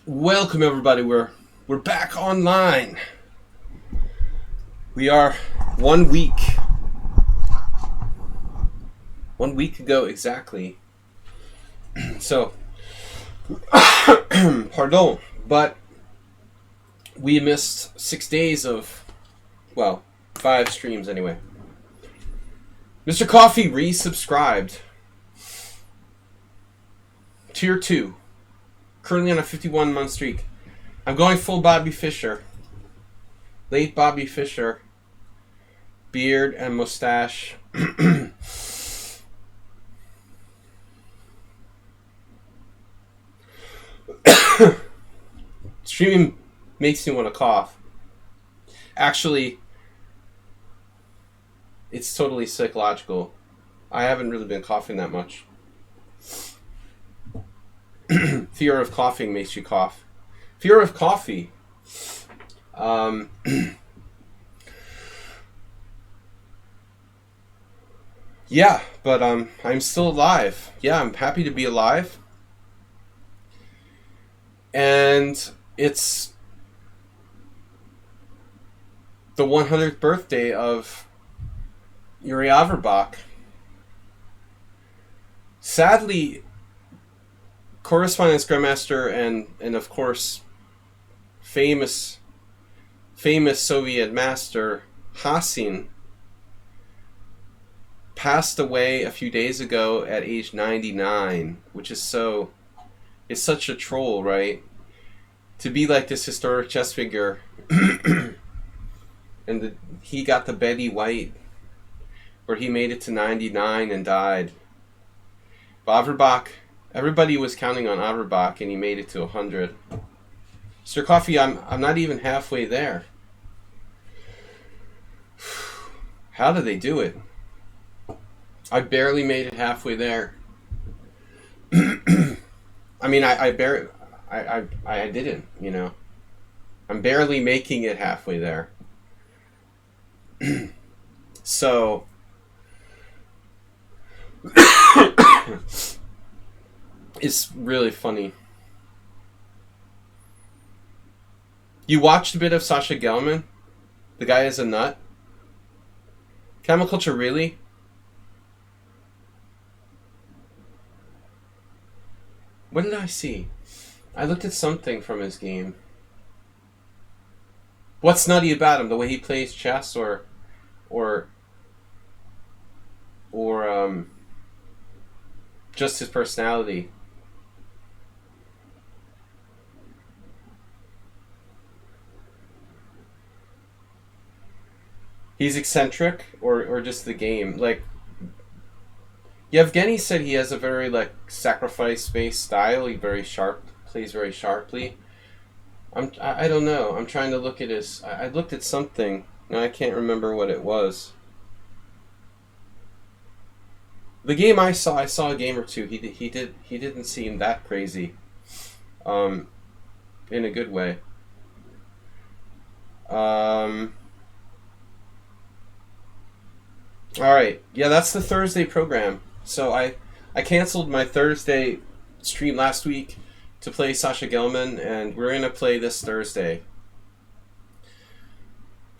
Welcome everybody. We're back online. We are 1 week. 1 week ago exactly. So, pardon, but we missed 6 days of, well, 5 streams anyway. Mr. Coffee resubscribed. Tier 2. Currently on a 51-month streak. I'm going full Bobby Fischer. Late Bobby Fischer. Beard and mustache. Streaming makes me want to cough. Actually, it's totally psychological. I haven't really been coughing that much. Fear of coughing makes you cough. Fear of coffee. Yeah, but I'm still alive. Yeah, I'm happy to be alive. And it's the 100th birthday of Yuri Averbach. Sadly, correspondence grandmaster and of course famous Soviet master Hasin passed away a few days ago at age 99, which is it's such a troll, right? To be like this historic chess figure and he got the Betty White where he made it to 99 and died. But Averbach, everybody was counting on Averbach, and he made it to 100. Sir Coffee, I'm not even halfway there. How did they do it? I barely made it halfway there. I mean, I didn't, you know. I'm barely making it halfway there. So... it's really funny. You watched a bit of Sasha Gelman? The guy is a nut? Camel Culture, really? What did I see? I looked at something from his game. What's nutty about him? The way he plays chess or just his personality? He's eccentric, or just the game. Like, Yevgeny said he has a very, like, sacrifice-based style. He plays very sharply. I don't know. I'm trying to look at his... I looked at something. No, I can't remember what it was. The game I saw a game or two. He didn't seem that crazy. In a good way. Alright, yeah, that's the Thursday program. So I canceled my Thursday stream last week to play Sasha Gelman, and we're going to play this Thursday.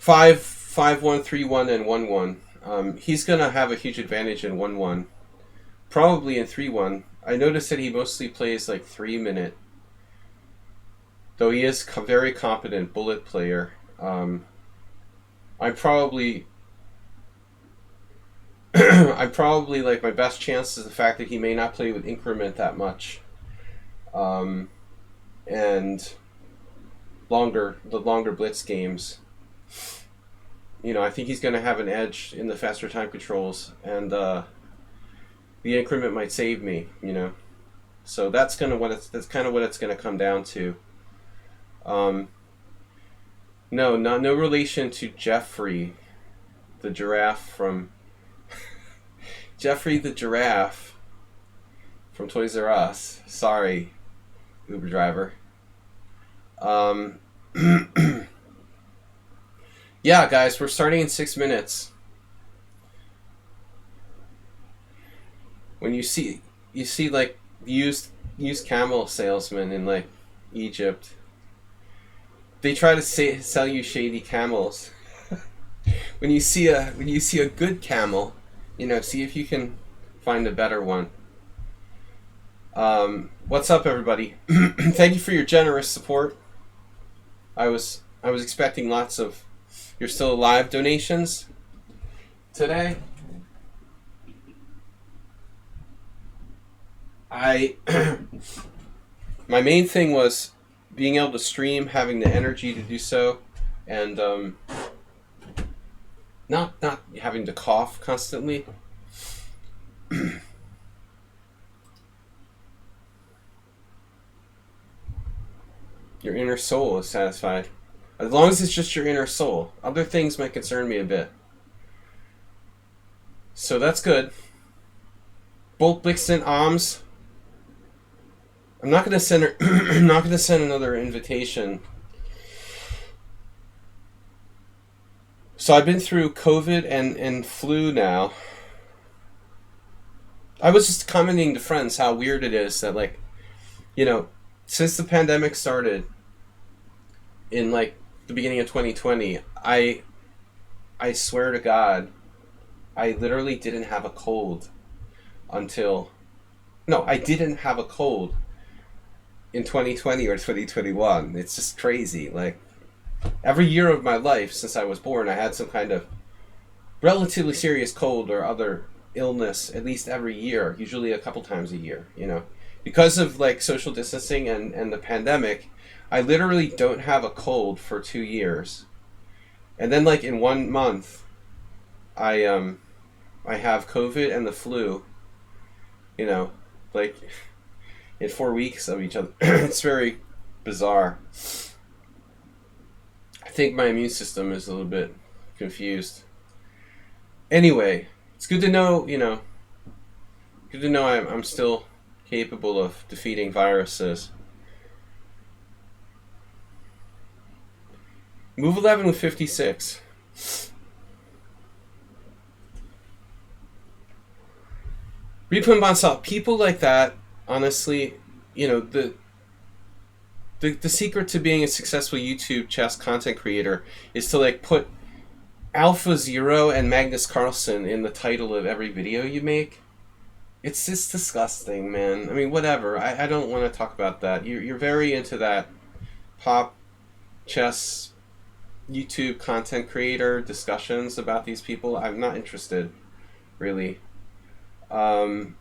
5-1, 3-1, and 1-1. He's going to have a huge advantage in 1-1. Probably in 3-1. I noticed that he mostly plays like 3-minute. Though he is a very competent bullet player. I'm probably like, my best chance is the fact that he may not play with increment that much, and the longer blitz games. You know, I think he's going to have an edge in the faster time controls, and the increment might save me. You know, so that's kind of what it's going to come down to. No relation to Jeffrey, the giraffe from. Jeffrey the giraffe from Toys R Us. Sorry, Uber driver. Yeah, guys, we're starting in 6 minutes. When you see like used camel salesman in like Egypt. They try to sell you shady camels. When you see a good camel, see if you can find a better one. What's up, everybody? Thank you for your generous support. I was expecting lots of "you're still alive" donations today. My main thing was being able to stream, having the energy to do so, and not having to cough constantly. Your inner soul is satisfied. As long as it's just your inner soul. Other things might concern me a bit. So that's good. Bolt Blixen Oms. I'm not gonna send her I'm not gonna send another invitation. So I've been through COVID and flu now. I was just commenting to friends how weird it is that, like, since the pandemic started in like the beginning of 2020, I swear to God, I literally didn't have a cold until I didn't have a cold in 2020 or 2021. It's just crazy. Like, every year of my life since I was born, I had some kind of relatively serious cold or other illness at least every year, usually a couple times a year, Because of like social distancing and the pandemic, I literally don't have a cold for 2 years. And then like in 1 month, I have COVID and the flu, like in 4 weeks of each other. It's very bizarre. I think my immune system is a little bit confused. Anyway, it's good to know, good to know I'm still capable of defeating viruses. Move 11 with 56. Repun Bansal, people like that, honestly, the secret to being a successful YouTube chess content creator is to like put Alpha Zero and Magnus Carlsen in the title of every video you make. It's just disgusting, man. I mean, whatever. I don't want to talk about that. You're very into that pop chess YouTube content creator discussions about these people. I'm not interested, really. But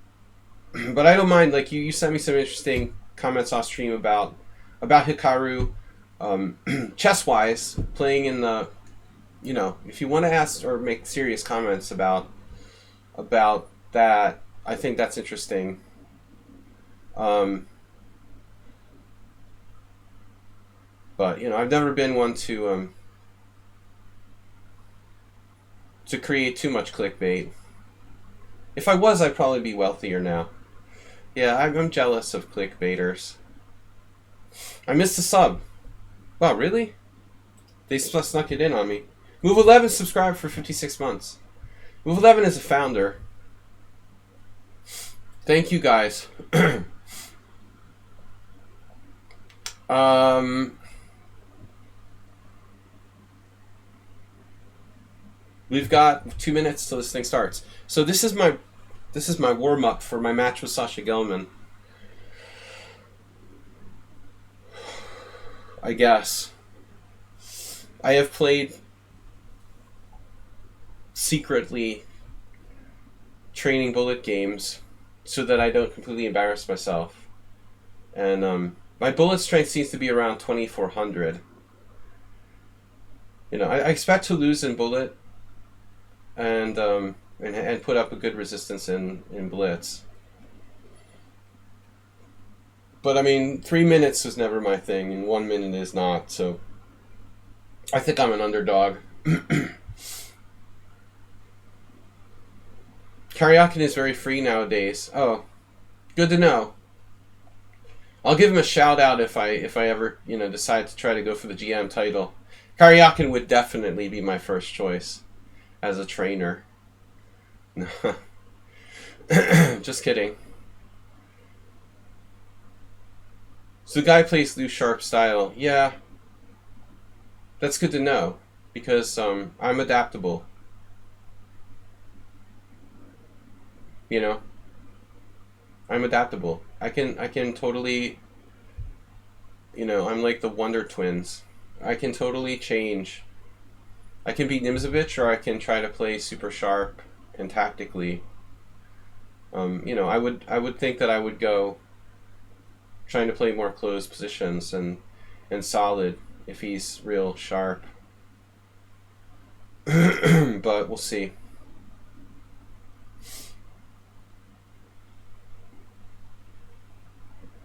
I don't mind. Like, you sent me some interesting comments off stream about Hikaru, chess-wise, playing in the, if you want to ask or make serious comments about that, I think that's interesting. But, I've never been one to create too much clickbait. If I was, I'd probably be wealthier now. Yeah, I'm jealous of clickbaiters. I missed a sub. Wow, really? They snuck it in on me. Move 11 subscribed for 56 months. Move 11 is a founder. Thank you, guys. We've got 2 minutes till this thing starts. So this is my warm-up for my match with Sasha Gelman. I guess. I have played secretly training bullet games so that I don't completely embarrass myself. And my bullet strength seems to be around 2,400. I expect to lose in bullet and put up a good resistance in blitz. But I mean, 3 minutes was never my thing, and 1 minute is not, so I think I'm an underdog. Karyakin is very free nowadays. Oh, good to know. I'll give him a shout out if I ever decide to try to go for the GM title. Karyakin would definitely be my first choice as a trainer. Just kidding. So the guy plays loose sharp style. Yeah, that's good to know because I'm adaptable. You know, I'm adaptable. I can totally, I'm like the Wonder Twins. I can totally change. I can be Nimzovich, or I can try to play super sharp and tactically. I would think that I would go trying to play more closed positions and solid if he's real sharp. But we'll see.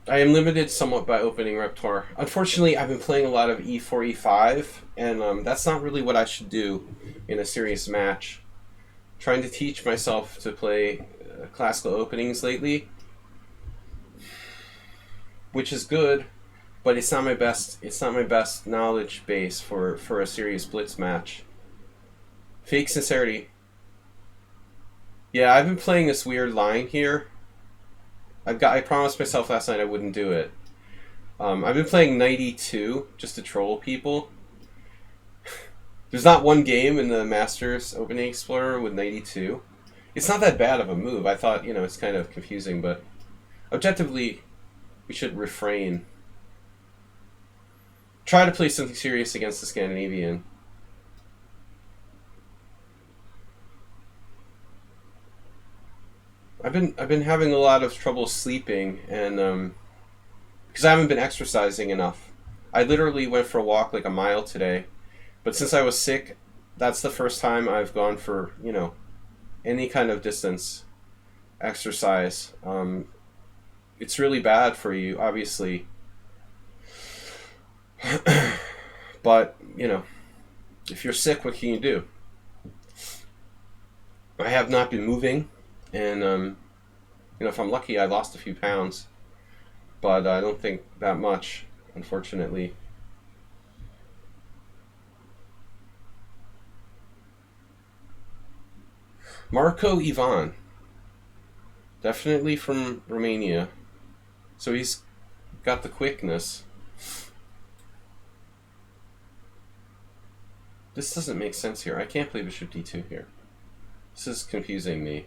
I am limited somewhat by opening repertoire. Unfortunately, I've been playing a lot of e4, e5, and that's not really what I should do in a serious match. Trying to teach myself to play classical openings lately, which is good, but it's not my best. It's not my best knowledge base for a serious blitz match. Fake sincerity. Yeah, I've been playing this weird line here. I promised myself last night I wouldn't do it. I've been playing 92 just to troll people. There's not one game in the Masters Opening Explorer with 92. It's not that bad of a move. I thought, it's kind of confusing, but objectively, we should refrain. Try to play something serious against the Scandinavian. I've been having a lot of trouble sleeping, and because I haven't been exercising enough. I literally went for a walk like a mile today, but since I was sick, that's the first time I've gone for any kind of distance exercise. It's really bad for you, obviously, but if you're sick, what can you do? I have not been moving. And, if I'm lucky, I lost a few pounds. But I don't think that much, unfortunately. Marco Ivan. Definitely from Romania. So he's got the quickness. This doesn't make sense here. I can't play bishop d2 here. This is confusing me.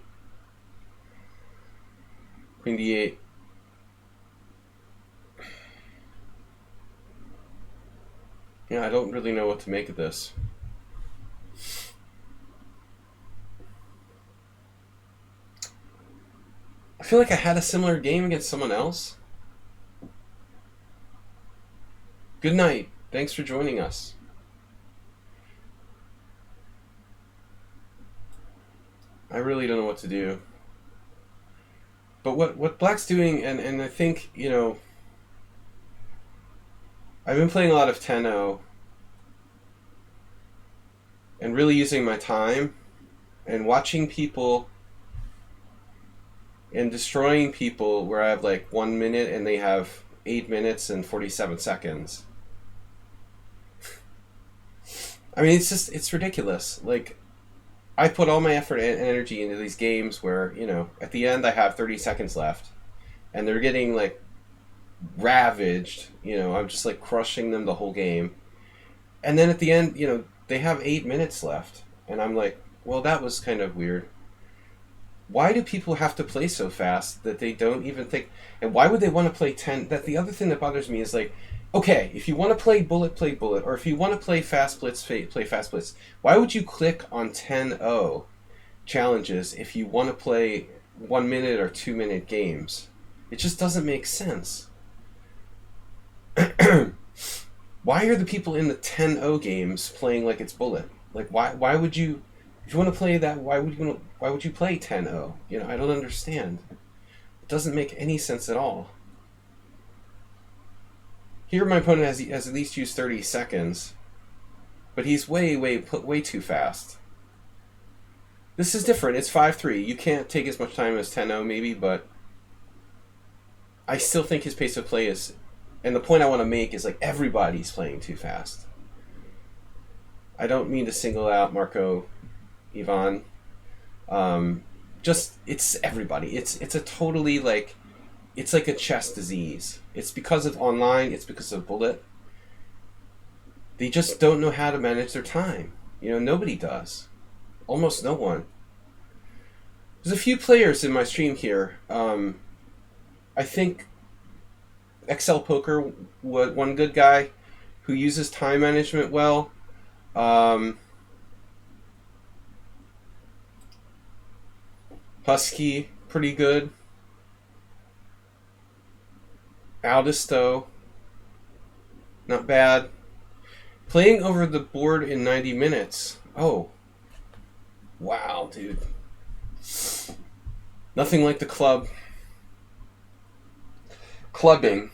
Queen d8. Yeah, I don't really know what to make of this. I feel like I had a similar game against someone else. Good night. Thanks for joining us. I really don't know what to do. But what Black's doing, and I think, I've been playing a lot of 10-0 and really using my time and watching people and destroying people where I have like 1 minute and they have 8 minutes and 47 seconds. I mean, it's ridiculous. Like, I put all my effort and energy into these games where, at the end I have 30 seconds left and they're getting like ravaged, I'm just like crushing them the whole game. And then at the end, they have 8 minutes left and I'm like, well, that was kind of weird. Why do people have to play so fast that they don't even think, and why would they want to play 10? That the other thing that bothers me is like, okay, if you want to play bullet, or if you want to play fast blitz, play fast blitz. Why would you click on 10-0 challenges if you want to play 1 minute or 2 minute games? It just doesn't make sense. Why are the people in the 10-0 games playing like it's bullet? Like, why would you, if you want to play that, why would you play 10-0? I don't understand. It doesn't make any sense at all. Here my opponent has at least used 30 seconds, but he's way too fast. This is different. It's 5-3. You can't take as much time as 10-0 maybe, but I still think his pace of play is, and the point I want to make is like everybody's playing too fast. I don't mean to single out Marco Ivan. Just it's everybody. It's a totally like it's like a chess disease. It's because of online. It's because of bullet. They just don't know how to manage their time. You know, nobody does. Almost no one. There's a few players in my stream here. I think XL Poker, one good guy who uses time management well. Husky, pretty good. Aldisto, not bad. Playing over the board in 90 minutes. Oh. Wow, dude. Nothing like the club. Clubbing.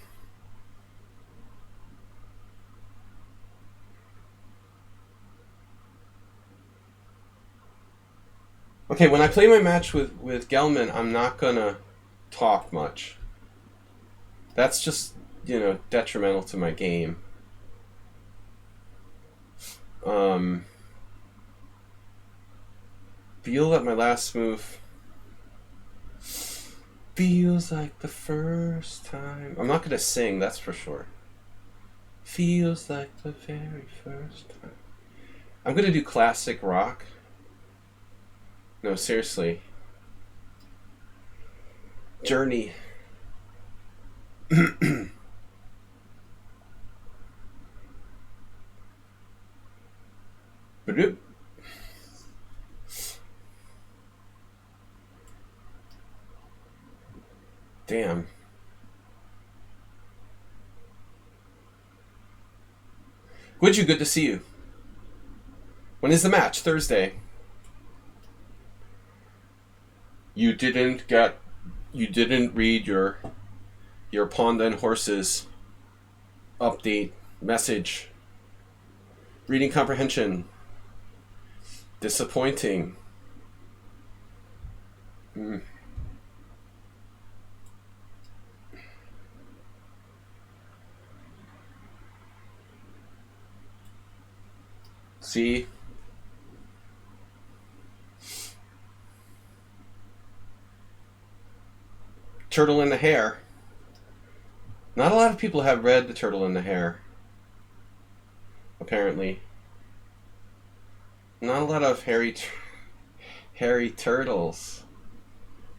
Okay, when I play my match with Gelman, I'm not gonna talk much. That's just, you know, detrimental to my game. Feel that my last move feels like the first time. I'm not gonna sing, that's for sure. Feels like the very first time. I'm gonna do classic rock. No, seriously. Journey. Damn. Would good to see you. When is the match? Thursday. You didn't read your Pawn and Horses update message. Reading comprehension. Disappointing. See? Turtle in the Hare. Not a lot of people have read The Turtle in the Hare. Apparently. Not a lot of hairy turtles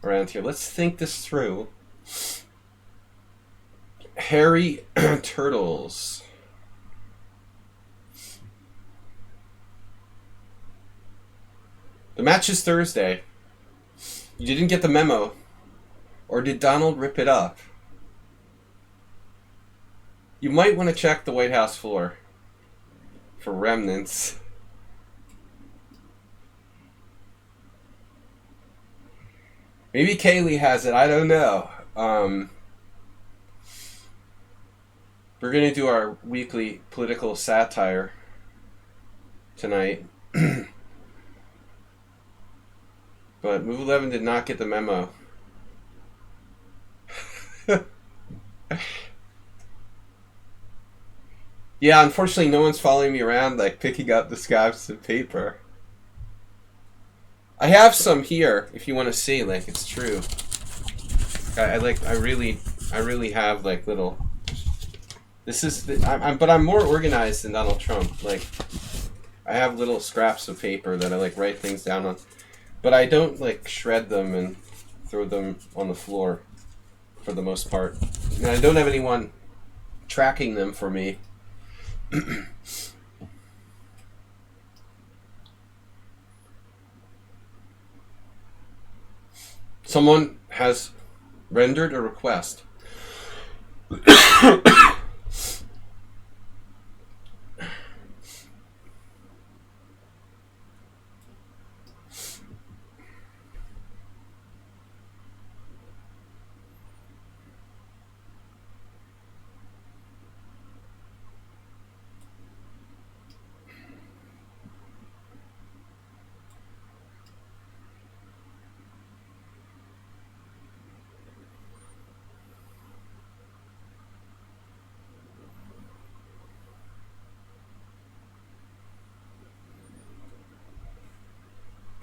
around here. Let's think this through. Hairy turtles. The match is Thursday. You didn't get the memo. Or did Donald rip it up? You might want to check the White House floor for remnants. Maybe Kaylee has it. I don't know. We're going to do our weekly political satire tonight. But Move 11 did not get the memo. Yeah, unfortunately no one's following me around like picking up the scraps of paper. I have some here if you want to see, like it's true. I really have like little. This is but I'm more organized than Donald Trump. Like I have little scraps of paper that I like write things down on, but I don't like shred them and throw them on the floor for the most part. And I don't have anyone tracking them for me. Someone has rendered a request.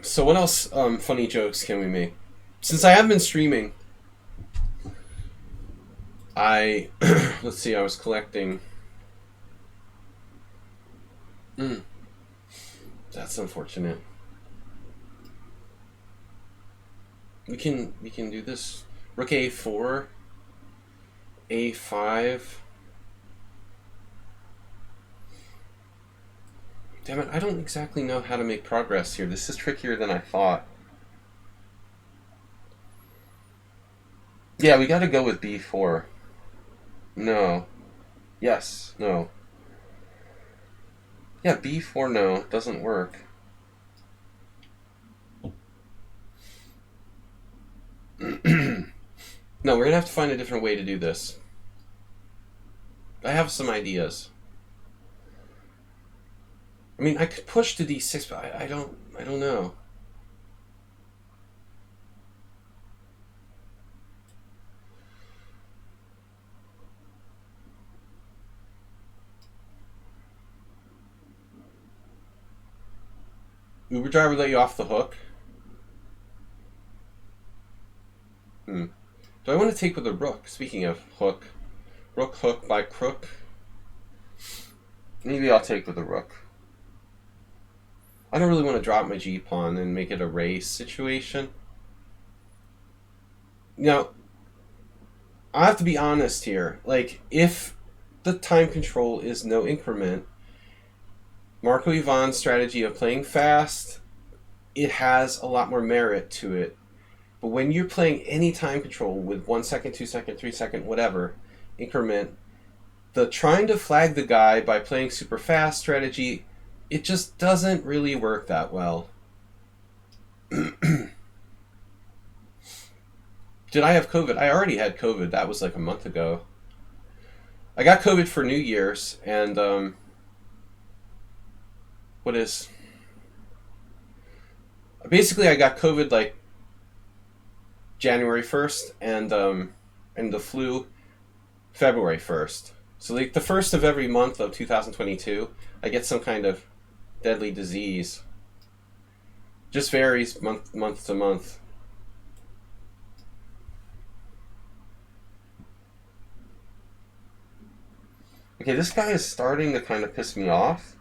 So what else funny jokes can we make? Since I have been streaming, I let's see. I was collecting. That's unfortunate. We can do this. Rook a4, a5. Damn it! I don't exactly know how to make progress here. This is trickier than I thought. Yeah, we got to go with b4. No. Yes. No. Yeah, b4 no. Doesn't work. No, we're going to have to find a different way to do this. I have some ideas. I mean, I could push to d6, but I don't know. Uber driver let you off the hook. Do I want to take with a rook? Speaking of hook. Rook, hook by crook. Maybe I'll take with a rook. I don't really want to drop my g-pawn and make it a race situation. Now, I have to be honest here. Like, if the time control is no increment, Marco Ivan's strategy of playing fast, it has a lot more merit to it. But when you're playing any time control with 1 second, 2 second, 3 second, whatever, increment, the trying to flag the guy by playing super fast strategy, it just doesn't really work that well. Did I have COVID? I already had COVID. That was like a month ago. I got COVID for New Year's, and basically I got COVID like January 1st, and the flu February 1st. So like the first of every month of 2022, I get some kind of deadly disease. Just varies month to month. Okay, this guy is starting to kind of piss me off.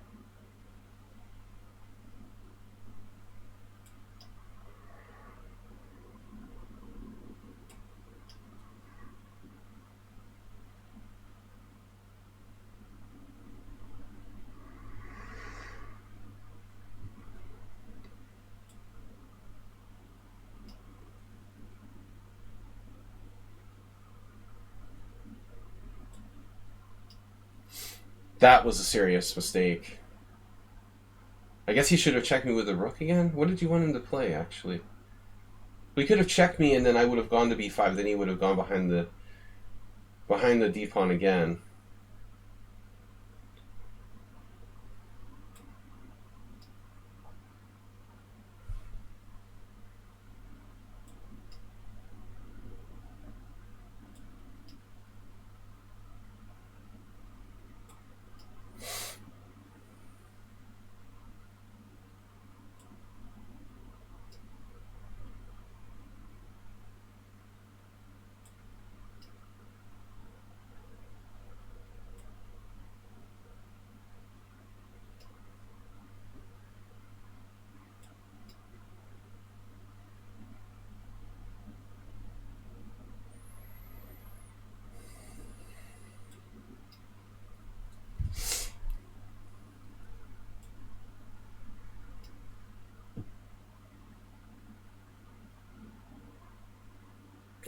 That was a serious mistake. I guess he should have checked me with the rook again. What did you want him to play, actually? We could have checked me, and then I would have gone to b5. Then he would have gone behind the d-pawn again.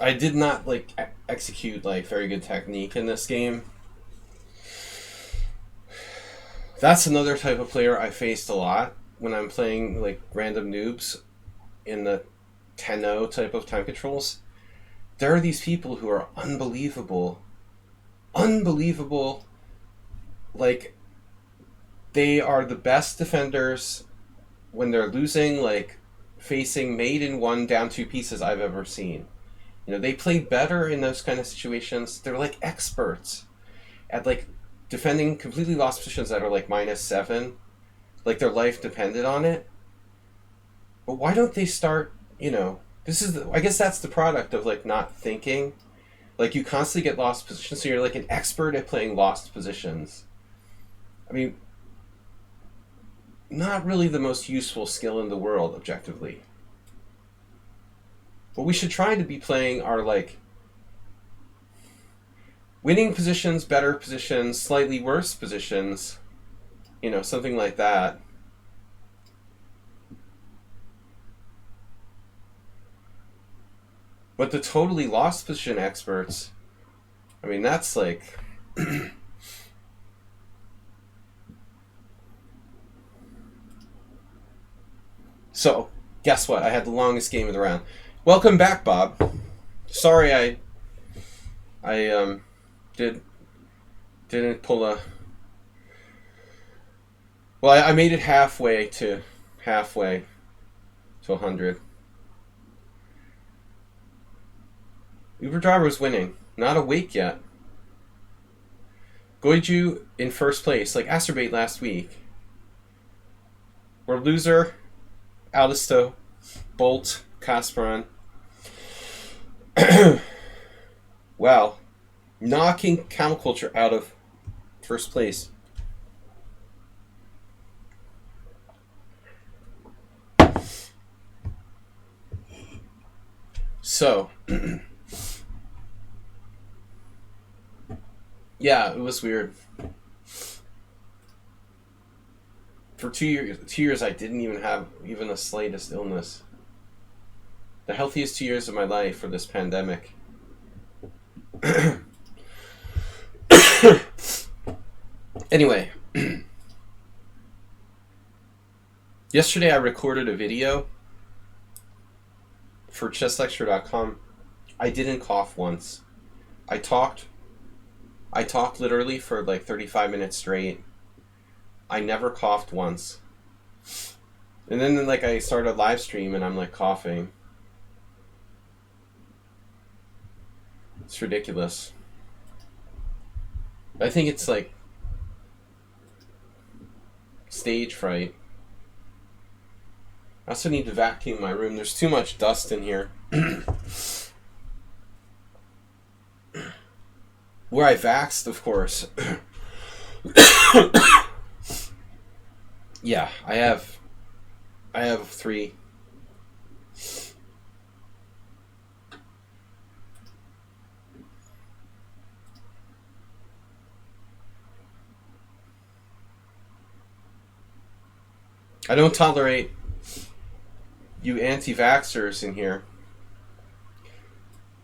I did not like execute like very good technique in this game. That's another type of player I faced a lot when I'm playing like random noobs in the 10-0 type of time controls. There are these people who are unbelievable. Like, they are the best defenders when they're losing, like facing mate in one down two pieces I've ever seen. You know, they play better in those kind of situations. They're like experts at like defending completely lost positions that are like -7, like their life depended on it. But why don't they start, I guess that's the product of like not thinking. Like, you constantly get lost positions, so you're like an expert at playing lost positions. I mean, not really the most useful skill in the world, objectively. But we should try to be playing our, like, winning positions, better positions, slightly worse positions. You know, something like that. But the totally lost position experts, I mean, that's like... So, guess what? I had the longest game of the round. Welcome back, Bob. Sorry I didn't pull a... Well, I made it halfway to 100. Uber driver was winning. Not awake yet. Goiju in first place, like Asterbait last week. We're loser, Alisto, Bolt, Kasparan. Wow. Knocking Camel Culture out of first place. So, yeah, it was weird. For 2 years, I didn't even have even the slightest illness. The healthiest 2 years of my life for this pandemic. Anyway, yesterday I recorded a video for chesslecture.com. I didn't cough once. I talked literally for like 35 minutes straight. I never coughed once. And then like I started a live stream and I'm like coughing. It's ridiculous. I think it's like stage fright. I also need to vacuum my room. There's too much dust in here. Where I vaxxed, of course. Yeah, I have 3. I don't tolerate you anti-vaxxers in here,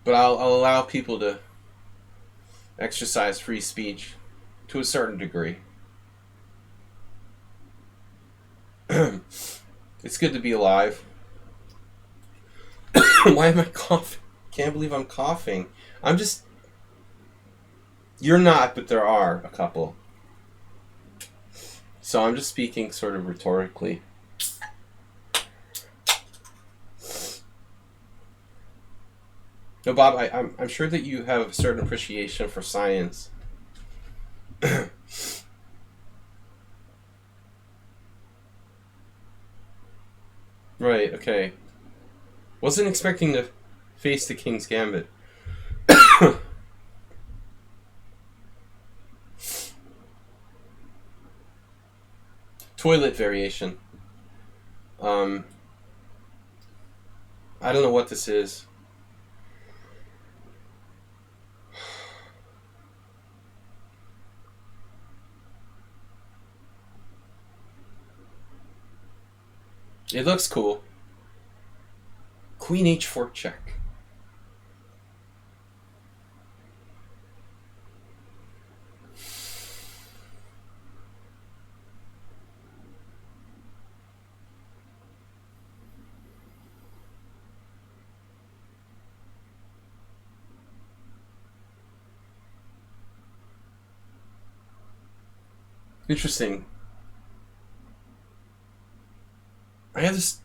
but I'll allow people to exercise free speech to a certain degree. It's good to be alive. Why am I coughing? Can't believe I'm coughing. I'm just... You're not, but there are a couple. So I'm just speaking sort of rhetorically. No, Bob, I'm sure that you have a certain appreciation for science. Right, okay. Wasn't expecting to face the King's Gambit. Toilet variation. I don't know what this is. It looks cool. Queen h4 check. Interesting. I have this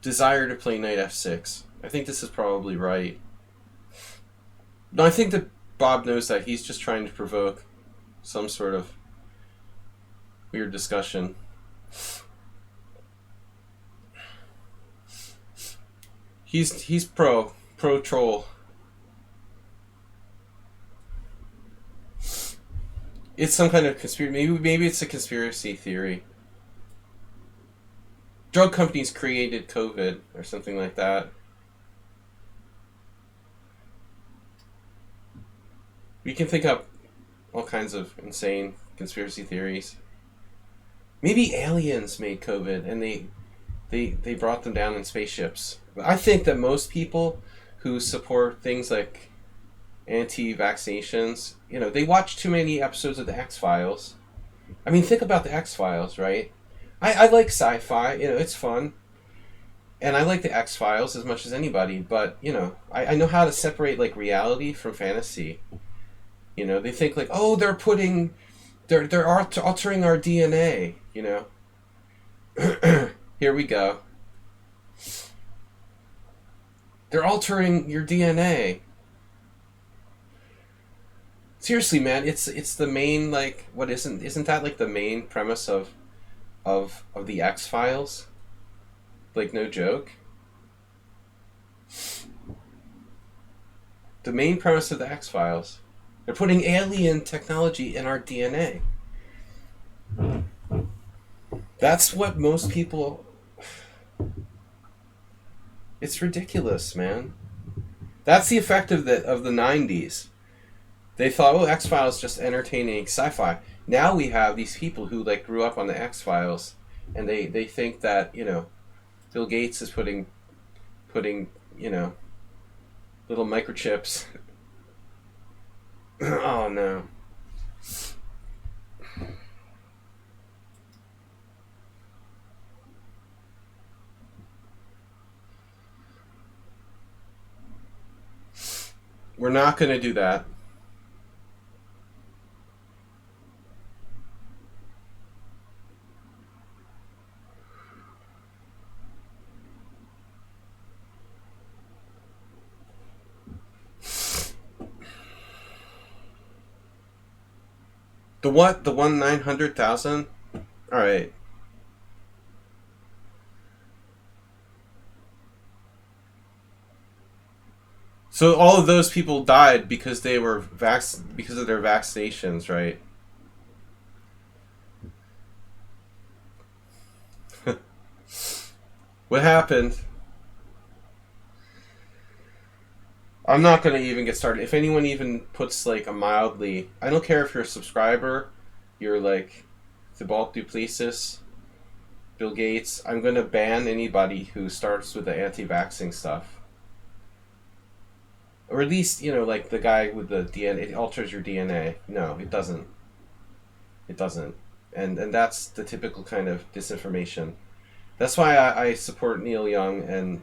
desire to play knight f6. I think this is probably right. No, I think that Bob knows that. He's just trying to provoke some sort of weird discussion. He's pro troll. It's some kind of conspiracy. Maybe it's a conspiracy theory. Drug companies created COVID or something like that. We can think up all kinds of insane conspiracy theories. Maybe aliens made COVID and they brought them down in spaceships. I think that most people who support things like anti-vaccinations, they watch too many episodes of the X-Files. I mean, think about the X-Files, right? I like sci-fi, it's fun. And I like the X-Files as much as anybody, but, I know how to separate, like, reality from fantasy. They think, like, oh, they're altering our DNA, Here we go. They're altering your DNA. Seriously, man, it's the main, like, what isn't that like the main premise of the X-Files? Like, no joke. The main premise of the X-Files. They're putting alien technology in our DNA. That's what most people... It's ridiculous, man. That's the effect of the 90s. They thought, oh, X-Files just entertaining sci-fi. Now we have these people who, like, grew up on the X-Files, and they think that, Bill Gates is putting little microchips. Oh, no. We're not going to do that. The what? The 1/900,000? Alright. So all of those people died because they were because of their vaccinations, right? What happened? I'm not going to even get started. If anyone even puts, like, a mildly... I don't care if you're a subscriber, you're, like, Thibault Duplessis, Bill Gates. I'm going to ban anybody who starts with the anti-vaxxing stuff. Or at least, like the guy with the DNA, it alters your DNA. No, it doesn't. It doesn't. And that's the typical kind of disinformation. That's why I support Neil Young, and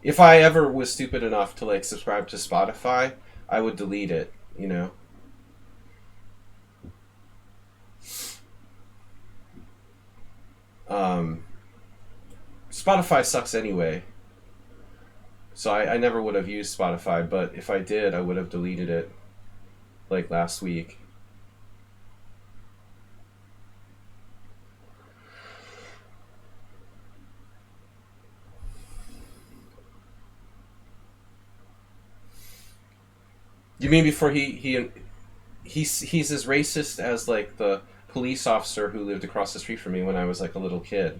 if I ever was stupid enough to, like, subscribe to Spotify, I would delete it, Spotify sucks anyway. So I never would have used Spotify, but if I did, I would have deleted it, like, last week. You mean before he's as racist as, like, the police officer who lived across the street from me when I was, like, a little kid.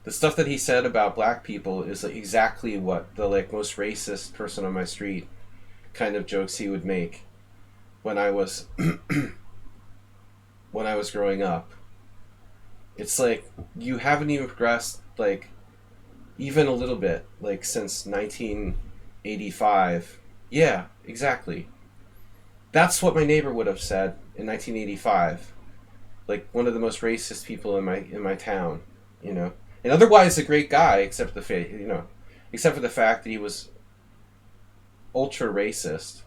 The stuff that he said about black people is, like, exactly what the, like, most racist person on my street kind of jokes he would make when I was when I was growing up. It's like, you haven't even progressed, like, even a little bit, like, since 1985. Yeah, exactly. That's what my neighbor would have said in 1985. Like, one of the most racist people in my town, And otherwise a great guy, except for the fact that he was ultra racist.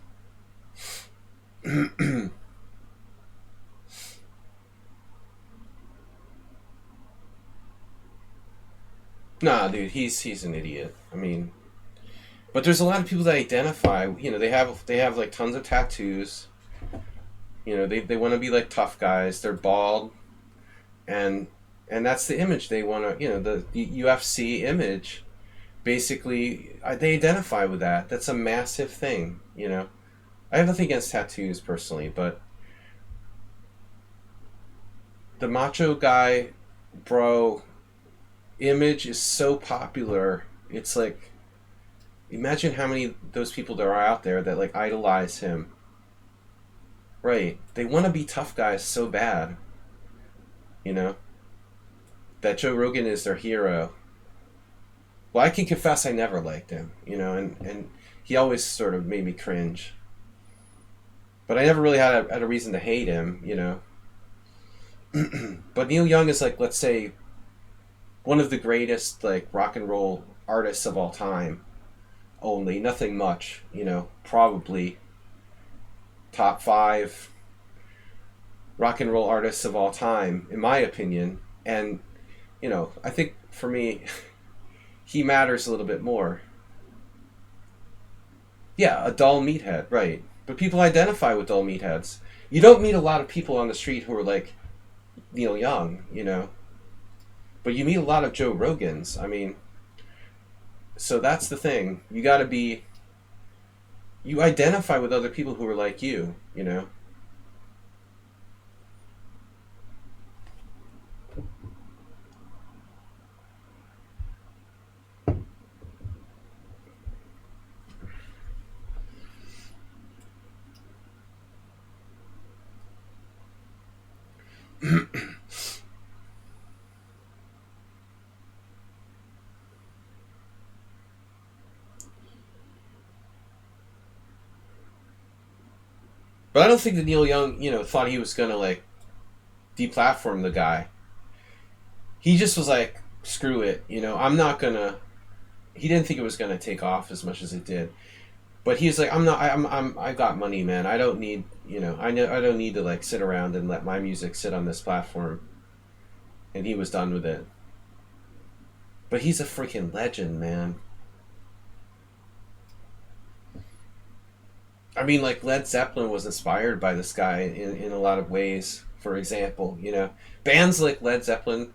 Nah, dude, he's an idiot. I mean, but there's a lot of people that identify. They have like tons of tattoos. They want to be like tough guys. They're bald, and that's the image they want to. The UFC image. Basically, they identify with that. That's a massive thing. I have nothing against tattoos personally, but the macho guy, bro, image is so popular. It's like, imagine how many those people there are out there that like idolize him. Right. They want to be tough guys so bad, you know, that Joe Rogan is their hero. Well, I can confess I never liked him, and he always sort of made me cringe. But I never really had a reason to hate him. But Neil Young is like, let's say, one of the greatest like rock and roll artists of all time. Only nothing much. Probably top 5 rock and roll artists of all time, in my opinion. And I think for me, he matters a little bit more. Yeah, a dull meathead, right? But people identify with dull meatheads. You don't meet a lot of people on the street who are like Neil Young. But you meet a lot of Joe Rogans. I mean, so that's the thing. You identify with other people who are like you. But I don't think that Neil Young, thought he was gonna like deplatform the guy. He just was like, screw it, I'm not gonna. He didn't think it was gonna take off as much as it did. But he's like, I'm not. I got money, man. I don't need. I don't need to like sit around and let my music sit on this platform. And he was done with it. But he's a freaking legend, man. I mean, like Led Zeppelin was inspired by this guy in a lot of ways. For example, bands like Led Zeppelin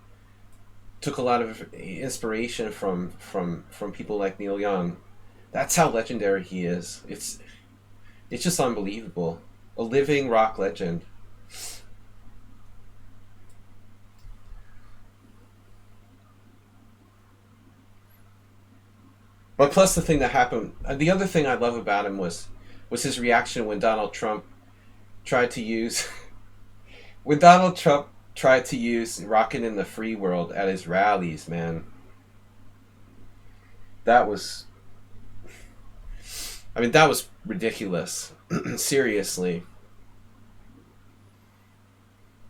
took a lot of inspiration from people like Neil Young. That's how legendary he is. It's just unbelievable. A living rock legend. But plus the thing that happened, the other thing I love about him was his reaction when Donald Trump tried to use when Donald Trump tried to use "Rockin' in the Free World" at his rallies. Man, that was, I mean, that was ridiculous. Seriously,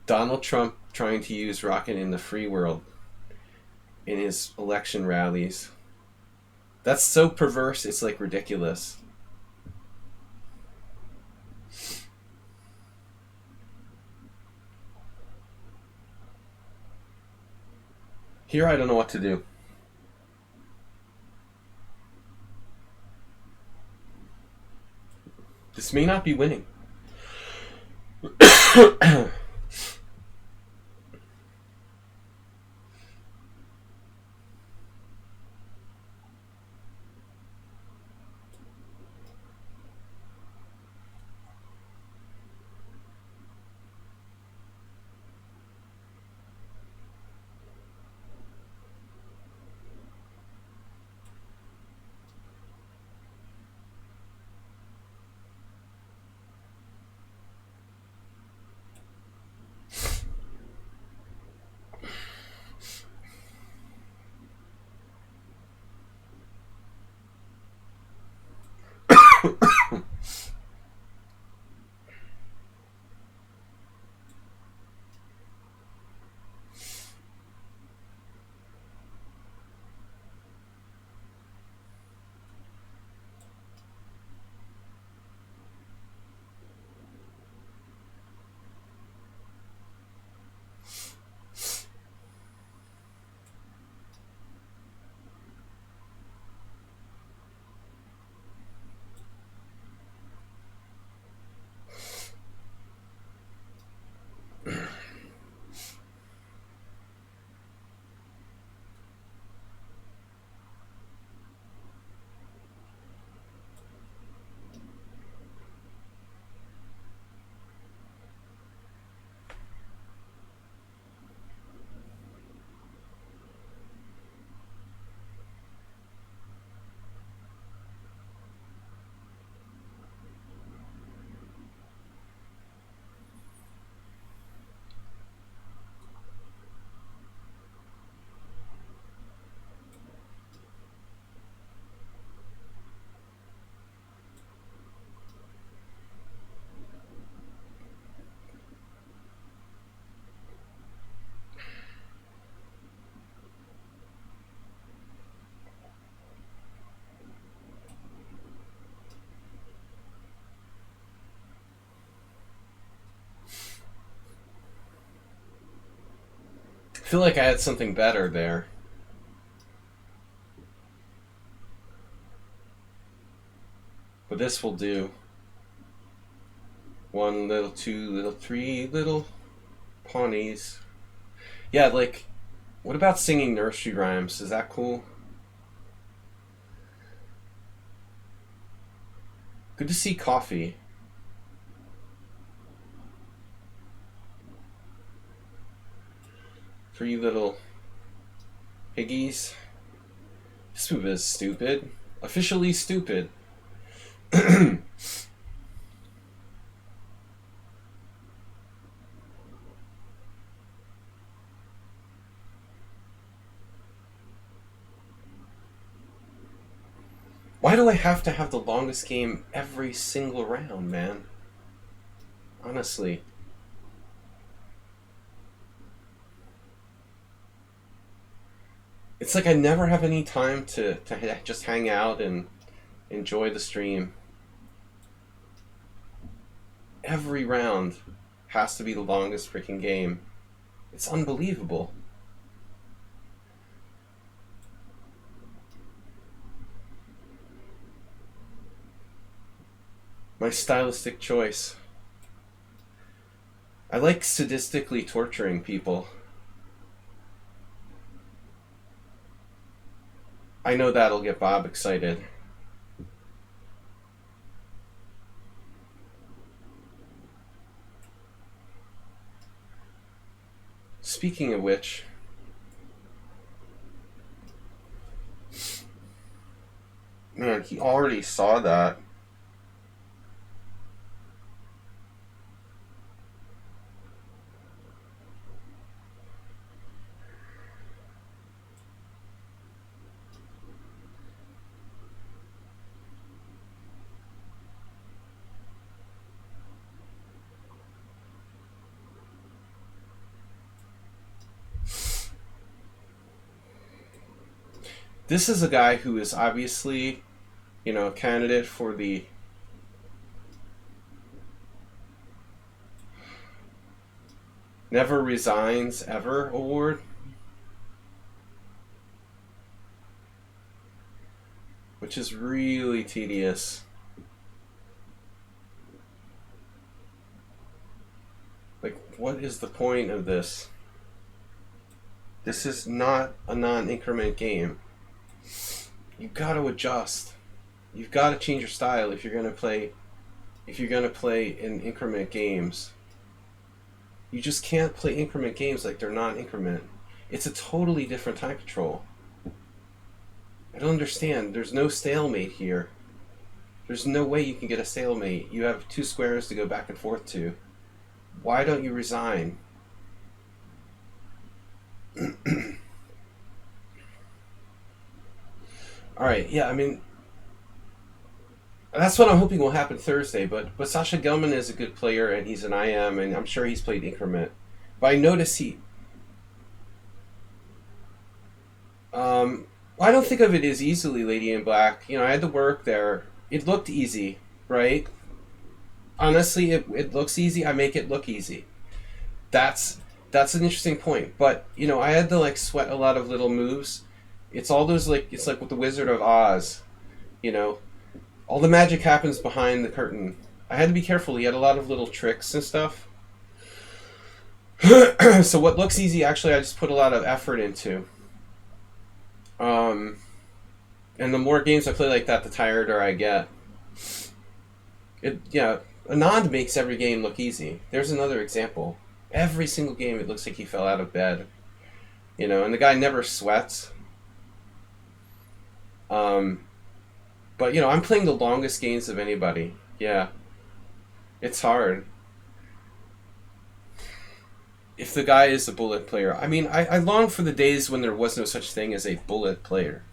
Donald Trump trying to use "Rockin' in the Free World" in his election rallies. That's so perverse. It's like ridiculous. Here, I don't know what to do. This may not be winning. feel like I had something better there. But this will do. 1 little, 2 little, 3 little pawnies. Yeah, like, what about singing nursery rhymes? Is that cool? Good to see Coffee. 3 little piggies. This move is stupid. Officially stupid. Why do I have to have the longest game every single round, man? Honestly. It's like I never have any time to just hang out and enjoy the stream. Every round has to be the longest freaking game. It's unbelievable. My stylistic choice. I like sadistically torturing people. I know that'll get Bob excited. Speaking of which, man, he already saw that. This is a guy who is obviously, a candidate for the Never Resigns Ever award. Which is really tedious. Like, what is the point of this? This is not a non-increment game. You've got to adjust. You've got to change your style if you're going to play in increment games. You just can't play increment games like they're non-increment. It's a totally different time control. I don't understand. There's no stalemate here. There's no way you can get a stalemate. You have 2 squares to go back and forth to. Why don't you resign? Alright, yeah, I mean, that's what I'm hoping will happen Thursday, but Sasha Gelman is a good player, and he's an IM, and I'm sure he's played increment. But I notice I don't think of it as easily, Lady in Black. I had to work there. It looked easy, right? Honestly, it looks easy. I make it look easy. That's an interesting point. But, I had to, sweat a lot of little moves. It's all those, it's like with the Wizard of Oz, all the magic happens behind the curtain. I had to be careful. He had a lot of little tricks and stuff. So what looks easy, actually, I just put a lot of effort into. And the more games I play like that, the tireder I get. Anand makes every game look easy. There's another example. Every single game, it looks like he fell out of bed. And the guy never sweats. But, I'm playing the longest games of anybody. Yeah. It's hard. If the guy is a bullet player. I mean, I long for the days when there was no such thing as a bullet player.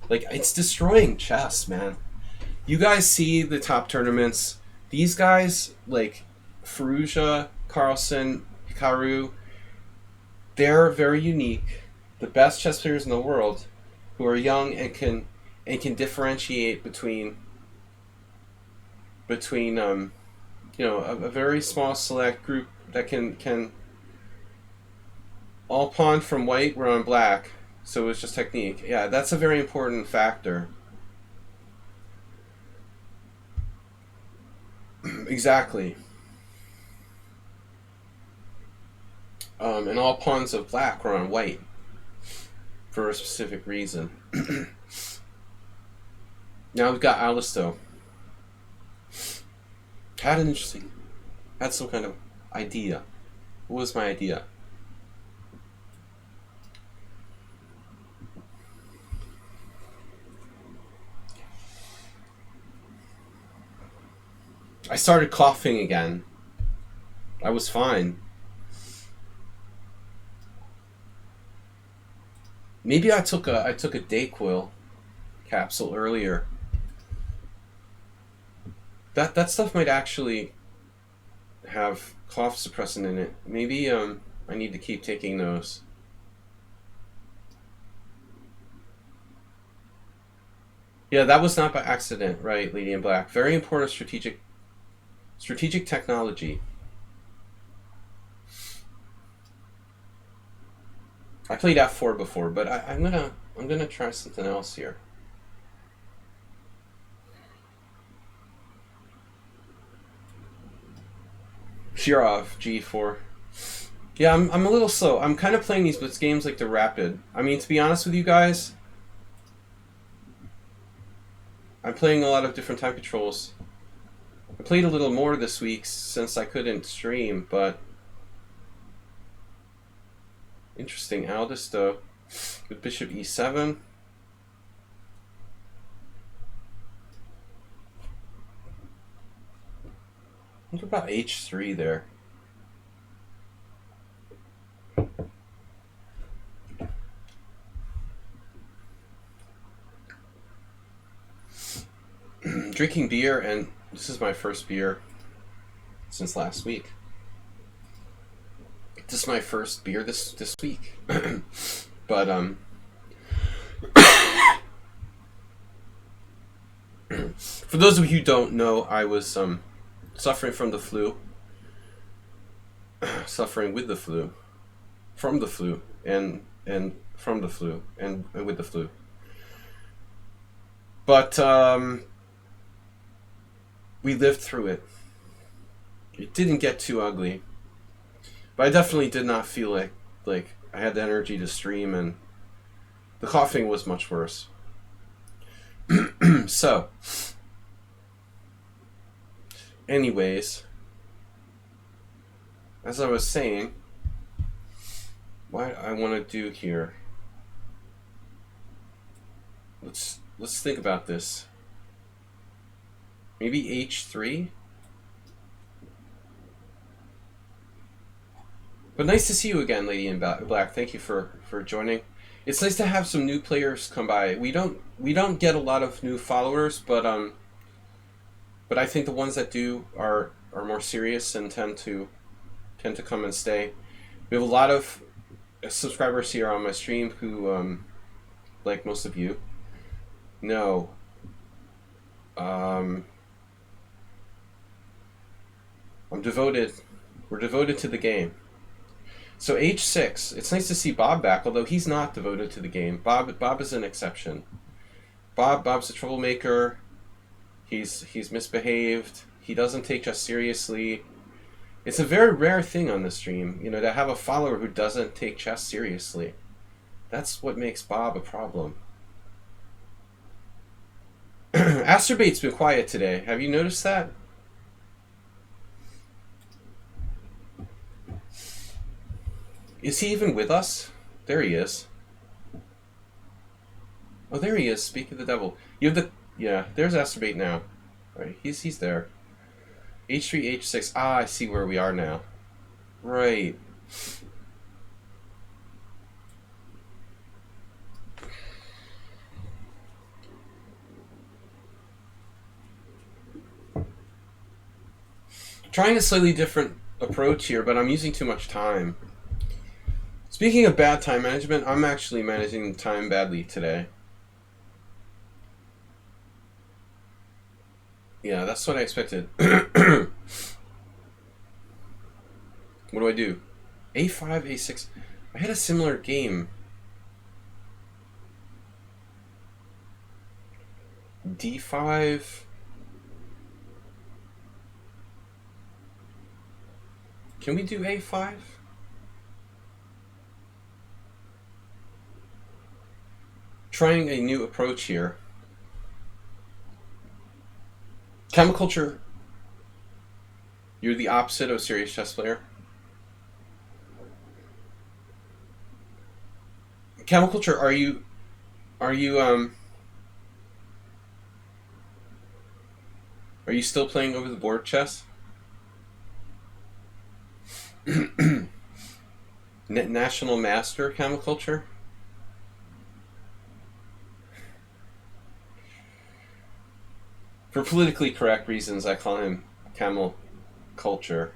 It's destroying chess, man. You guys see the top tournaments. These guys, Ferrugia, Carlsen, Hikaru, they're very unique. The best chess players in the world who are young and can differentiate between a very small select group that can All pawn from white were on black, so it was just technique. Yeah, that's a very important factor. Exactly. And all pawns of black were on white for a specific reason. Now we've got Alisto. Had some kind of idea. What was my idea? I started coughing again. I was fine. Maybe I took a Dayquil capsule earlier. That stuff might actually have cough suppressant in it. Maybe I need to keep taking those. Yeah, that was not by accident, right, Lady in Black? Very important strategic technology. I played F4 before, but I'm gonna try something else here. Shirov, G4. Yeah, I'm a little slow. I'm kind of playing these blitz games like they're rapid. I mean, to be honest with you guys, I'm playing a lot of different time controls. I played a little more this week since I couldn't stream, but interesting. Aldisto with bishop e7. What about h3 there? Drinking beer, and this is my first beer since last week. This is my first beer this week. But for those of you who don't know, I was suffering from the flu. Suffering with the flu. From the flu. And from the flu. And with the flu. But we lived through it. It didn't get too ugly. But I definitely did not feel like I had the energy to stream, and the coughing was much worse. So, anyways, as I was saying, what I want to do here, let's think about this. Maybe h3. But nice to see you again, Lady in Black. Thank you for joining. It's nice to have some new players come by. We don't get a lot of new followers, but I think the ones that do are more serious and tend to come and stay. We have a lot of subscribers here on my stream who, like most of you, know. I'm devoted. We're devoted to the game. So h6, it's nice to see Bob back, although he's not devoted to the game. Bob is an exception. Bob's a troublemaker. He's misbehaved. He doesn't take chess seriously. It's a very rare thing on the stream, to have a follower who doesn't take chess seriously. That's what makes Bob a problem. Asturbate's been quiet today. Have you noticed that? Is he even with us? There he is. Oh, there he is. Speak of the devil. You have there's Asturbate now. Right, he's there. h3, h6. Ah, I see where we are now. Right. Trying a slightly different approach here, but I'm using too much time. Speaking of bad time management, I'm actually managing time badly today. Yeah, that's what I expected. What do I do? a5, a6. I had a similar game. D5. Can we do A5? Trying a new approach here. Chemiculture. You're the opposite of a serious chess player. Chemiculture, are you still playing over the board chess? National Master Chemiculture? For politically correct reasons, I call him Camel Culture.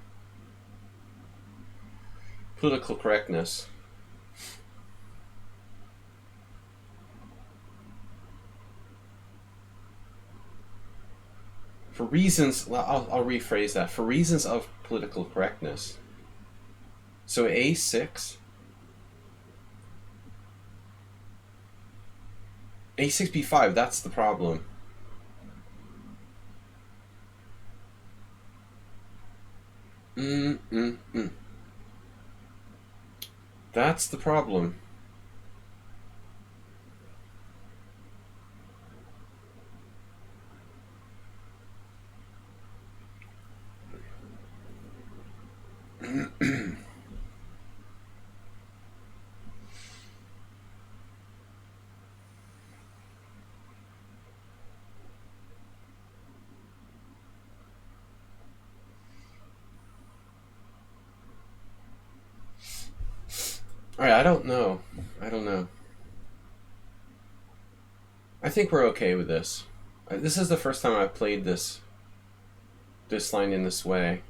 Political correctness. For reasons, I'll rephrase that. For reasons of political correctness. So A6. A6 B5, that's the problem. That's the problem. Alright, I don't know. I think we're okay with this. This is the first time I've played this line in this way.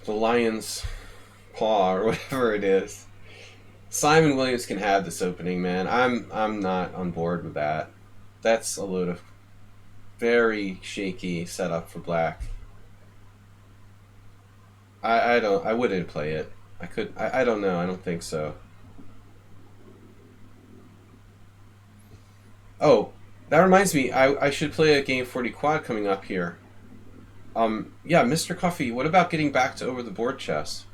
The lion's paw, or whatever it is. Simon Williams can have this opening, man. I'm not on board with that. That's a load of very shaky setup for black. I wouldn't play it. I don't know. I don't think so. Oh, that reminds me. I should play a game 40 quad coming up here. Yeah, Mr. Coffee, what about getting back to over the board chess?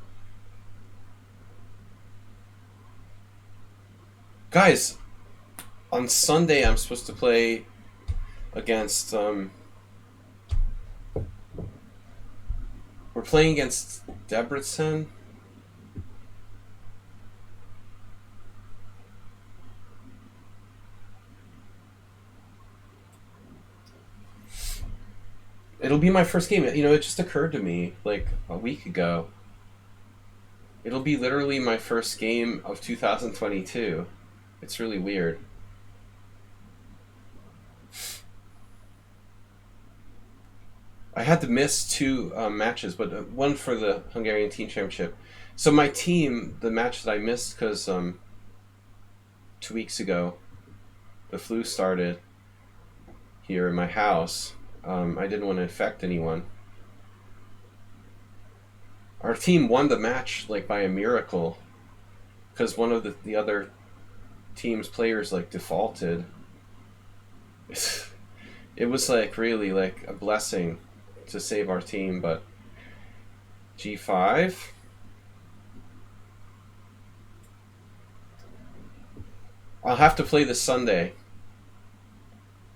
Guys, on Sunday I'm supposed to play against we're playing against Debrecen. It'll be my first game. You know, it just occurred to me like a week ago. It'll be literally my first game of 2022. It's really weird. I had to miss two matches, but one for the Hungarian Team Championship. So my team, the match that I missed because 2 weeks ago, the flu started here in my house. I didn't want to infect anyone. Our team won the match like by a miracle because one of the other team's players like defaulted. It was like really like a blessing to save our team, but G5. I'll have to play this Sunday.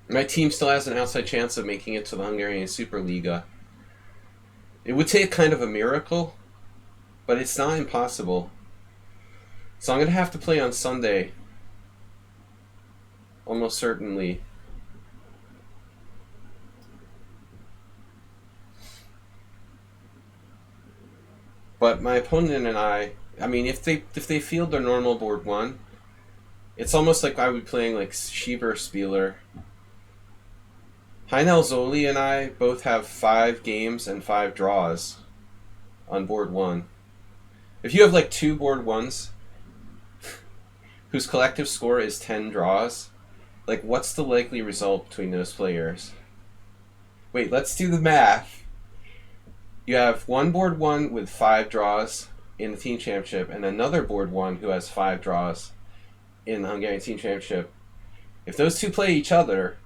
My team still has an outside chance of making it to the Hungarian Superliga. It would take kind of a miracle, but it's not impossible. So I'm going to have to play on Sunday. Almost certainly. But my opponent and I mean, if they field their normal board 1, it's almost like I would be playing like Schieber Spieler. Heinel Zoli and I both have 5 games and 5 draws on board 1. If you have like 2 board 1s whose collective score is 10 draws, like what's the likely result between those players? Wait, let's do the math. You have one board one with 5 draws in the team championship, and another board one who has 5 draws in the Hungarian team championship. If those two play each other,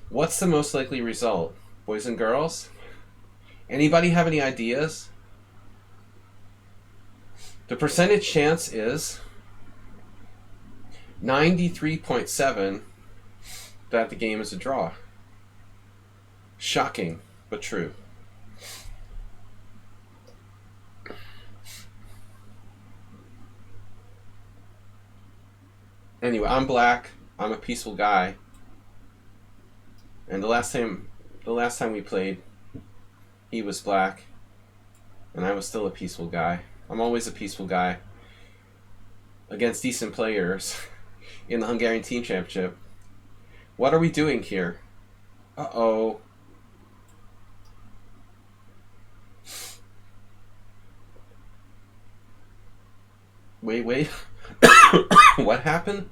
what's the most likely result? Boys and girls? Anybody have any ideas? The percentage chance is 93.7 that the game is a draw. Shocking, but true. Anyway, I'm black. I'm a peaceful guy. And the last time we played, he was black, and I was still a peaceful guy. I'm always a peaceful guy against decent players in the Hungarian Team Championship. What are we doing here? Uh-oh. Wait. What happened?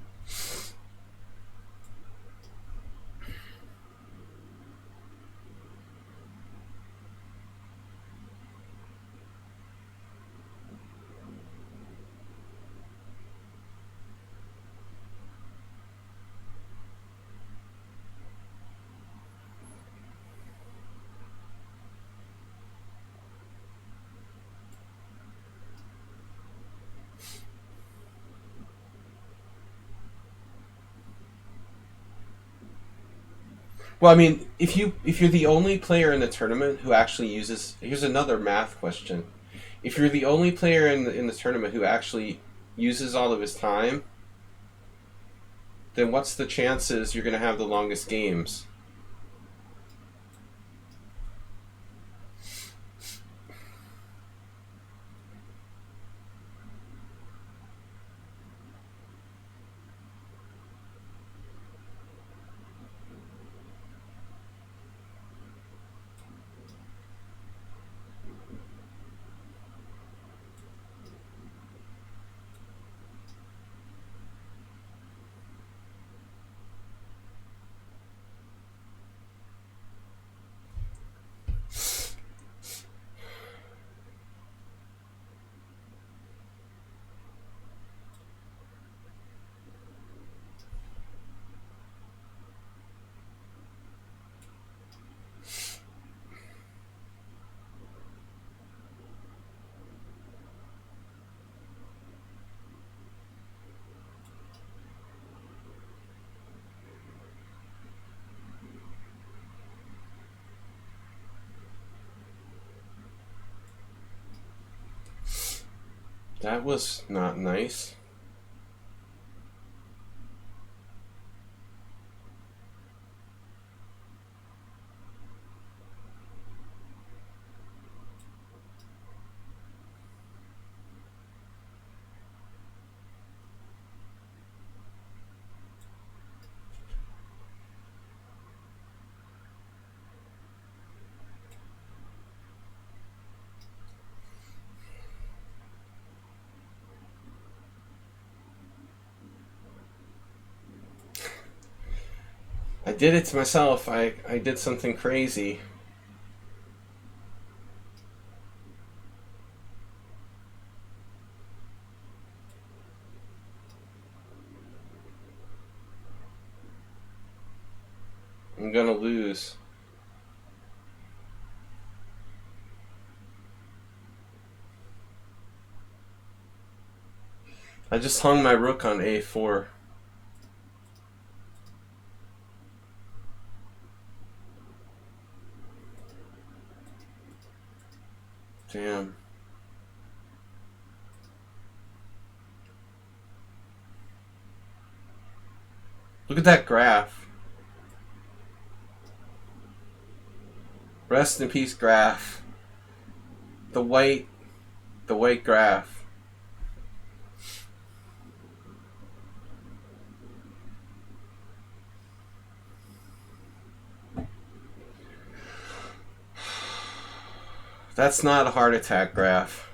Well, I mean, if you're the only player in the tournament who actually uses, here's another math question. If you're the only player in the tournament who actually uses all of his time, then what's the chances you're going to have the longest games? That was not nice. I did it to myself. I did something crazy. I'm gonna lose. I just hung my rook on a4. Damn. Look at that graph. Rest in peace, graph. The white graph. That's not a heart attack graph.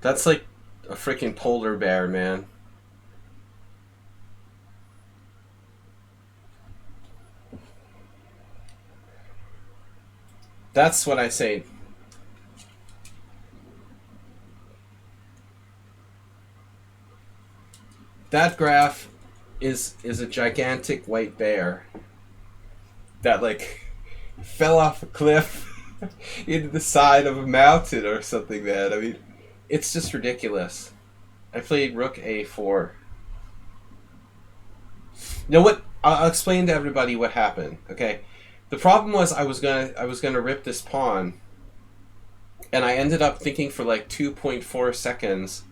That's like a freaking polar bear, man. That's what I say. That graph is a gigantic white bear that like fell off a cliff into the side of a mountain or something, man. I mean, it's just ridiculous. I played rook a4. You know what? I'll explain to everybody what happened. Okay, the problem was I was gonna rip this pawn, and I ended up thinking for like 2.4 seconds,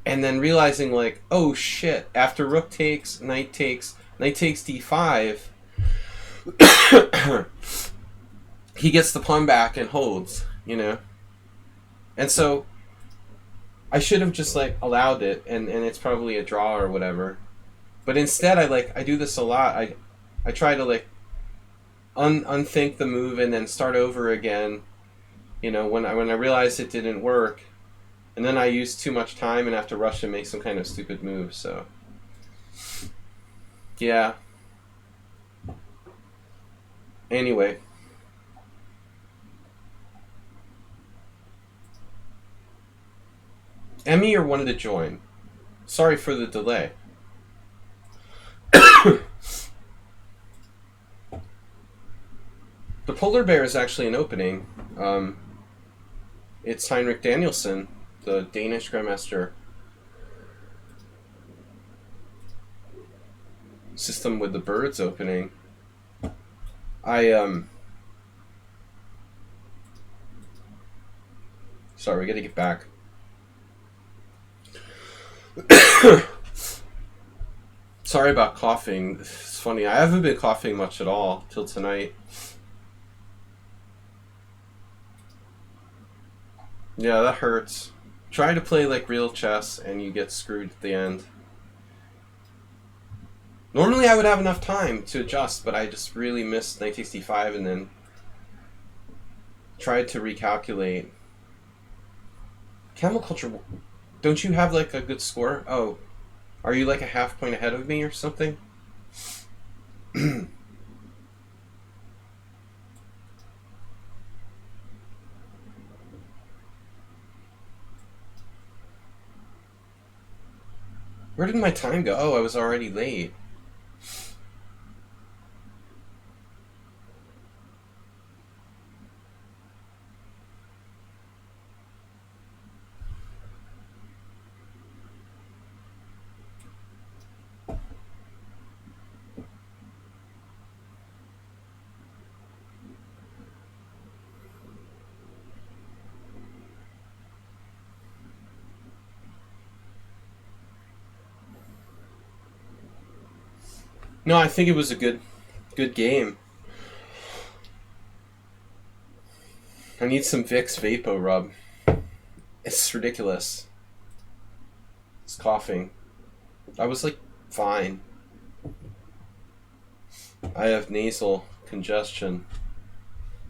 and then realizing like, oh shit! After rook takes, knight takes d5, he gets the pawn back and holds. You know, and so I should have just like allowed it, and it's probably a draw or whatever. But instead, I do this a lot. I try to like unthink the move and then start over again. You know, when I realize it didn't work, and then I use too much time and have to rush and make some kind of stupid move. So, yeah. Anyway. Emmy wanted to join. Sorry for the delay. The polar bear is actually an opening. It's Heinrich Danielsen, the Danish grandmaster. System with the birds opening. Sorry, we gotta get back. Sorry about coughing. It's funny. I haven't been coughing much at all till tonight. Yeah, that hurts. Try to play like real chess and you get screwed at the end. Normally I would have enough time to adjust, but I just really missed 1965 and then tried to recalculate. Camel Culture, don't you have like a good score? Oh, are you like a half point ahead of me or something? Where did my time go? Oh, I was already late. No, I think it was a good game. I need some Vicks Vapo Rub. It's ridiculous. It's coughing. I was like fine. I have nasal congestion.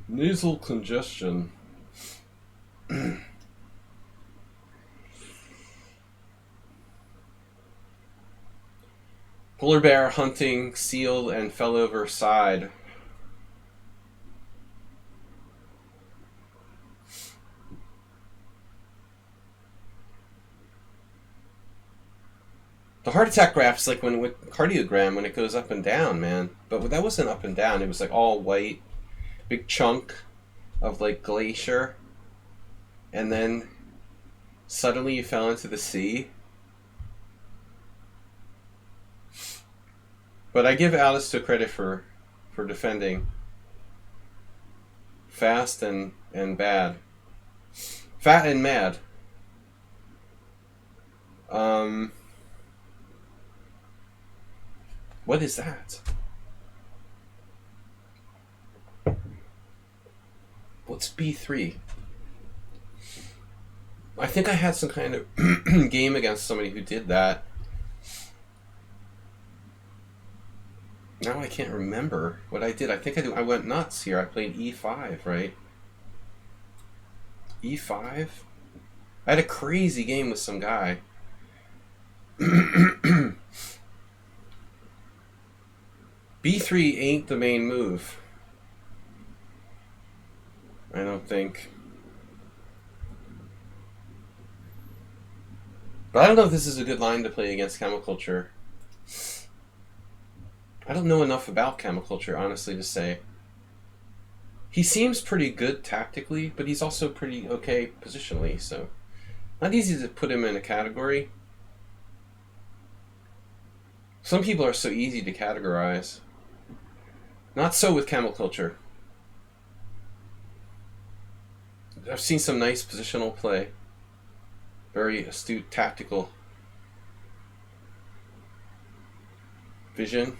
Nasal congestion. Polar bear hunting seal and fell over side. The heart attack graph's like when with cardiogram when it goes up and down, man. But that wasn't up and down. It was like all white, big chunk of like glacier, and then suddenly you fell into the sea. But I give Alice to credit for defending. Fast and bad. Fat and mad. What is that? What's B3? I think I had some kind of game against somebody who did that. Now I can't remember what I did. I think I went nuts here. I played E5, right? E5? I had a crazy game with some guy. B3 ain't the main move. I don't think. But I don't know if this is a good line to play against Camel Culture. I don't know enough about Camel Culture, honestly, to say. He seems pretty good tactically, but he's also pretty okay positionally, so not easy to put him in a category. Some people are so easy to categorize. Not so with Camel Culture. I've seen some nice positional play. Very astute tactical vision.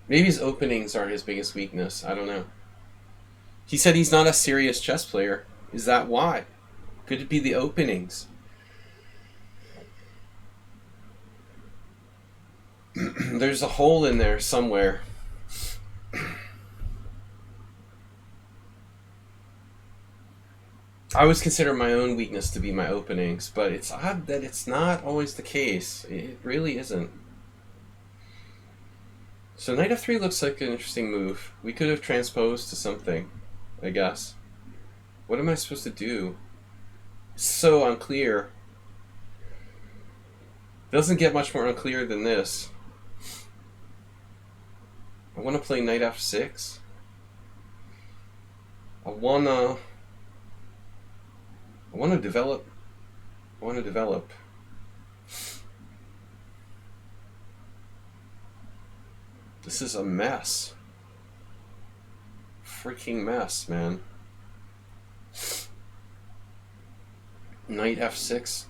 Maybe his openings are his biggest weakness. I don't know. He said he's not a serious chess player. Is that why? Could it be the openings? There's a hole in there somewhere. I always consider my own weakness to be my openings, but it's odd that it's not always the case. It really isn't. So knight f3 looks like an interesting move. We could have transposed to something, I guess. What am I supposed to do? It's so unclear. Doesn't get much more unclear than this. I want to play knight f6. I want to develop. This is a mess. Freaking mess, man. Knight f6.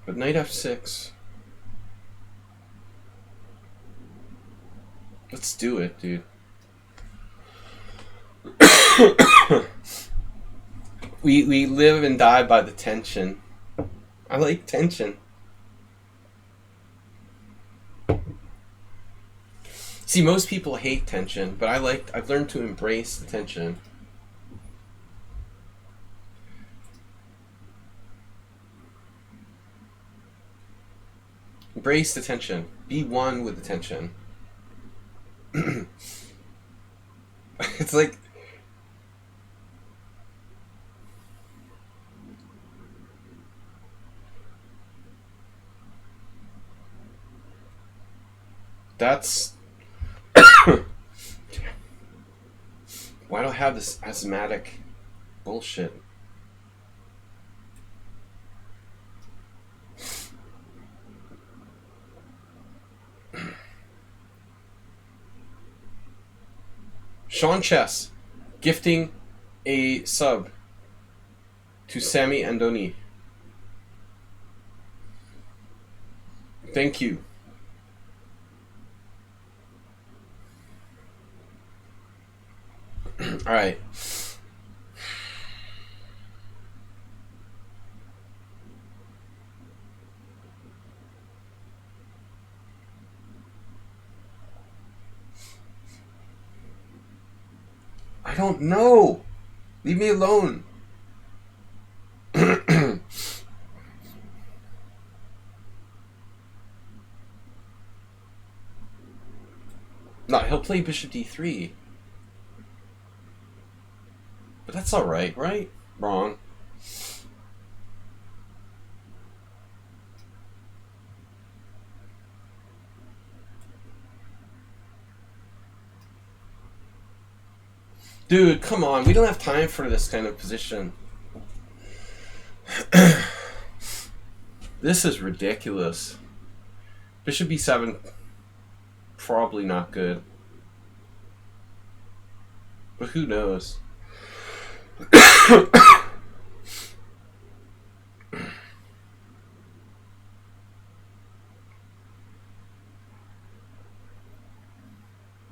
But knight f6. Let's do it, dude. We live and die by the tension. I like tension. See, most people hate tension, but I've learned to embrace the tension. Embrace the tension. Be one with the tension. It's like that's why do I have this asthmatic bullshit? Sean Chess gifting a sub to Sammy Andoni. Thank you. All right. I don't know. Leave me alone. No, he'll play bishop d3. But that's alright, right? Wrong. Dude, come on. We don't have time for this kind of position. This is ridiculous. Bishop b7, probably not good. But who knows?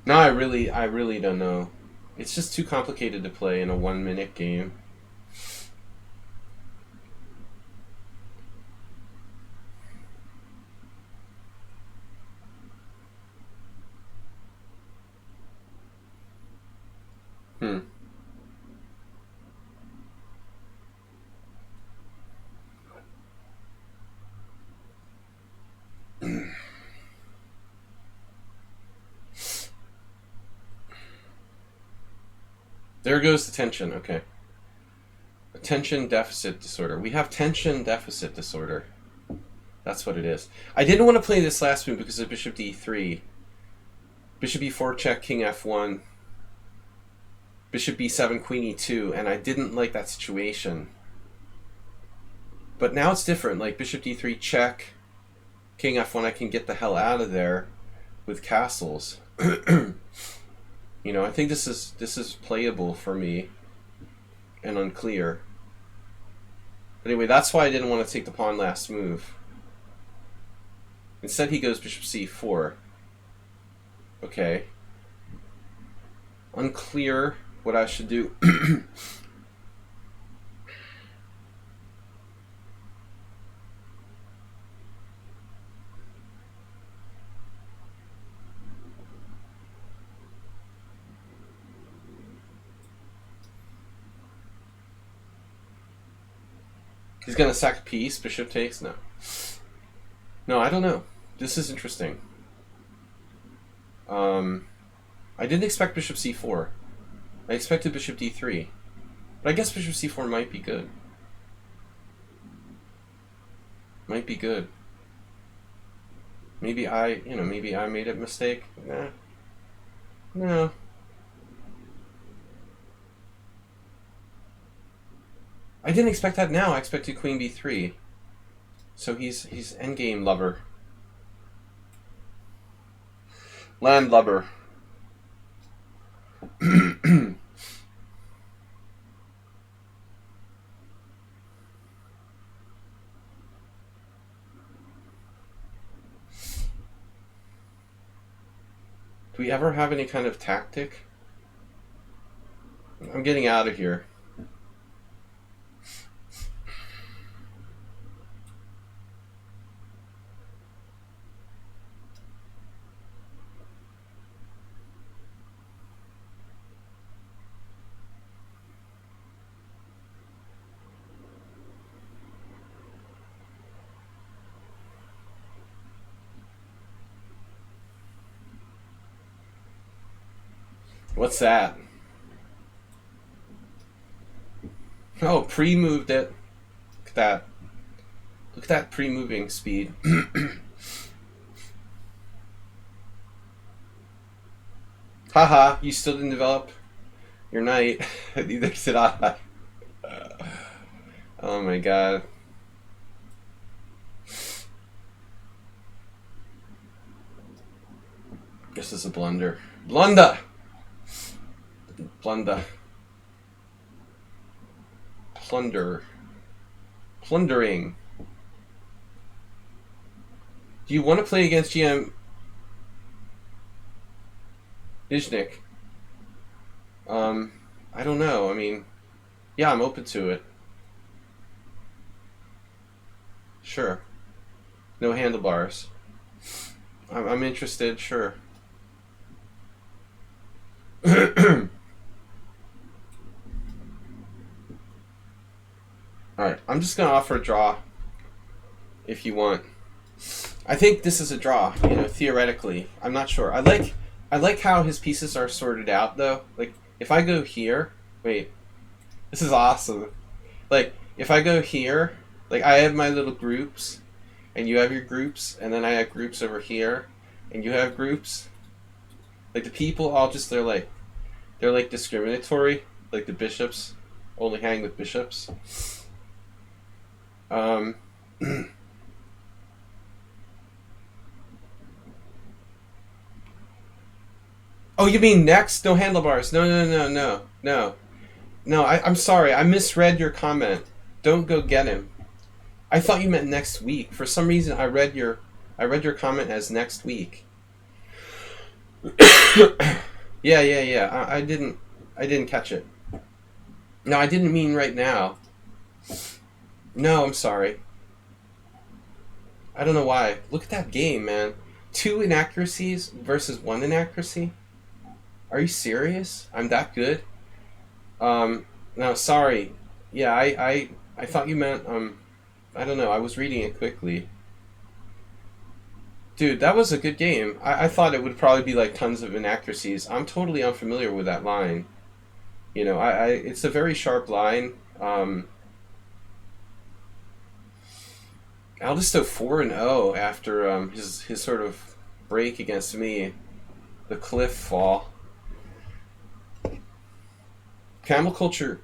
No, I really don't know. It's just too complicated to play in a 1-minute game. There goes the tension. Okay. Attention deficit disorder. We have tension deficit disorder. That's what it is. I didn't want to play this last move because of bishop d3. Bishop e4 check, king f1. Bishop b7, queen e2, and I didn't like that situation. But now it's different. Like bishop d3 check, king f1. I can get the hell out of there with castles. You know, I think this is playable for me and unclear. But anyway, that's why I didn't want to take the pawn last move. Instead, he goes bishop c4. Okay. Unclear what I should do. He's gonna sack a piece. Bishop takes. No. No, I don't know. This is interesting. I didn't expect bishop c4. I expected bishop d3. But I guess bishop c4 might be good. Might be good. Maybe maybe I made a mistake. Nah. No. I didn't expect that now. I expected queen b3. So he's endgame lover. Land lover. Do we ever have any kind of tactic? I'm getting out of here. What's that? Oh, pre-moved it. Look at that. Look at that pre-moving speed. Haha, you still didn't develop your knight. Neither did I. Oh my god. This is a blunder. Blunder! Blunder. Plunder. Plundering. Do you want to play against GM Nizhnik? I don't know. I mean, yeah, I'm open to it. Sure. No handlebars. I'm interested, sure. Alright, I'm just going to offer a draw if you want. I think this is a draw, you know, theoretically. I'm not sure. I like how his pieces are sorted out, though. Like, if I go here... Wait. This is awesome. Like, if I go here, like, I have my little groups, and you have your groups, and then I have groups over here, and you have groups. Like, the people all just, they're like discriminatory. Like, the bishops only hang with bishops. Oh, you mean next? No handlebars. No. I'm sorry. I misread your comment. Don't go get him. I thought you meant next week. For some reason, I read your comment as next week. Yeah. I didn't catch it. No, I didn't mean right now. No, I'm sorry. I don't know why. Look at that game, man. 2 inaccuracies versus 1 inaccuracy? Are you serious? I'm that good? No, sorry. Yeah, I thought you meant, I don't know. I was reading it quickly. Dude, that was a good game. I thought it would probably be like tons of inaccuracies. I'm totally unfamiliar with that line. You know, it's a very sharp line. Aldisto 4-0 after his sort of break against me, the cliff fall. Camel Culture,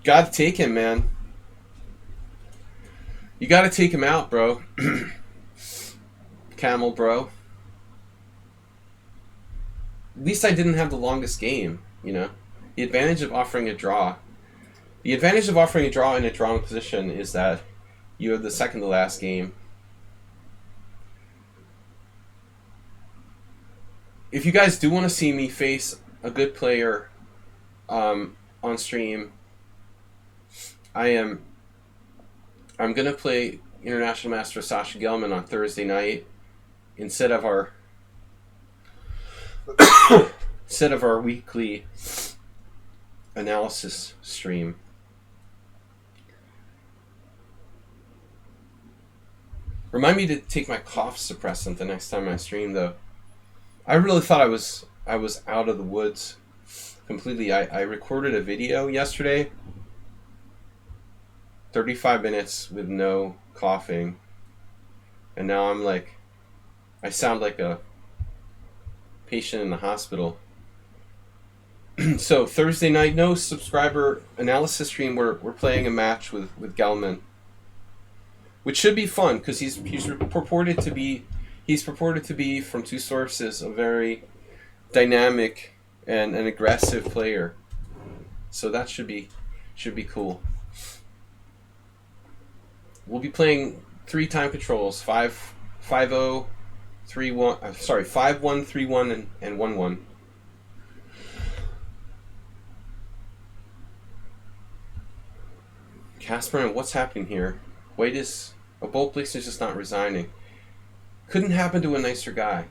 gotta take him, man. You gotta take him out, bro. Camel, bro. At least I didn't have the longest game, you know? The advantage of offering a draw. The advantage of offering a draw in a drawn position is that you have the second to last game. If you guys do want to see me face a good player on stream, I'm gonna play International Master Sasha Gelman on Thursday night instead of our weekly analysis stream. Remind me to take my cough suppressant the next time I stream, though. I really thought I was out of the woods completely. I recorded a video yesterday, 35 minutes with no coughing, and now I'm like, I sound like a patient in the hospital. So Thursday night, no subscriber analysis stream. We're playing a match with Gelman, which should be fun because he's purported to be from two sources a very dynamic and an aggressive player. So that should be cool. We'll be playing 3 time controls: 5-0, 3-1. Sorry, 5-1, 3-1, and 1-1. Casper, and what's happening here? White is a bold place is just not resigning. Couldn't happen to a nicer guy.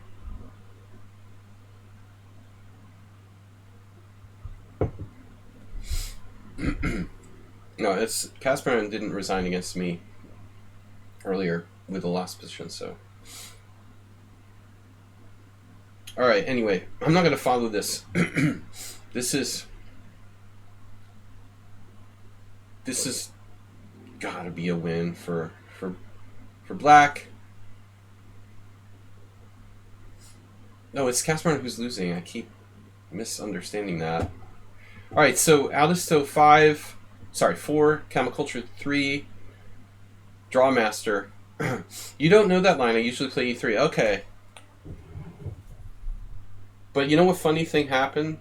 No, it's Casper didn't resign against me earlier with the last position, so. Alright, anyway, I'm not gonna follow this. This is gotta be a win for black. No, it's Casper who's losing. I keep misunderstanding that. Alright, so Aldisto 4, Camel Culture 3, Drawmaster. You don't know that line. I usually play E3. Okay. But you know what funny thing happened?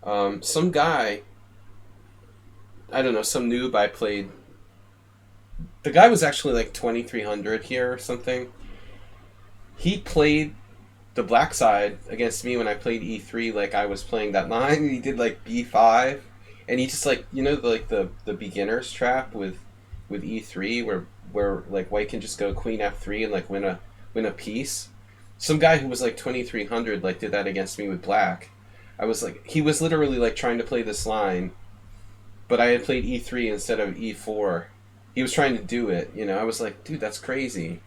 Some guy, I don't know, some noob I played. The guy was actually like 2300 here or something. He played the black side against me when I played E3 like I was playing that line. He did like B5, and he just like, you know, like the beginner's trap with E3 where like white can just go queen F3 and like win a piece. Some guy who was like 2300 like did that against me with black. I was like, he was literally like trying to play this line, but I had played E3 instead of E4. He was trying to do it, you know. I was like, dude, that's crazy.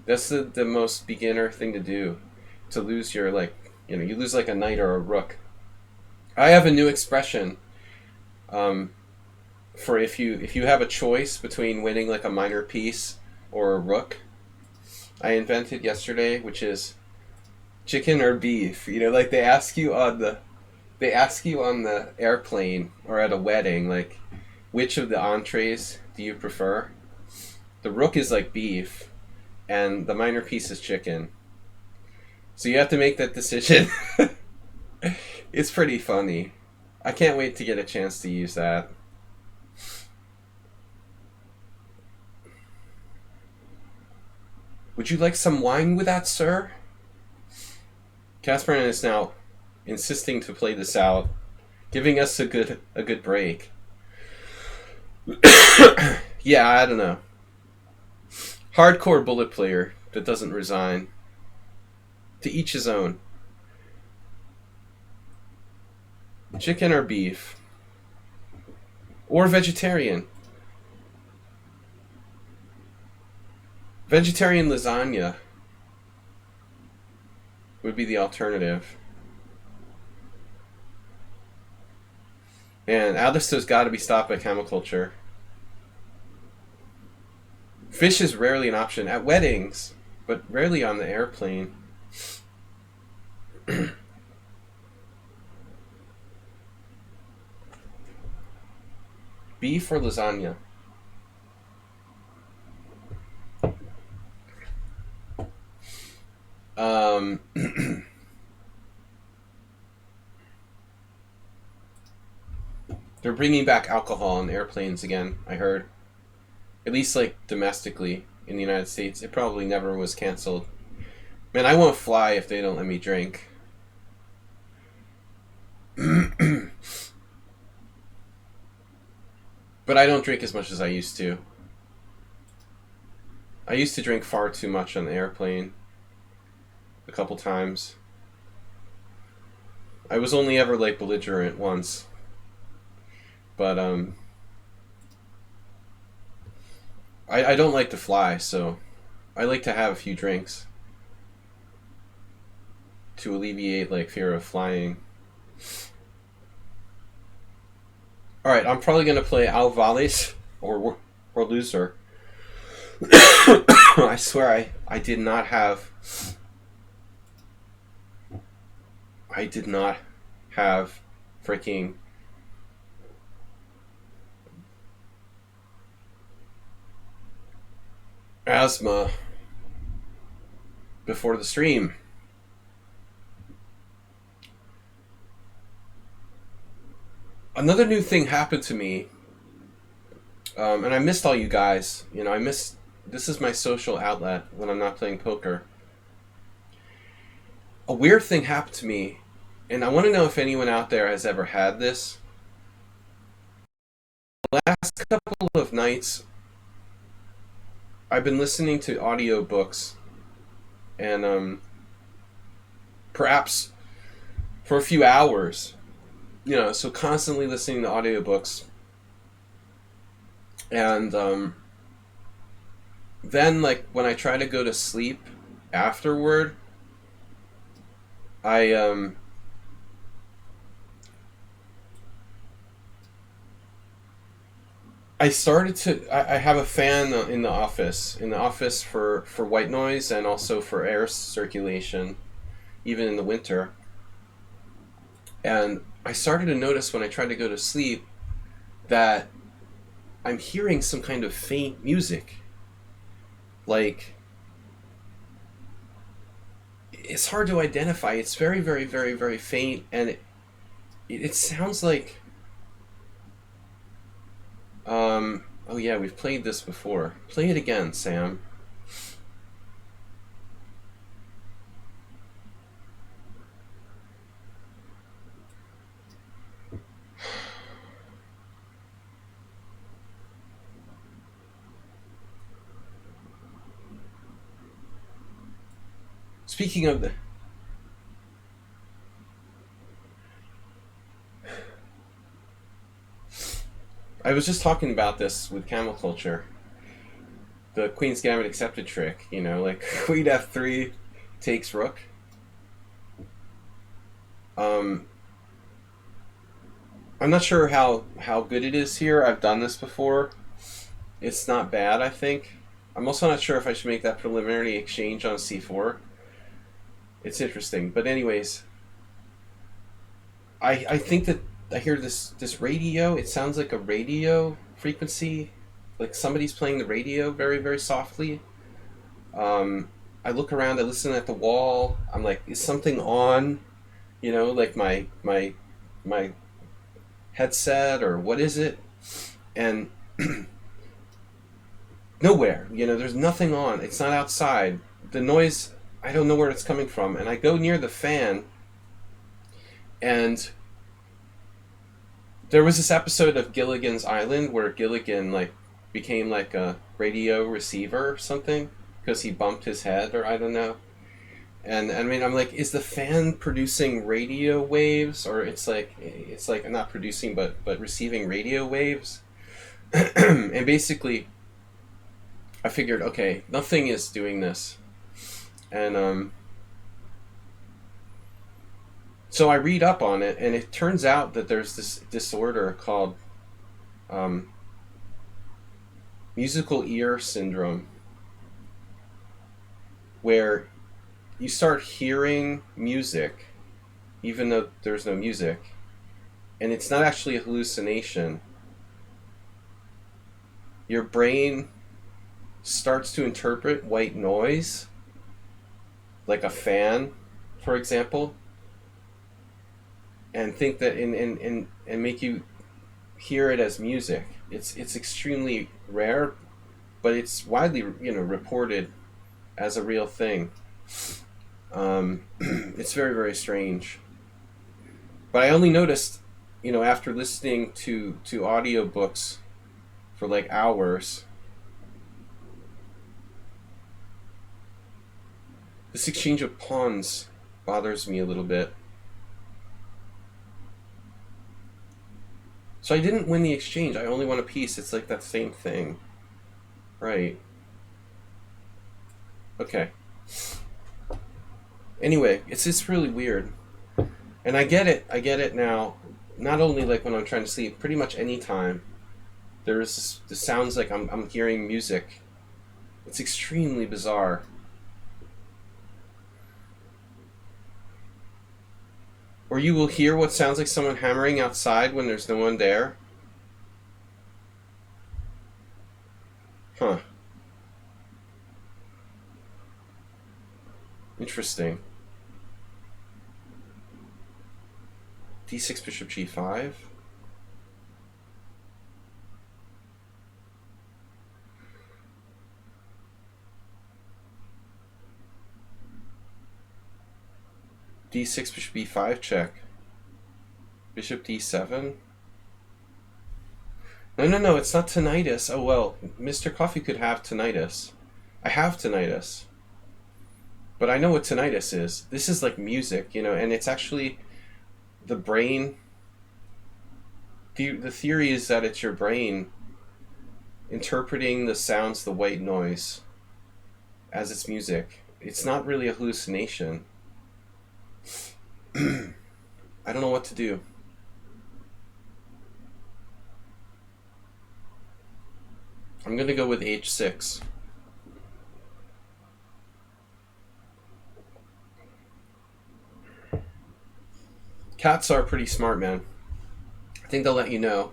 That's the most beginner thing to do, to lose your, like, you know, you lose like a knight or a rook. I have a new expression for if you have a choice between winning like a minor piece or a rook. I invented yesterday, which is chicken or beef. You know, like they ask you on the airplane or at a wedding, like, which of the entrees do you prefer? The rook is like beef, and the minor piece is chicken. So you have to make that decision. It's pretty funny. I can't wait to get a chance to use that. Would you like some wine with that, sir? Casperin is now insisting to play this out, giving us a good break. Yeah, I don't know. Hardcore bullet player that doesn't resign. To each his own. Chicken or beef? Or vegetarian? Vegetarian lasagna would be the alternative. And Alistair's got to be stopped by chemiculture. Fish is rarely an option at weddings, but rarely on the airplane. Beef or lasagna? They're bringing back alcohol on airplanes again, I heard. At least, like, domestically in the United States. It probably never was canceled. Man, I won't fly if they don't let me drink. But I don't drink as much as I used to. I used to drink far too much on the airplane. A couple times. I was only ever, like, belligerent once. But, I don't like to fly, so I like to have a few drinks to alleviate, like, fear of flying. Alright, I'm probably going to play Al Valles or Loser. I swear I did not have freaking asthma before the stream. Another new thing happened to me, and I missed all you guys. You know, this is my social outlet when I'm not playing poker. A weird thing happened to me, and I want to know if anyone out there has ever had this. The last couple of nights, I've been listening to audiobooks, and perhaps for a few hours, you know, so constantly listening to audiobooks. And then, like, when I try to go to sleep afterward, I started to. I have a fan in the office for white noise and also for air circulation, even in the winter. And I started to notice when I tried to go to sleep that I'm hearing some kind of faint music. Like, it's hard to identify. It's very, very, very, very faint, and it sounds like... oh yeah, we've played this before. Play it again, Sam. Speaking of the... I was just talking about this with camel culture. The Queen's Gambit accepted trick, you know, like Queen F3 takes Rook. I'm not sure how good it is here. I've done this before. It's not bad, I think. I'm also not sure if I should make that preliminary exchange on C4. It's interesting. But anyways, I think that I hear this radio. It sounds like a radio frequency. Like somebody's playing the radio very, very softly. I look around, I listen at the wall. I'm like, is something on? You know, like my headset, or what is it? And nowhere. You know, there's nothing on. It's not outside. The noise, I don't know where it's coming from. And I go near the fan, and there was this episode of Gilligan's Island where Gilligan, like, became like a radio receiver or something because he bumped his head, or I don't know. And I mean, I'm like, is the fan producing radio waves, or it's like not producing but receiving radio waves? And basically, I figured, okay, nothing is doing this, and So I read up on it, and it turns out that there's this disorder called um, musical ear syndrome, where you start hearing music even though there's no music, and it's not actually a hallucination. Your brain starts to interpret white noise, like a fan, for example, and think that and make you hear it as music. It's extremely rare, but it's widely reported as a real thing. It's very, very strange. But I only noticed, after listening to audiobooks for like hours, this exchange of pawns bothers me a little bit. So I didn't win the exchange. I only won a piece. It's like that same thing. Right. Okay. Anyway, it's just really weird. And I get it. I get it now. Not only like when I'm trying to sleep, pretty much any time. This sounds like I'm hearing music. It's extremely bizarre. Or you will hear what sounds like someone hammering outside when there's no one there. Huh. Interesting. D6 bishop g5. D6 bishop b5 check. Bishop d7. No, it's not tinnitus. Oh well, Mr. Coffee could have tinnitus. I have tinnitus. But I know what tinnitus is. This is like music, and it's actually the brain. The theory is that it's your brain interpreting the sounds, the white noise, as its music. It's not really a hallucination. I don't know what to do. I'm going to go with h6. Cats are pretty smart, man. I think they'll let you know.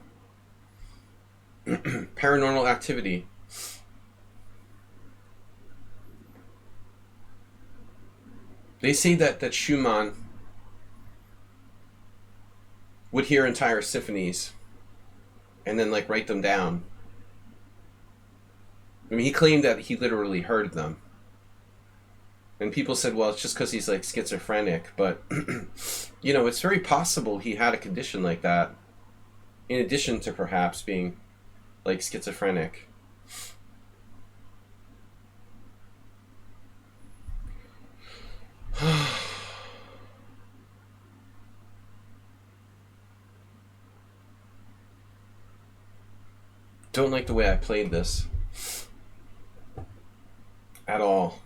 Paranormal activity. They say that Schumann would hear entire symphonies and then like write them down. I mean, he claimed that he literally heard them. And people said, well, it's just because he's like schizophrenic. But, it's very possible he had a condition like that, in addition to perhaps being like schizophrenic. Don't like the way I played this at all.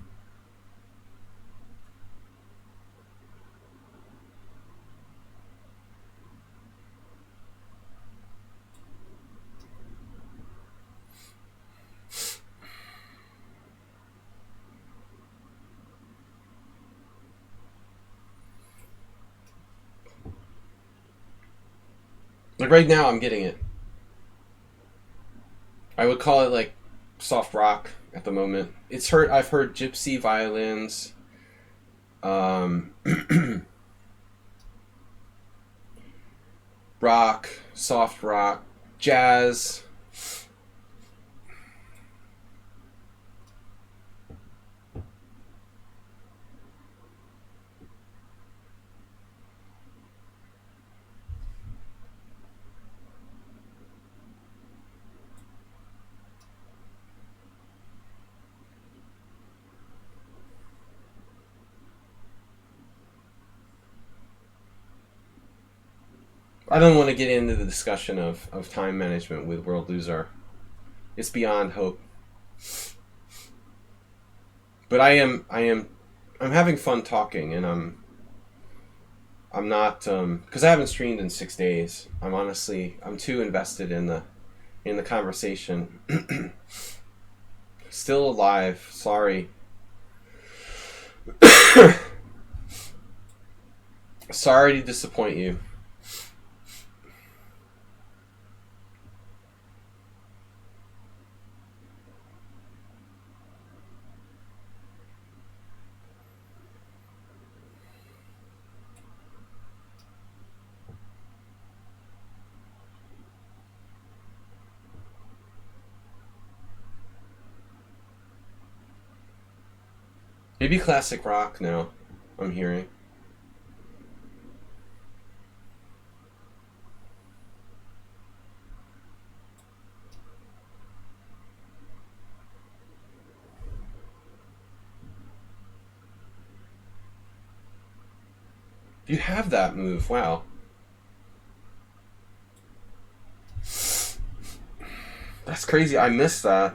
Like right now, I'm getting it. I would call it like soft rock at the moment. I've heard gypsy violins, um, rock, soft rock, jazz. I don't want to get into the discussion of time management with World Loser. It's beyond hope. But I'm having fun talking, and I'm not because I haven't streamed in 6 days. I'm too invested in the conversation. Still alive. Sorry. Sorry to disappoint you. Maybe classic rock now. I'm hearing. You have that move. Wow. That's crazy. I missed that.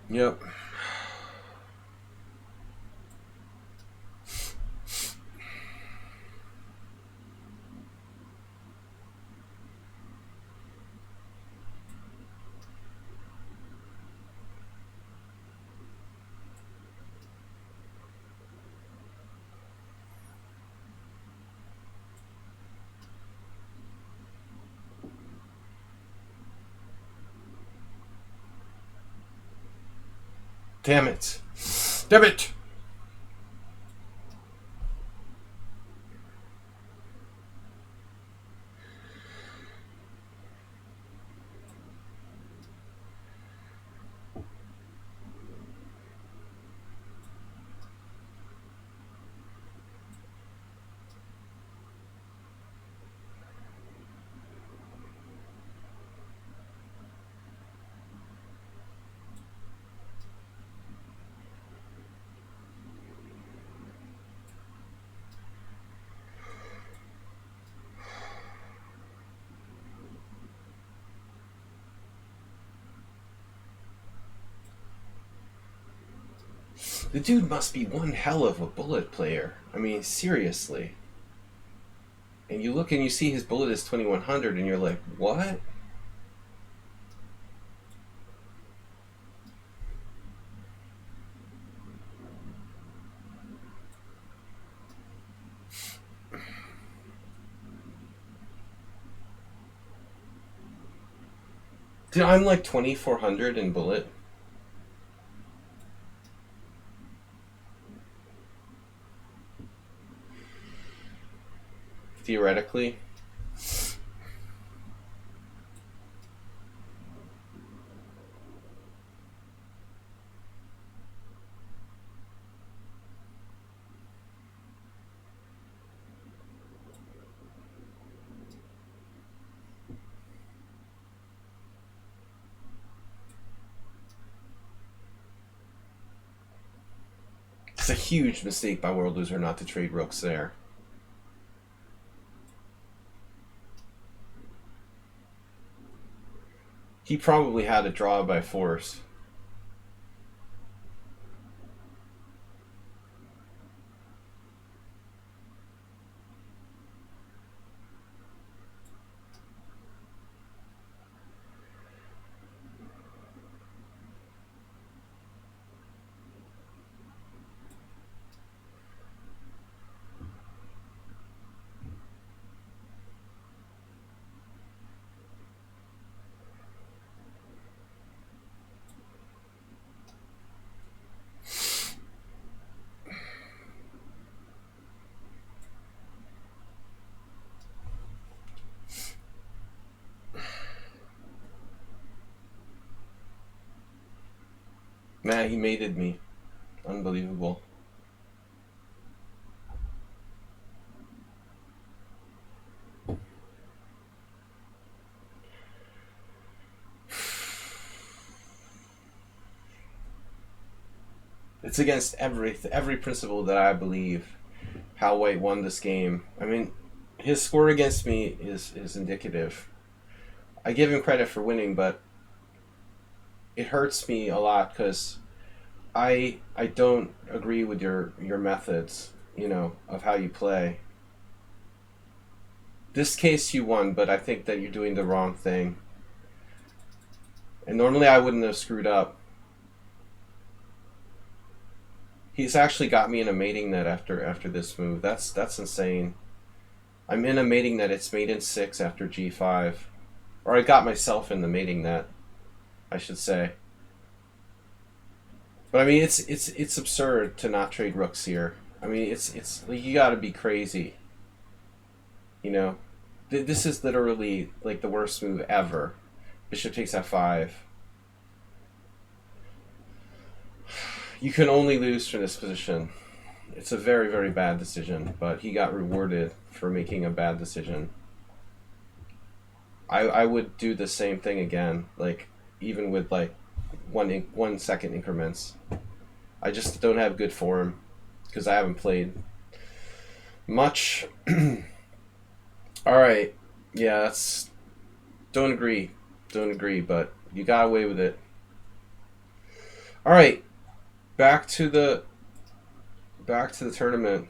Yep. Damn it. Damn it. The dude must be one hell of a bullet player. I mean, seriously. And you look and you see his bullet is 2100 and you're like, what? Dude, I'm like 2400 in bullet. Theoretically. It's a huge mistake by World Loser not to trade rooks there. He probably had a draw by force. Nah, he mated me. Unbelievable. It's against every principle that I believe how White won this game. I mean, his score against me is indicative. I give him credit for winning, but it hurts me a lot because I don't agree with your methods, of how you play. This case you won, but I think that you're doing the wrong thing. And normally I wouldn't have screwed up. He's actually got me in a mating net after this move. That's insane. I'm in a mating net. It's mate in 6 after g5. Or I got myself in the mating net, I should say. But I mean, it's absurd to not trade rooks here. I mean, it's like, you gotta be crazy. This is literally like the worst move ever. Bishop takes f5. You can only lose from this position. It's a very, very bad decision, but he got rewarded for making a bad decision. I would do the same thing again, like even with like 1 second increments. I just don't have good form because I haven't played much. All right, yeah, don't agree, but you got away with it. All right, back to the tournament.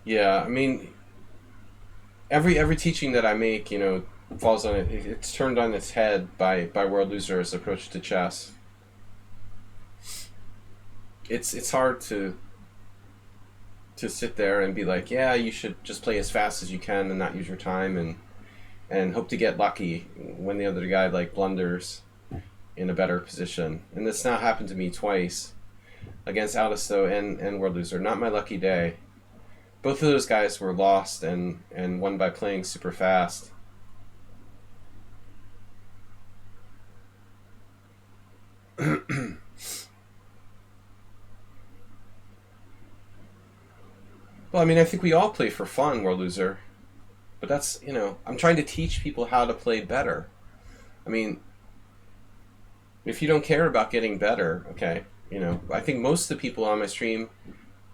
Yeah, I mean, every teaching that I make, falls on it. It's turned on its head by World Loser's approach to chess. It's hard to sit there and be like, yeah, you should just play as fast as you can and not use your time and hope to get lucky when the other guy like blunders in a better position. And this now happened to me twice against Aldisto and World Loser. Not my lucky day. Both of those guys were lost and won by playing super fast. Well, I mean, I think we all play for fun, World Loser. But that's, I'm trying to teach people how to play better. I mean, if you don't care about getting better, okay, I think most of the people on my stream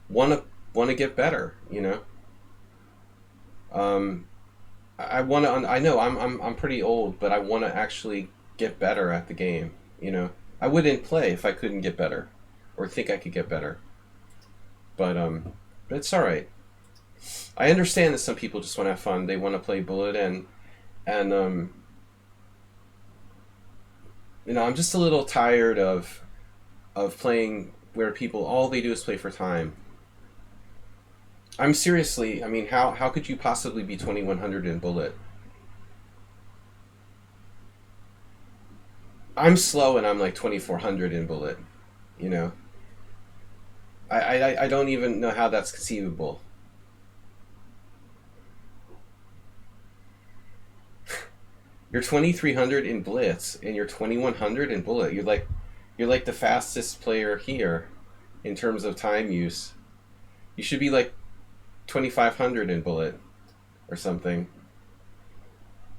want to get better, I want to. I know I'm pretty old, but I want to actually get better at the game. I wouldn't play if I couldn't get better, or think I could get better. But it's all right. I understand that some people just want to have fun. They want to play bullet and I'm just a little tired of playing where people all they do is play for time. I'm seriously, I mean, how could you possibly be 2100 in bullet? I'm slow and I'm like 2400 in bullet, I don't even know how that's conceivable. You're 2300 in blitz and you're 2100 in bullet. You're like the fastest player here in terms of time use. You should be like 2500 in bullet or something.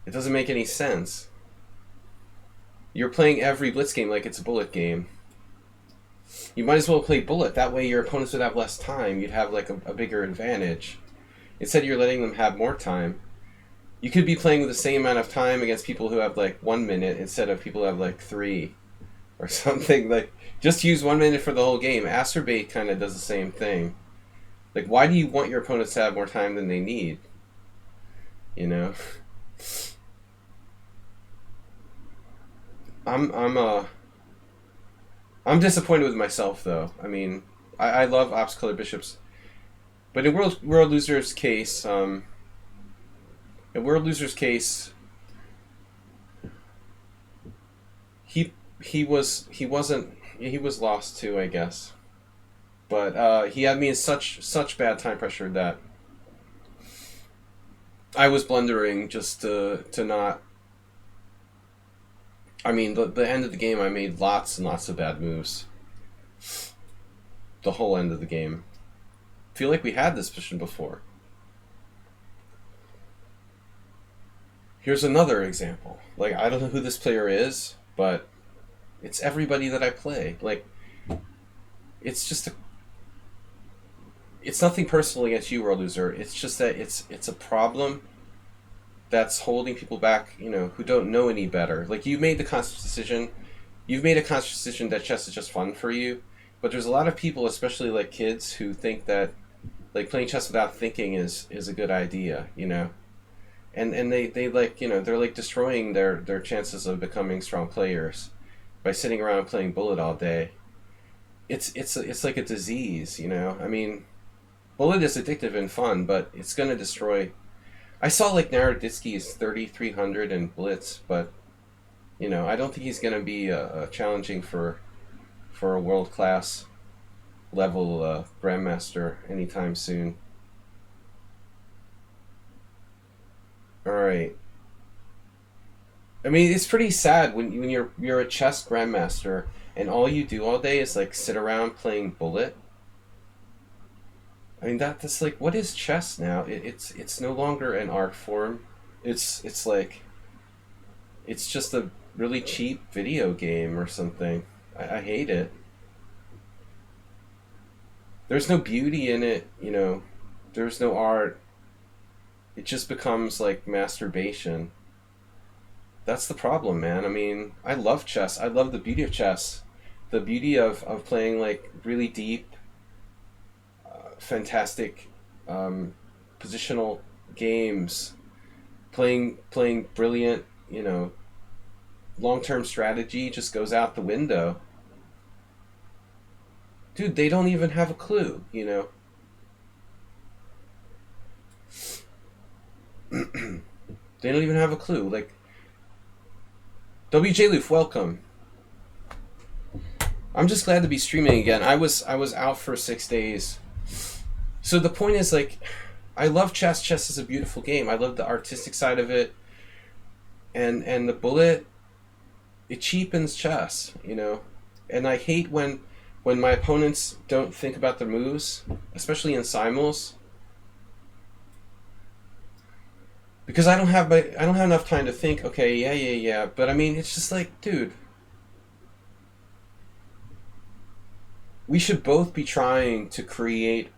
It doesn't make any sense. You're playing every blitz game like it's a bullet game. You might as well play bullet. That way your opponents would have less time. You'd have like a bigger advantage. Instead you're letting them have more time. You could be playing with the same amount of time against people who have like 1 minute instead of people who have like 3 or something. Like, just use 1 minute for the whole game. Acerbate kind of does the same thing. Like, why do you want your opponents to have more time than they need? I'm disappointed with myself though. I mean, I love ops color bishops, but in World Loser's case, he was lost too, I guess. But he had me in such bad time pressure that I was blundering just to not I mean, the end of the game, I made lots and lots of bad moves. The whole end of the game. I feel like we had this position before. Here's another example. Like, I don't know who this player is, but it's everybody that I play. Like, it's just a... It's nothing personal against you, World Loser. It's just that it's a problem that's holding people back, you know, who don't know any better. Like, you made the conscious decision. You've made a conscious decision that chess is just fun for you. But there's a lot of people, especially like kids, who think that like playing chess without thinking is a good idea, you know. And they like, you know, they're like destroying their chances of becoming strong players by sitting around playing bullet all day. It's like a disease, you know. I mean, bullet is addictive and fun, but it's going to destroy. I saw like Naroditsky's 3,300 in blitz, but you know, I don't think he's going to be challenging for a world class level grandmaster anytime soon. All right. I mean, it's pretty sad when you're a chess grandmaster and all you do all day is like sit around playing bullet. I mean, that's like, what is chess now? It's no longer an art form. It's like, it's just a really cheap video game or something. I hate it. There's no beauty in it, you know. There's no art. It just becomes like masturbation. That's the problem, man. I mean, I love chess. I love the beauty of chess. The beauty of playing like really deep, fantastic positional games. Playing brilliant, you know, long-term strategy just goes out the window. Dude, they don't even have a clue, you know. They don't even have a clue. Like, WJ Loof, welcome. I'm just glad to be streaming again. I was out for 6 days. So the point is, like, I love chess. Chess is a beautiful game. I love the artistic side of it. And the bullet, it cheapens chess, you know. And I hate when my opponents don't think about their moves, especially in simuls. Because I don't have enough time to think, okay, yeah. But I mean, it's just like, dude, we should both be trying to create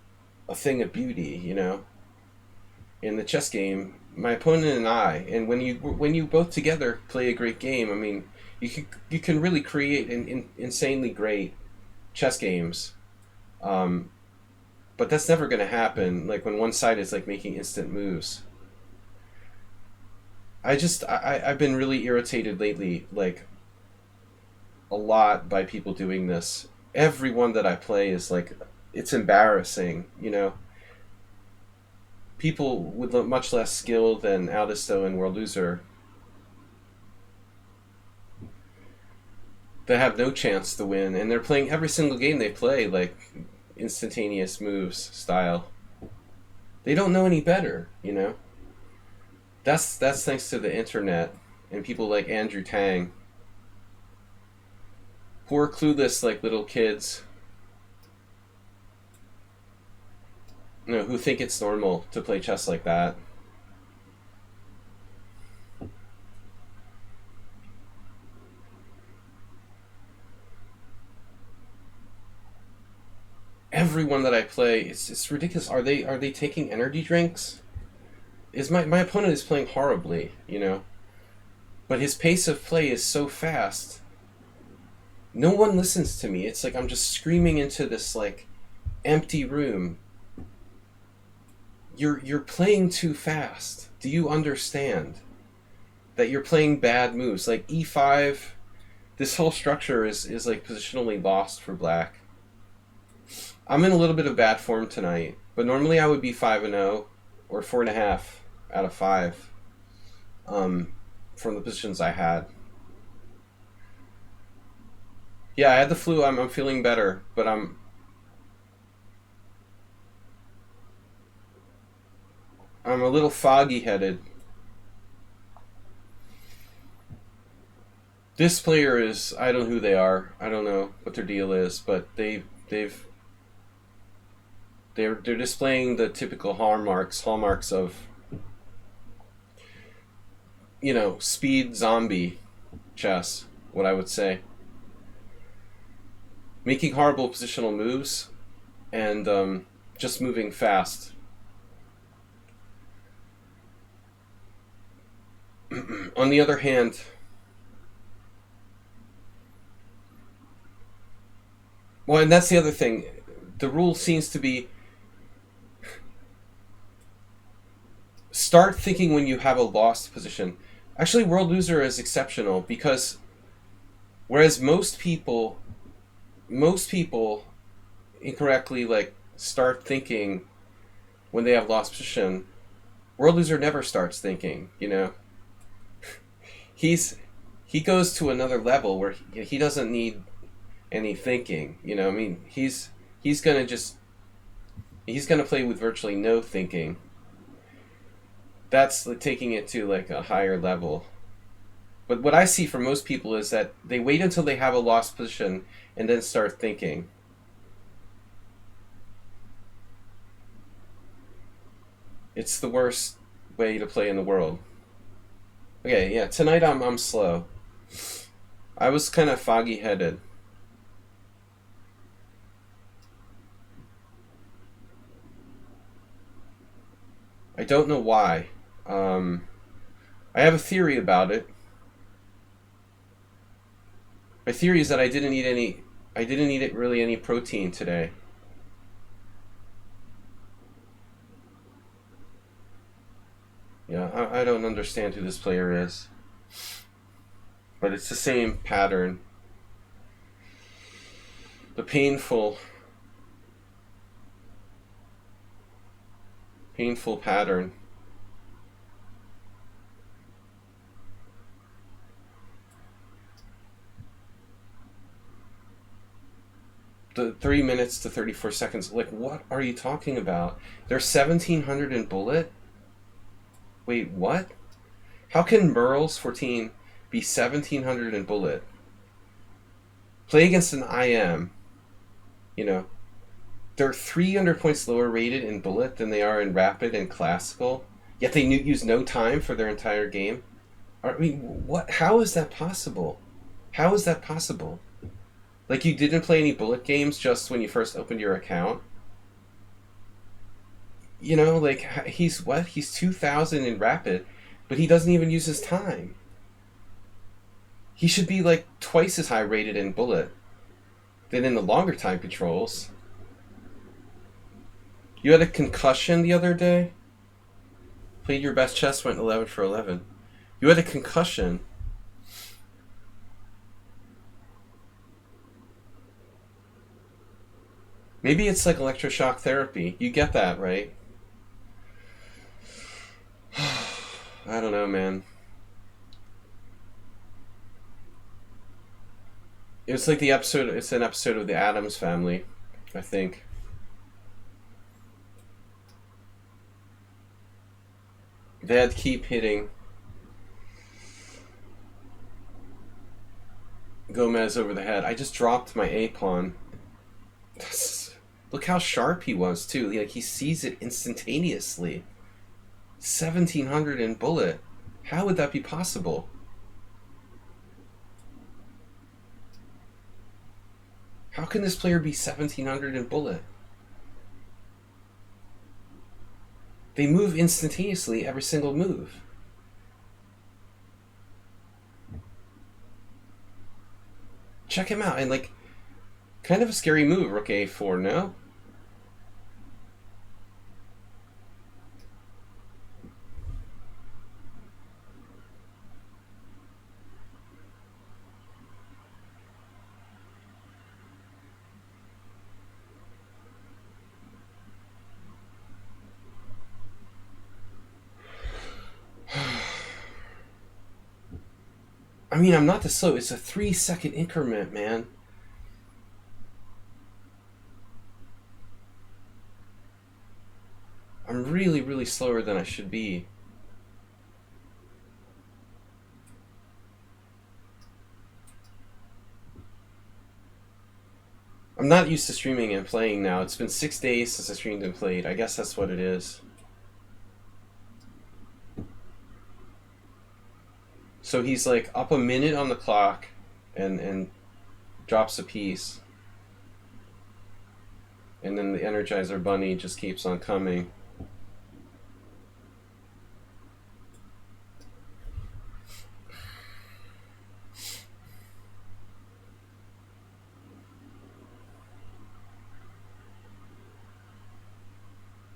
a thing of beauty, you know, in the chess game. My opponent and I, and when you both together play a great game, I mean, you can really create insanely great chess games. But that's never going to happen. Like when one side is like making instant moves. I've been really irritated lately, like a lot, by people doing this. Everyone that I play is like, it's embarrassing, you know. People with much less skill than Aldisto and World Loser that have no chance to win, and they're playing every single game they play like instantaneous moves style. They don't know any better, you know. That's thanks to the internet and people like Andrew Tang. Poor clueless like little kids, you know, who think it's normal to play chess like that. Everyone that I play, it's ridiculous. Are they taking energy drinks? My opponent is playing horribly, you know, but his pace of play is so fast. No one listens to me. It's like I'm just screaming into this like empty room. You're playing too fast. Do you understand that you're playing bad moves? Like e5, this whole structure is like positionally lost for black. I'm in a little bit of bad form tonight, but normally I would be 5-0 or 4.5 out of 5 from the positions I had. Yeah, I had the flu. I'm feeling better, but I'm a little foggy headed. This player is, I don't know who they are. I don't know what their deal is, but they're displaying the typical hallmarks of, speed zombie chess, what I would say. Making horrible positional moves and just moving fast. On the other hand, well, and that's the other thing. The rule seems to be start thinking when you have a lost position. Actually, World Loser is exceptional because whereas most people incorrectly like start thinking when they have lost position, World Loser never starts thinking, he goes to another level where he doesn't need any thinking, I mean, he's gonna play with virtually no thinking. That's like taking it to like a higher level. But what I see from most people is that they wait until they have a lost position and then start thinking. It's the worst way to play in the world. Okay, yeah, tonight I'm slow. I was kind of foggy-headed. I don't know why. I have a theory about it. My theory is that I didn't eat really any protein today. Yeah, I don't understand who this player is. But it's the same pattern. The painful pattern. The 3 minutes to 34 seconds. Like, what are you talking about? They're 1700 in bullet? Wait, what? How can Merle's 14 be 1700 in bullet? Play against an IM. They're 300 points lower rated in bullet than they are in rapid and classical. Yet they use no time for their entire game. I mean, what? How is that possible? How is that possible? Like, you didn't play any bullet games just when you first opened your account? Like, he's what? He's 2000 in rapid, but he doesn't even use his time. He should be like twice as high rated in bullet than in the longer time controls. You had a concussion the other day? Played your best chess, went 11 for 11. You had a concussion. Maybe it's like electroshock therapy. You get that, right? I don't know, man. It's like it's an episode of the Addams Family, I think. They had to keep hitting Gomez over the head. I just dropped my A pawn. Look how sharp he was, too. Like, he sees it instantaneously. 1700 in bullet. How would that be possible? How can this player be 1700 in bullet? They move instantaneously every single move. Check him out. And, like, kind of a scary move, rook a4, no? I mean, I'm not this slow. It's a 3-second increment, man. I'm really, really slower than I should be. I'm not used to streaming and playing now. It's been 6 days since I streamed and played. I guess that's what it is. So he's like up a minute on the clock and drops a piece. And then the Energizer Bunny just keeps on coming.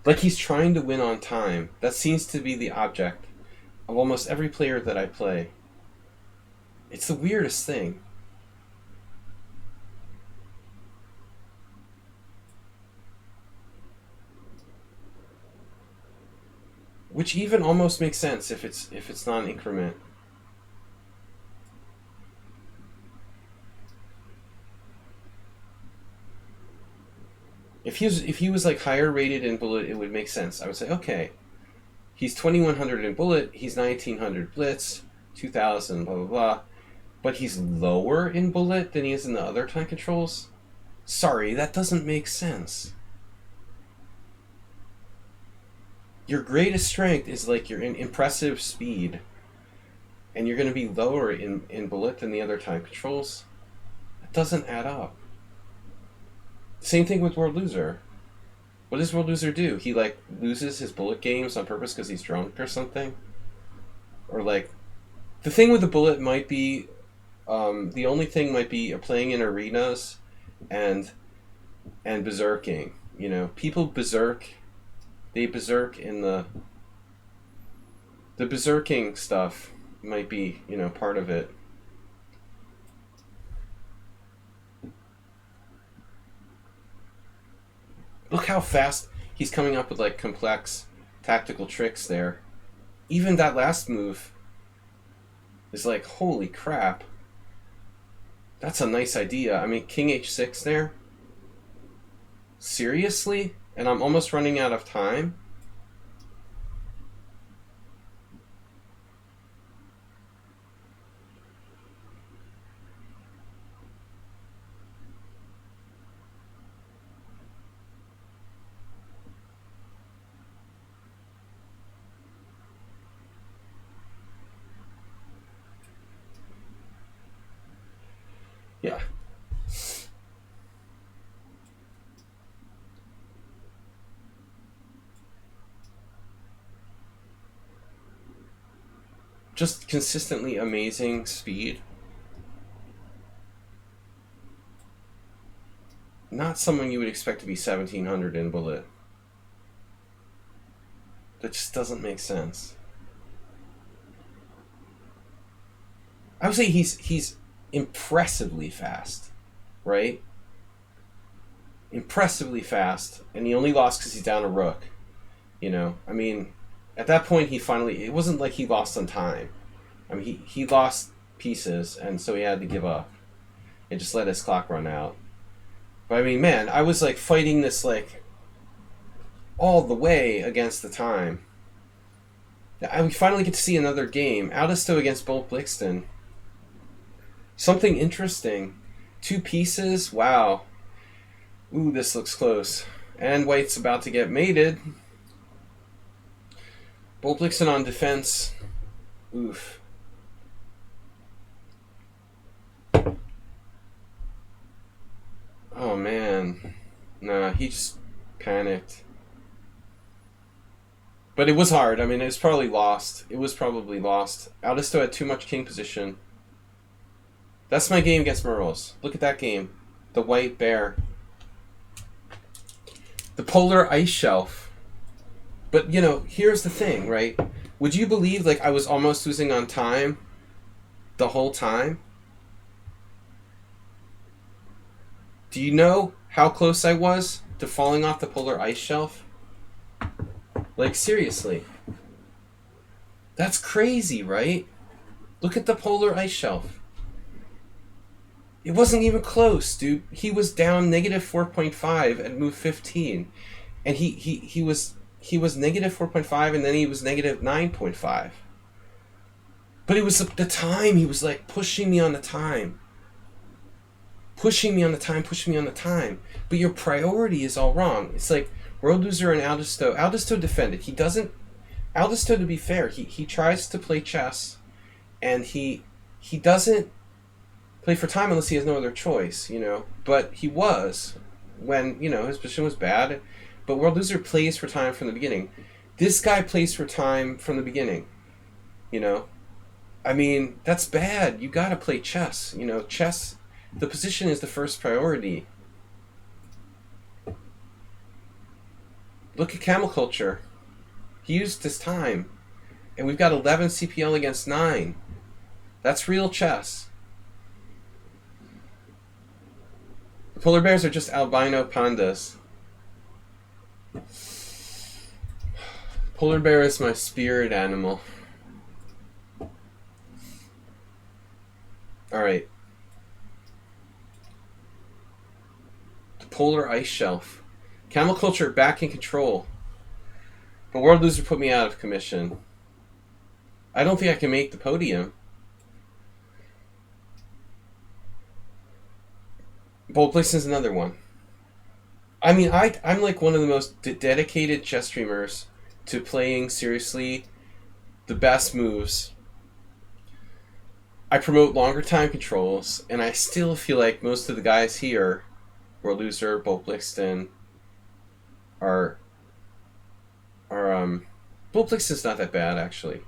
Like he's trying to win on time. That seems to be the object of almost every player that I play. It's the weirdest thing. Which even almost makes sense if it's not an increment. If he was like higher rated in bullet, it would make sense. I would say, okay, he's 2100 in bullet, he's 1900 blitz, 2000 blah blah blah, but he's lower in bullet than he is in the other time controls. Sorry, that doesn't make sense. Your greatest strength is like your impressive speed, and you're going to be lower in bullet than the other time controls. That doesn't add up. Same thing with World Loser. What does World Loser do? He like loses his bullet games on purpose because he's drunk or something? Or like, the thing with the bullet might be, the only thing might be playing in arenas and berserking. You know, people berserk. They berserk in the berserking stuff might be, you know, part of it. Look how fast he's coming up with like complex tactical tricks there. Even that last move is like, holy crap. That's a nice idea. I mean, King H6 there? Seriously? And I'm almost running out of time? Yeah. Just consistently amazing speed. Not someone you would expect to be 1700 in bullet. That just doesn't make sense. I would say he's impressively fast, right? Impressively fast, and he only lost because he's down a rook. You know, I mean, at that point he finally, it wasn't like he lost on time. I mean, he lost pieces, and so he had to give up and just let his clock run out. But I mean, man, I was like fighting this like all the way against the time. We finally get to see another game. Aldisto against Bolt Blixton. Something interesting. 2 pieces. Wow. Ooh, this looks close. And White's about to get mated. Bolt Blixton on defense. Oof. Oh, man. Nah, he just panicked. But it was hard. I mean, it was probably lost. It was probably lost. Aldisto had too much king position. That's my game against Merles. Look at that game. The white bear. The polar ice shelf. But, you know, here's the thing, right? Would you believe, like, I was almost losing on time the whole time? Do you know how close I was to falling off the polar ice shelf? Like, seriously. That's crazy, right? Look at the polar ice shelf. It wasn't even close, dude. He was down negative 4.5 at move 15. And he was negative 4.5, and then he was negative 9.5. But it was the time. He was like pushing me on the time. pushing me on the time, but your priority is all wrong. It's like World Loser and Aldisto. Aldisto defended. He doesn't. Aldisto, to be fair, he tries to play chess, and he doesn't play for time unless he has no other choice, you know. But he was when, you know, his position was bad. But World Loser plays for time from the beginning. This guy plays for time from the beginning, you know. I mean, that's bad. You gotta play chess, you know. Chess, the position is the first priority. Look at Camel Culture. He used his time, and we've got 11 CPL against 9. That's real chess. The polar bears are just albino pandas. Polar bear is my spirit animal. Alright. The polar ice shelf. Camel Culture back in control. But World Loser put me out of commission. I don't think I can make the podium. Bold Place is another one. I mean, I'm like one of the most dedicated chess streamers to playing seriously the best moves. I promote longer time controls, and I still feel like most of the guys here, World Loser, Bold Blixton, are Bold Blixton's not that bad, actually.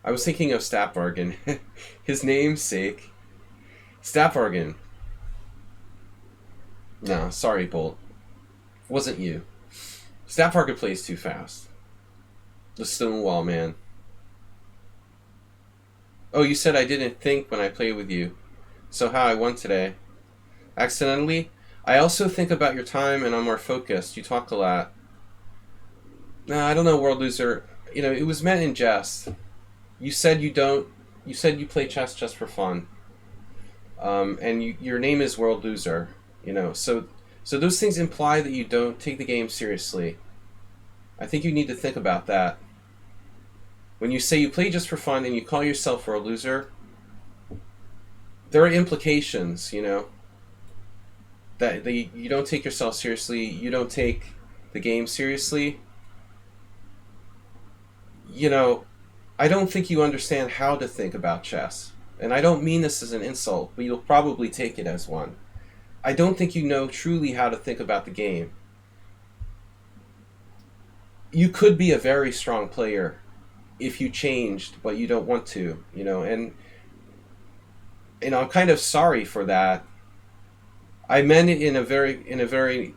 I was thinking of Stapvargan. His namesake. Stapvargan. No, sorry, Bolt. Wasn't you. Stapvargan plays too fast. The Stonewall Man. Oh, you said I didn't think when I played with you. So how I won today? Accidentally? I also think about your time and I'm more focused. You talk a lot. No, I don't know, World Loser. You know, it was meant in jest. You said you don't. You said you play chess just for fun. And your name is World Loser. You know, so those things imply that you don't take the game seriously. I think you need to think about that. When you say you play just for fun and you call yourself World Loser, there are implications, you know, that you don't take yourself seriously, you don't take the game seriously. You know, I don't think you understand how to think about chess. And I don't mean this as an insult, but you'll probably take it as one. I don't think you know truly how to think about the game. You could be a very strong player if you changed, but you don't want to, you know, and I'm kind of sorry for that. I meant it in a very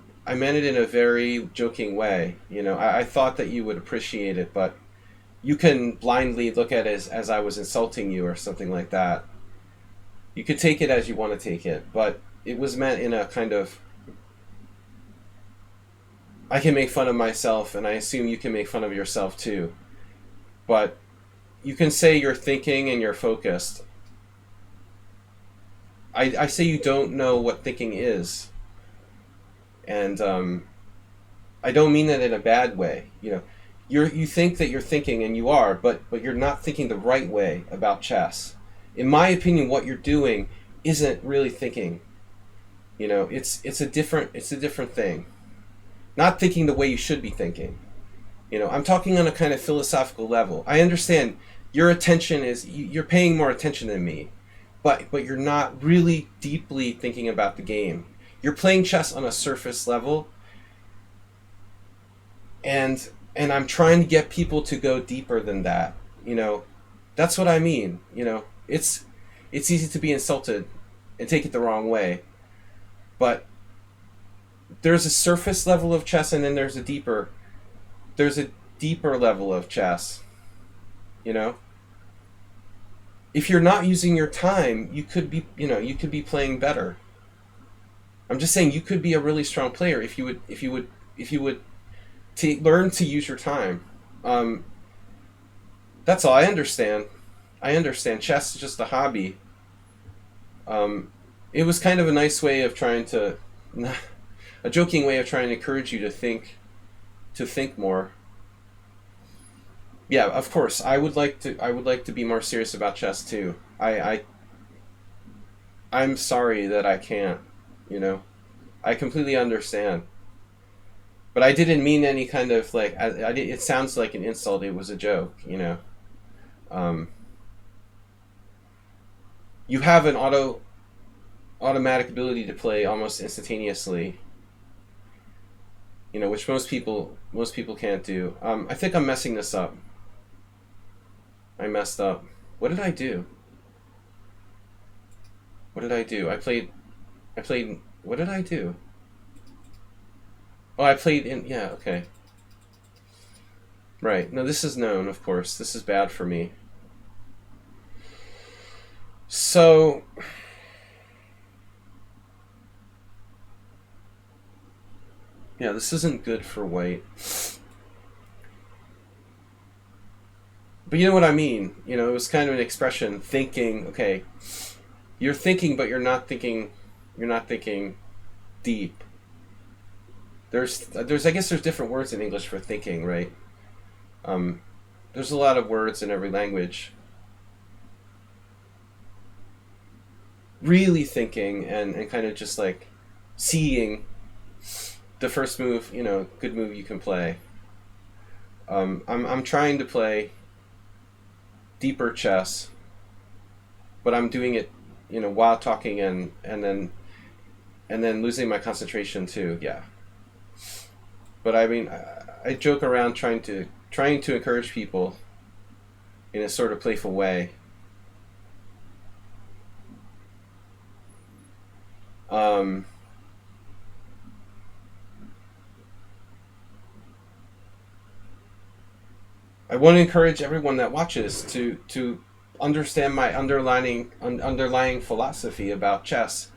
joking way, you know. I thought that you would appreciate it, but you can blindly look at it as I was insulting you or something like that. You could take it as you want to take it, but it was meant in a kind of, I can make fun of myself, and I assume you can make fun of yourself too. But you can say you're thinking and you're focused. I say you don't know what thinking is. And I don't mean that in a bad way. You know, you think that you're thinking, and you are, but you're not thinking the right way about chess. In my opinion, what you're doing isn't really thinking. You know, it's a different thing. Not thinking the way you should be thinking. You know, I'm talking on a kind of philosophical level. I understand your attention is, you're paying more attention than me, but you're not really deeply thinking about the game. You're playing chess on a surface level, and I'm trying to get people to go deeper than that. You know, that's what I mean. You know, it's easy to be insulted and take it the wrong way, but there's a surface level of chess, and then there's a deeper level of chess. You know, if you're not using your time, you could be playing better. I'm just saying you could be a really strong player if you would learn to use your time. That's all. I understand. Chess is just a hobby. It was kind of a nice way of trying to, a joking way of trying to encourage you to think more. Yeah, of course. I would like to be more serious about chess too. I'm sorry that I can't, you know. I completely understand. But I didn't mean any kind of like it sounds like an insult. It was a joke, you know. Um, you have an automatic ability to play almost instantaneously, you know, which most people can't do. I think I'm messing this up. I messed up. What did I do? What did I do? I played. What did I do? Oh, I played in. Yeah, okay. Right. No, this is known, of course. This is bad for me. So, yeah, this isn't good for white. But you know what I mean? You know, it was kind of an expression, thinking, okay, you're thinking, but you're not thinking deep. I guess there's different words in English for thinking, right? Um, there's a lot of words in every language. Really thinking and kind of just like seeing the first move, you know, good move you can play. I'm trying to play deeper chess, but I'm doing it, you know, while talking and then losing my concentration too. Yeah, but I mean, I joke around trying to encourage people in a sort of playful way. Um, I want to encourage everyone that watches to understand my underlying philosophy about chess.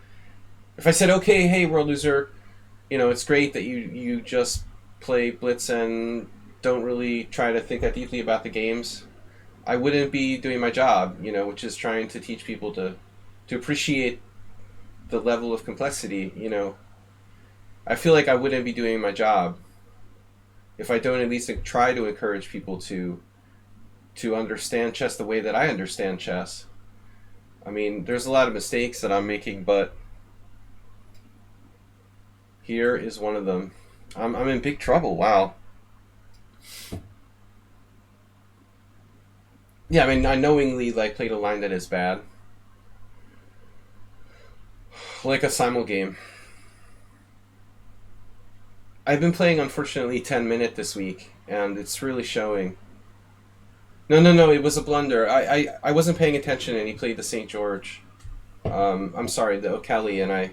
If I said, okay, hey, world loser, you know, it's great that you just play blitz and don't really try to think that deeply about the games, I wouldn't be doing my job, you know, which is trying to teach people to appreciate the level of complexity. You know, I feel like I wouldn't be doing my job if I don't at least try to encourage people to understand chess the way that I understand chess. I mean, there's a lot of mistakes that I'm making, but here is one of them. I'm in big trouble. Wow. Yeah, I mean, I knowingly like played a line that is bad, like a simul game. I've been playing, unfortunately, 10-minute this week, and it's really showing. No, no, no, it was a blunder. I wasn't paying attention, and he played the St. George. I'm sorry, the O'Kelly, and I.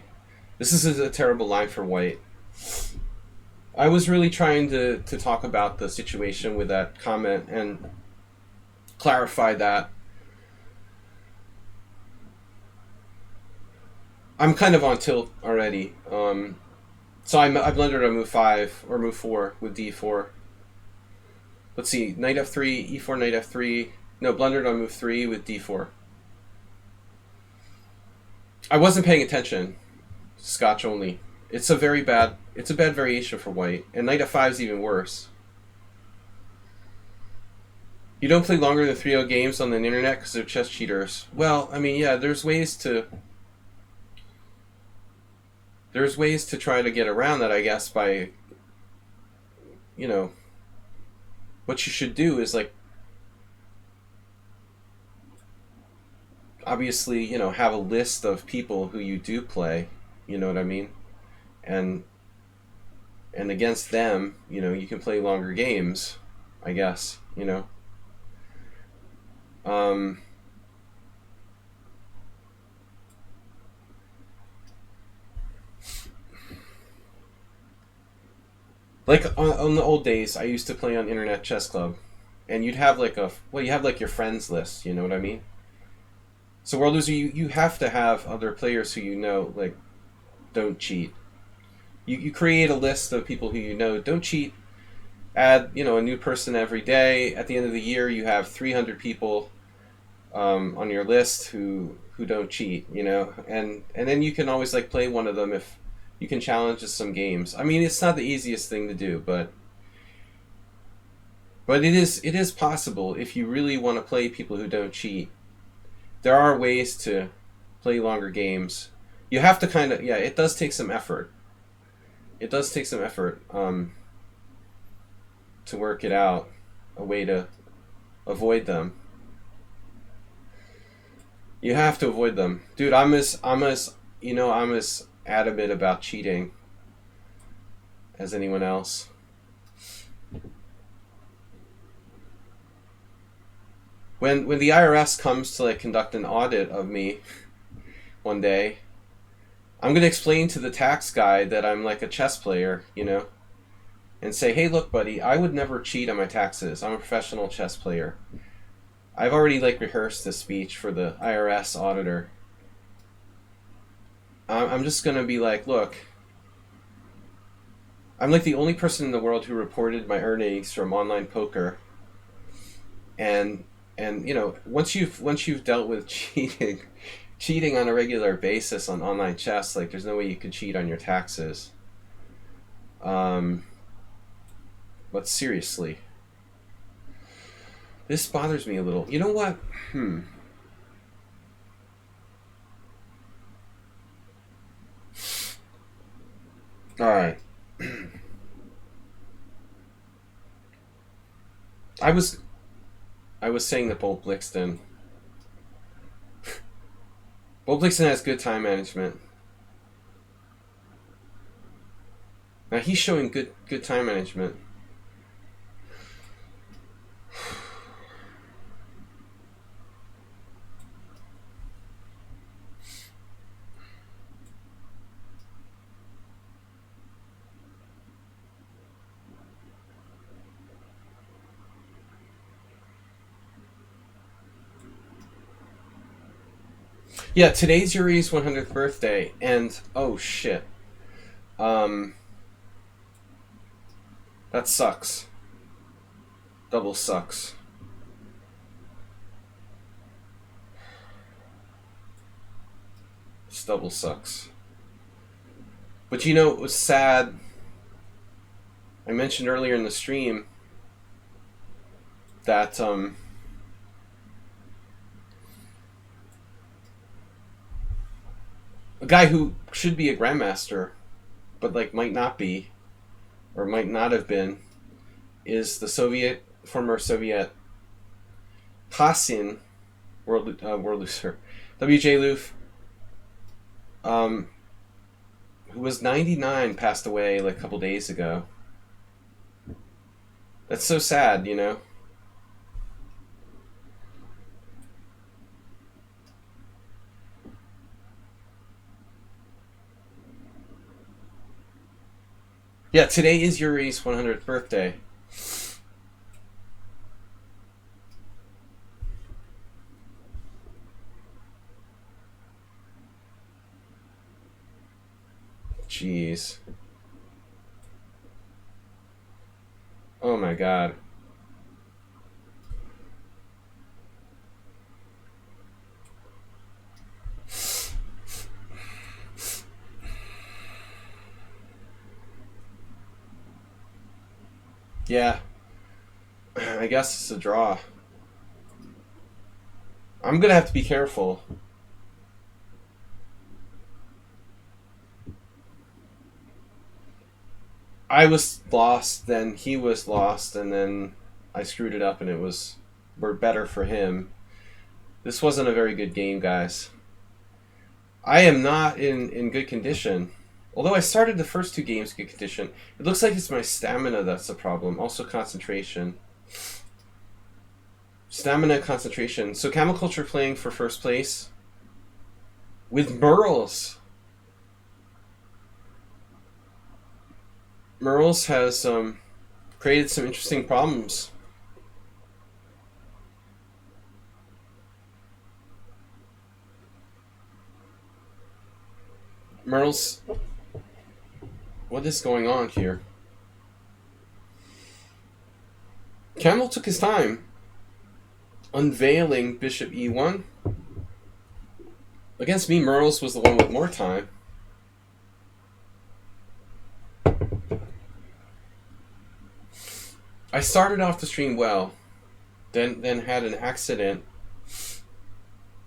This is a terrible line for white. I was really trying to talk about the situation with that comment and clarify that. I'm kind of on tilt already. So I blundered on move 5 or move 4 with d4. Let's see, knight f3, e4, knight f3. No, blundered on move 3 with d4. I wasn't paying attention. Scotch only. It's a bad variation for white, and knight f5 is even worse. You don't play longer than 3-0 games on the internet because they're chess cheaters. Well, I mean, yeah, there's ways to try to get around that, I guess, by, you know, what you should do is like obviously, you know, have a list of people who you do play, you know what I mean? And against them, you know, you can play longer games, I guess, you know. Um like on the old days, I used to play on Internet Chess Club, and you'd have like you have like your friends list, you know what I mean? So World Loser, you have to have other players who you know like don't cheat. You create a list of people who you know don't cheat. Add, you know, a new person every day. At the end of the year, you have 300 people on your list who don't cheat, you know, and then you can always like play one of them if you can challenge some games. I mean, it's not the easiest thing to do, but it is possible if you really want to play people who don't cheat. There are ways play longer games. You have to kind of, yeah, it does take some effort. It does take some effort to work it out, a way to avoid them. You have to avoid them, dude. I'm as I'm as adamant about cheating as anyone else. When the IRS comes to like conduct an audit of me one day, I'm gonna explain to the tax guy that I'm like a chess player, and say, hey, look, buddy, I would never cheat on my taxes. I'm a professional chess player. I've already like rehearsed this speech for the IRS auditor. I'm just gonna be like, look, I'm like the only person in the world who reported my earnings from online poker, and once you've dealt with cheating on a regular basis on online chess, like there's no way you could cheat on your taxes. But seriously, this bothers me a little. You know what? All right. I was saying that Bolt Blixton has good time management. Now he's showing good time management. Yeah, today's Yuri's 100th birthday, and oh shit. That sucks. Double sucks. This double sucks. But it was sad. I mentioned earlier in the stream that a guy who should be a grandmaster, but like might not be, or might not have been, is the former Soviet Hasin world loser, W.J. Loof, who was 99, passed away like a couple days ago. That's so sad, Yeah, today is Yuri's 100th birthday. Jeez. Oh my god. Yeah. I guess it's a draw. I'm gonna have to be careful. I was lost, then he was lost, and then I screwed it up, and we're better for him. This wasn't a very good game, guys. I am not in good condition. Although I started the first two games in good condition. It looks like it's my stamina that's the problem. Also concentration. Stamina and concentration. So Camel Culture playing for first place with Merles. Merles has created some interesting problems. Merles, what is going on here? Camel took his time unveiling Bishop E1. Against me, Merles was the one with more time. I started off the stream well, then had an accident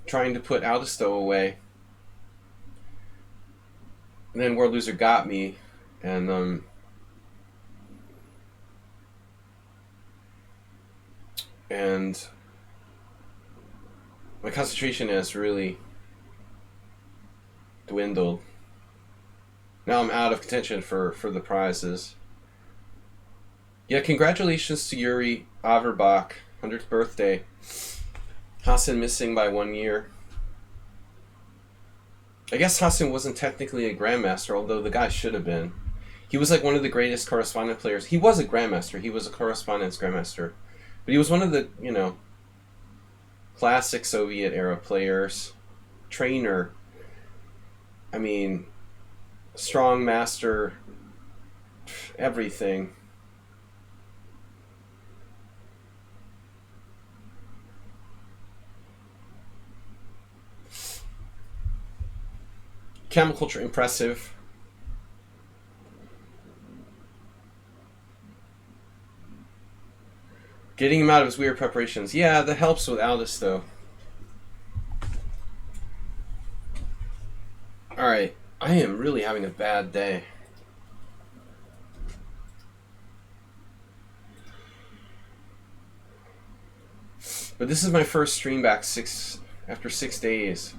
trying to put Aldisto away, And then World Loser got me, and and my concentration has really dwindled. Now I'm out of contention for the prizes. Yeah, congratulations to Yuri Averbach, 100th birthday. Hassan missing by 1 year. I guess Hassan wasn't technically a grandmaster, although the guy should have been. He was like one of the greatest correspondent players. He was a grandmaster. He was a correspondence grandmaster. But he was one of the, classic Soviet era players. Trainer. I mean, strong master, everything. Camel culture impressive. Getting him out of his weird preparations. Yeah, that helps with Aldous though. Alright, I am really having a bad day. But this is my first stream back after 6 days.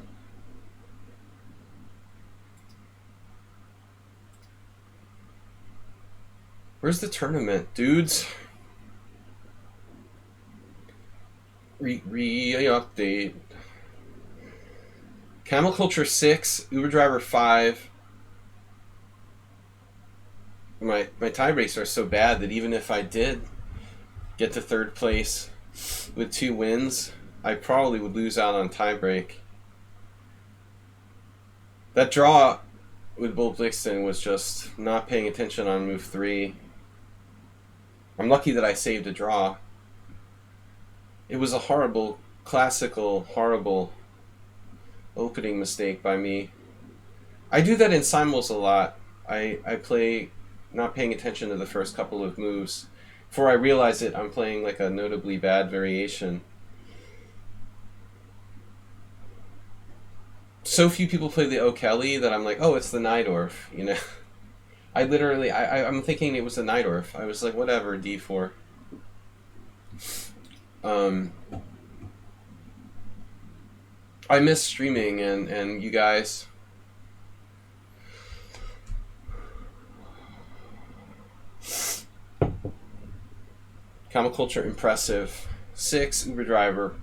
Where's the tournament, dudes? Re-update. Camel Culture 6, Uber Driver 5. My tie breaks are so bad that even if I did get to third place with 2 wins, I probably would lose out on tie break. That draw with Bull Blixton was just not paying attention on move 3. I'm lucky that I saved a draw. It was a horrible, classical, horrible opening mistake by me. I do that in simuls a lot. I play not paying attention to the first couple of moves. Before I realize it, I'm playing like a notably bad variation. So few people play the O'Kelly that I'm like, oh, it's the Najdorf, I'm thinking it was the Najdorf. I was like, whatever, D4. I miss streaming and you guys. Camel Culture impressive. 6, Uber Driver.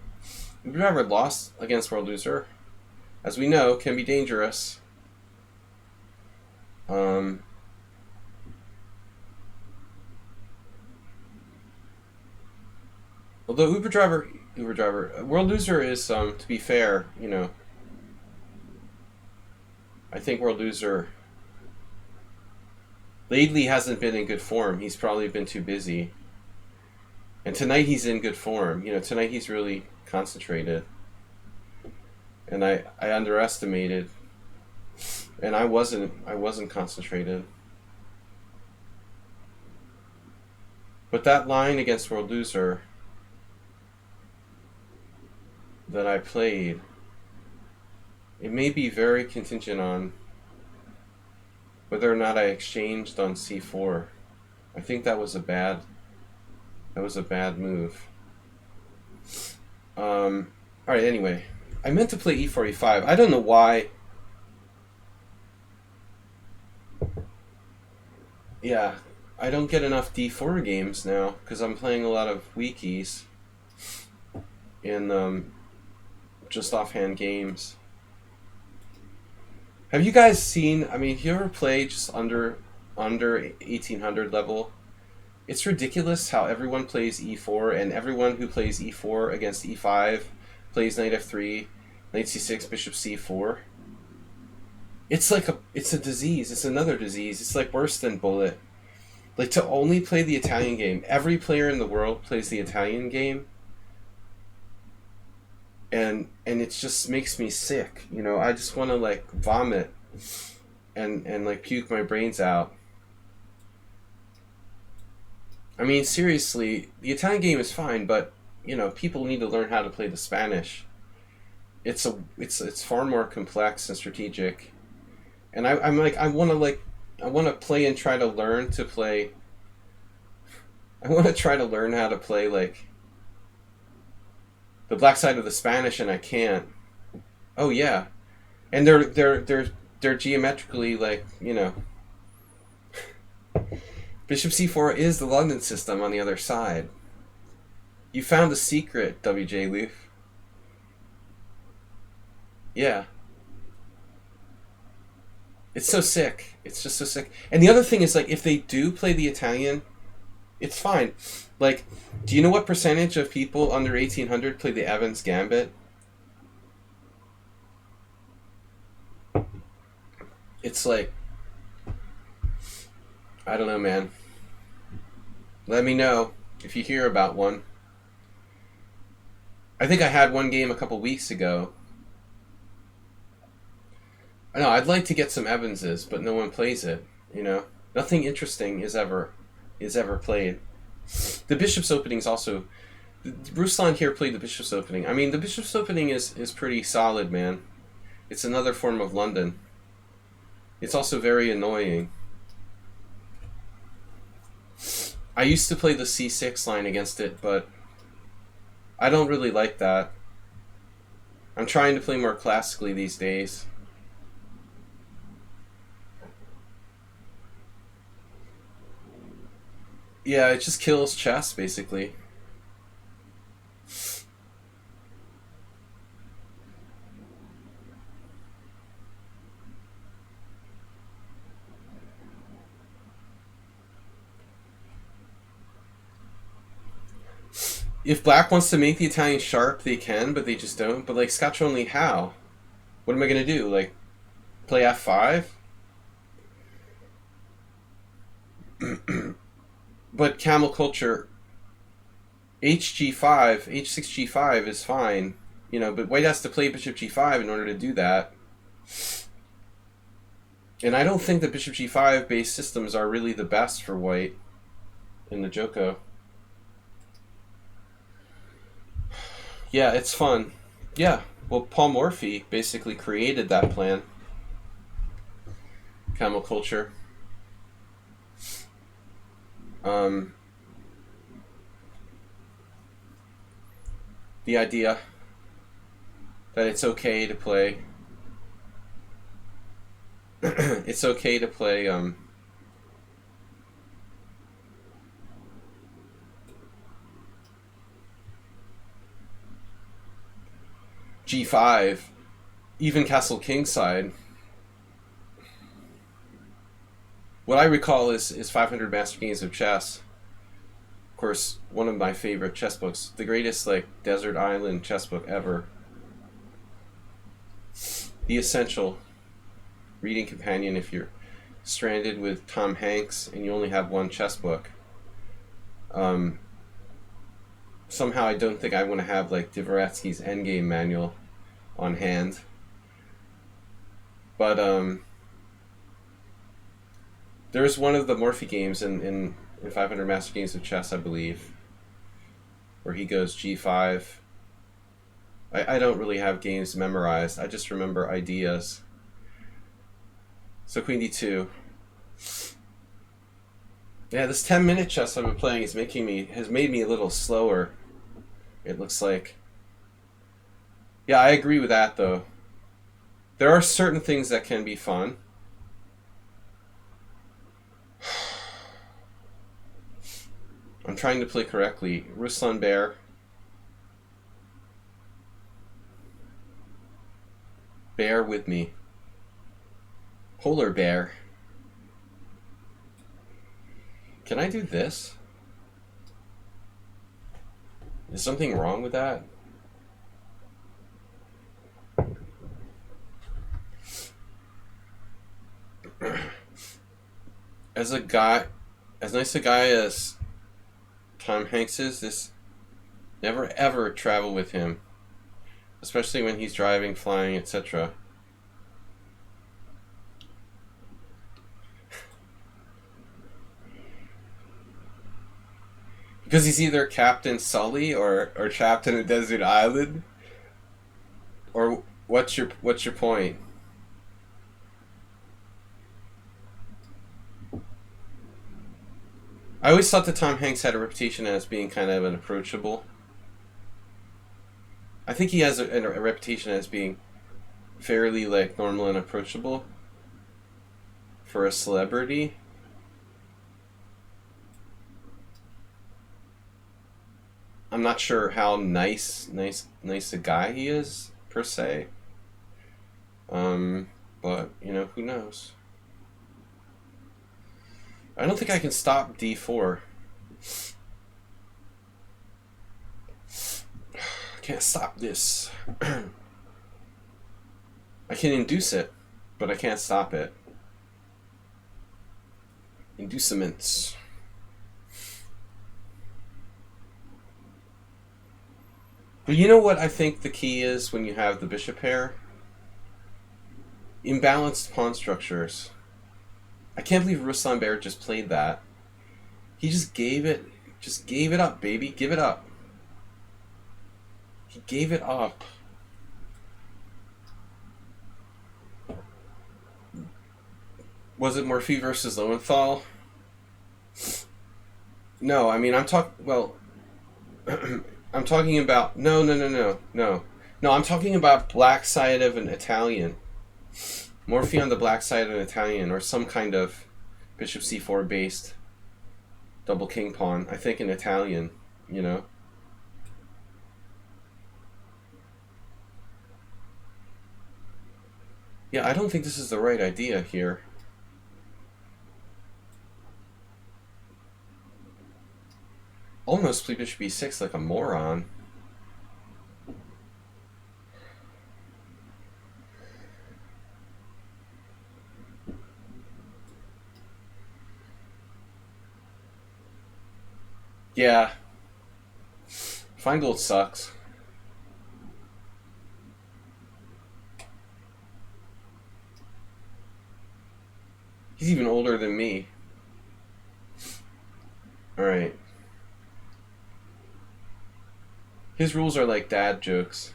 Uber Driver lost against World Loser. As we know, can be dangerous. Although Uber Driver, World Loser is, to be fair, I think World Loser lately hasn't been in good form. He's probably been too busy. And tonight he's in good form. Tonight he's really concentrated. And I underestimated. And I wasn't concentrated. But that line against World Loser that I played, it may be very contingent on whether or not I exchanged on c4. I think that was a bad move. Alright, anyway. I meant to play e4, e5. I don't know why. Yeah, I don't get enough d4 games now because I'm playing a lot of wikis in just offhand games. Have you guys seen, if you ever play just under 1800 level, it's ridiculous how everyone plays e4, and everyone who plays e4 against e5 plays knight f3, knight c6, bishop c4. It's like it's a disease. It's another disease. It's like worse than bullet. Like, to only play the Italian game. Every player in the world plays the Italian game. And it just makes me sick. I just want to like vomit and like puke my brains out. Seriously, the Italian game is fine, but people need to learn how to play the Spanish. It's far more complex and strategic, And I'm like, I want to play and try to learn to play. I want to try to learn how to play like the black side of the Spanish, and I can't. Oh yeah, and they're geometrically like, you know. Bishop c4 is the London system on the other side. You found the secret, WJ Leaf. Yeah. It's so sick. It's just so sick. And the other thing is, like, if they do play the Italian, it's fine. Like, do you know what percentage of people under 1800 play the Evans Gambit? It's like, I don't know, man. Let me know if you hear about one. I think I had one game a couple weeks ago. I know, I'd like to get some Evanses, but no one plays it, you know? Nothing interesting is ever played. The Bishop's Opening is also... Ruslan here played the Bishop's Opening. I mean, the Bishop's Opening is pretty solid, man. It's another form of London. It's also very annoying. I used to play the c6 line against it, but I don't really like that. I'm trying to play more classically these days. Yeah, it just kills chess, basically. If black wants to make the Italian sharp, they can, but they just don't. But, like, Scaccione, how? What am I going to do? Like, play f5? But camel culture, hg5, h6g5 is fine. You know, but white has to play bishop g5 in order to do that. And I don't think the bishop g5 based systems are really the best for white in the Joko. Yeah, it's fun. Yeah, well, Paul Morphy basically created that plan. Camel culture. The idea that it's okay to play it's okay to play g5, even castle kingside. What I recall is 500 Master Games of Chess. Of course, one of my favorite chess books, the greatest like desert island chess book ever. The essential reading companion if you're stranded with Tom Hanks and you only have one chess book. Somehow I don't think I want to have like Dvoretsky's Endgame manual on hand. But there's one of the Morphy games in 500 Master Games of Chess, I believe, where he goes g5. I don't really have games memorized. I just remember ideas. So queen d2. Yeah, this 10-minute chess I've been playing has made me a little slower. It looks like. Yeah, I agree with that though. There are certain things that can be fun. I'm trying to play correctly. Ruslan Bear. Bear with me. Polar bear. Can I do this? Is something wrong with that? As nice a guy as Tom Hanks is, this never ever travel with him, especially when he's driving, flying, etc. Because he's either Captain Sully or trapped in a desert island. Or what's your point? I always thought that Tom Hanks had a reputation as being kind of unapproachable. I think he has a reputation as being fairly like normal and approachable for a celebrity. I'm not sure how nice a guy he is per se. But you know, who knows? I don't think I can stop d4. I can't stop this. I can induce it, but I can't stop it. Inducements. But you know what I think the key is when you have the bishop pair? Imbalanced pawn structures. I can't believe Ruslan Bear just played that. He just gave it up, baby. Give it up. He gave it up. Was it Murphy versus Lowenthal? No, I mean, I'm talking about... No. I'm talking about black side of an Italian. Morphe on the black side of an Italian, or some kind of bishop c4 based double king pawn. I think an Italian, you know. Yeah, I don't think this is the right idea here. Almost play bishop e6 like a moron. Yeah. Feingold sucks. He's even older than me. Alright. His rules are like dad jokes.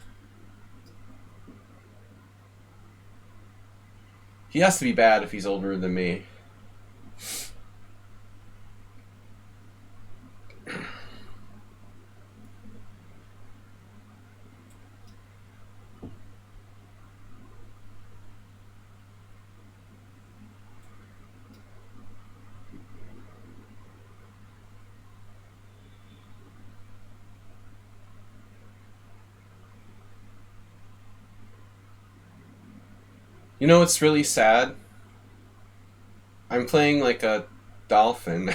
He has to be bad if he's older than me. You know what's really sad? I'm playing like a dolphin.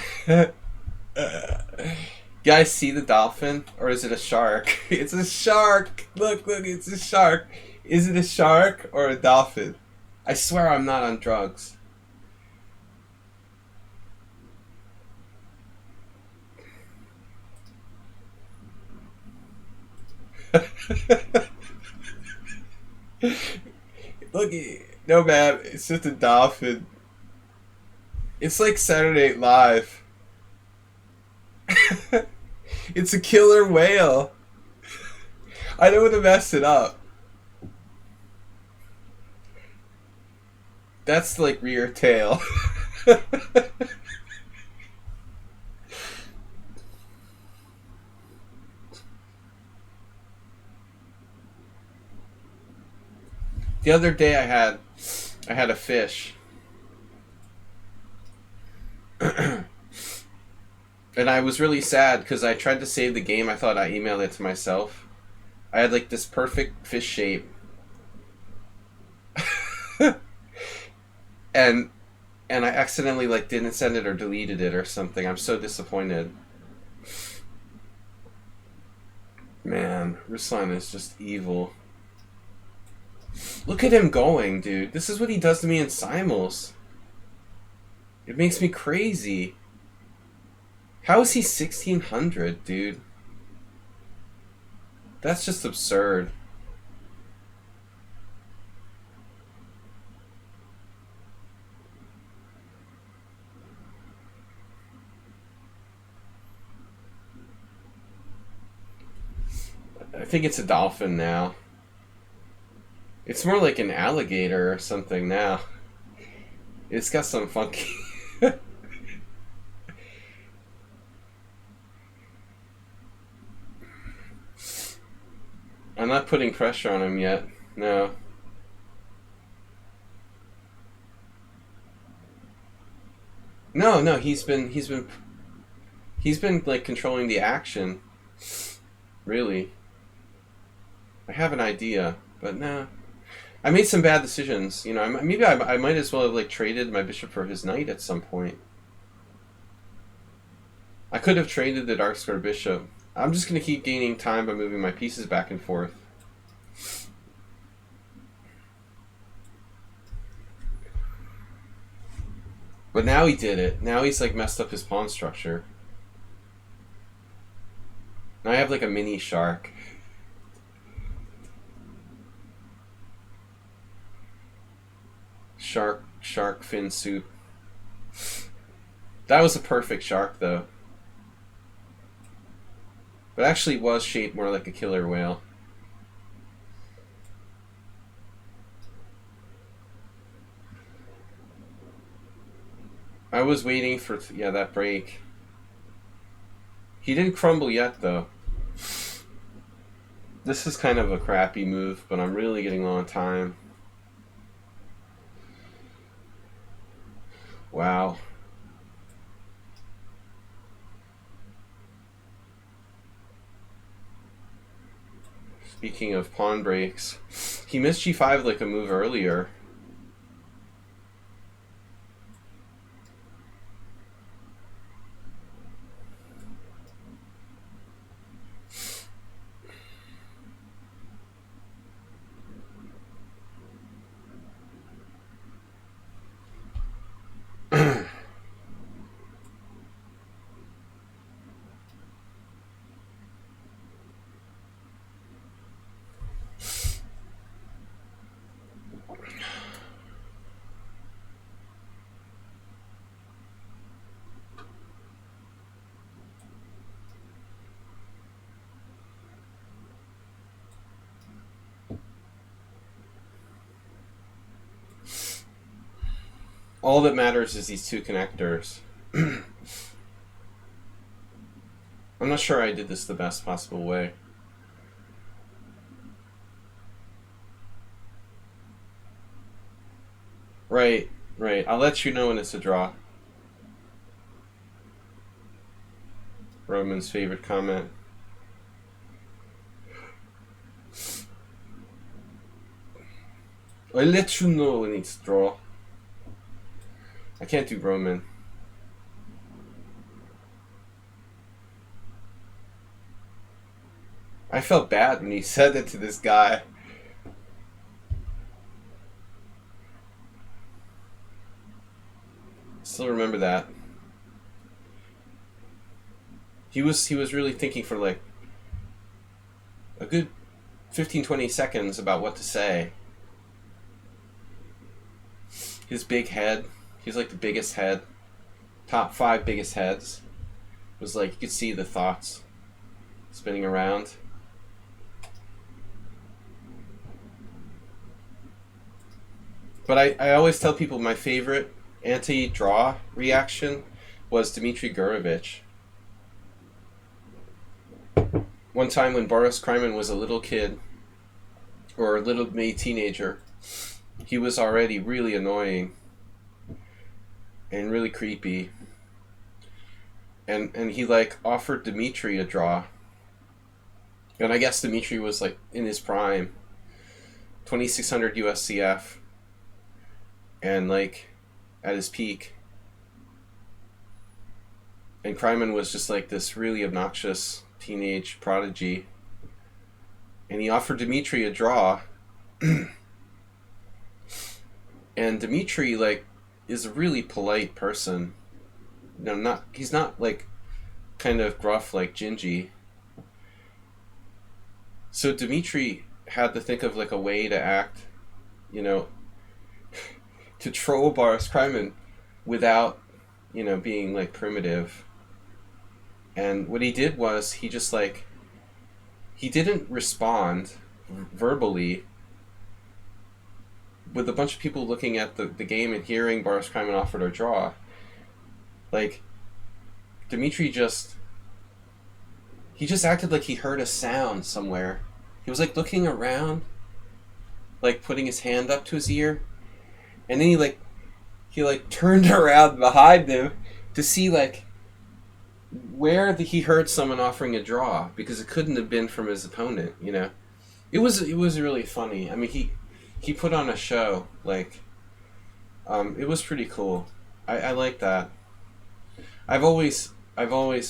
Guys, see the dolphin? Or is it a shark? It's a shark! Look, it's a shark. Is it a shark or a dolphin? I swear I'm not on drugs. Look, no man, it's just a dolphin. It's like Saturday Night Live. It's a killer whale. I don't want to mess it up. That's like rear tail. The other day I had a fish. And I was really sad because I tried to save the game. I thought I emailed it to myself. I had like this perfect fish shape. and I accidentally like didn't send it or deleted it or something. I'm so disappointed. Man, Ruslan is just evil. Look at him going, dude. This is what he does to me in Simul's. It makes me crazy. How is he 1600, dude? That's just absurd. I think it's a dolphin now. It's more like an alligator or something now. It's got some funky... I'm not putting pressure on him yet. No. No, he's been like controlling the action. Really. I have an idea, but no. I made some bad decisions. You know, maybe I might as well have like traded my bishop for his knight at some point. I could have traded the dark square bishop. I'm just going to keep gaining time by moving my pieces back and forth. But now he did it. Now he's like messed up his pawn structure. Now I have like a mini shark. Shark fin soup. That was a perfect shark though. But actually was shaped more like a killer whale. I was waiting for, yeah, that break. He didn't crumble yet though. This is kind of a crappy move, but I'm really getting low on time. Wow. Speaking of pawn breaks, he missed g5 like a move earlier. All that matters is these two connectors. I'm not sure I did this the best possible way. Right. I'll let you know when it's a draw. Roman's favorite comment. I'll let you know when it's a draw. I can't do Roman. I felt bad when he said it to this guy. Still remember that. He was really thinking for like a good 15-20 seconds about what to say. His big head, he's like the biggest head, top 5 biggest heads, was like, you could see the thoughts spinning around. But I always tell people my favorite anti-draw reaction was Dmitry Gurevich. One time when Boris Kryman was a little kid, or a little May teenager, he was already really annoying and really creepy. And he like offered Dmitry a draw. And I guess Dmitry was like in his prime, 2600 USCF, and like at his peak. And Kryman was just like this really obnoxious teenage prodigy. And he offered Dmitry a draw. And Dmitry like is a really polite person. You know, he's not like kind of gruff like Gingy. So Dmitry had to think of like a way to act, you know, to troll Boris Kryman without, you know, being like primitive. And what he did was he just like, he didn't respond verbally with a bunch of people looking at the game and hearing Boris Kryman offered a draw. Like, Dmitry he just acted like he heard a sound somewhere He was like looking around, like putting his hand up to his ear, and then he turned around behind him to see like where he heard someone offering a draw, because it couldn't have been from his opponent. You know, it was really funny. I mean, he put on a show. Like, it was pretty cool. I like that. I've always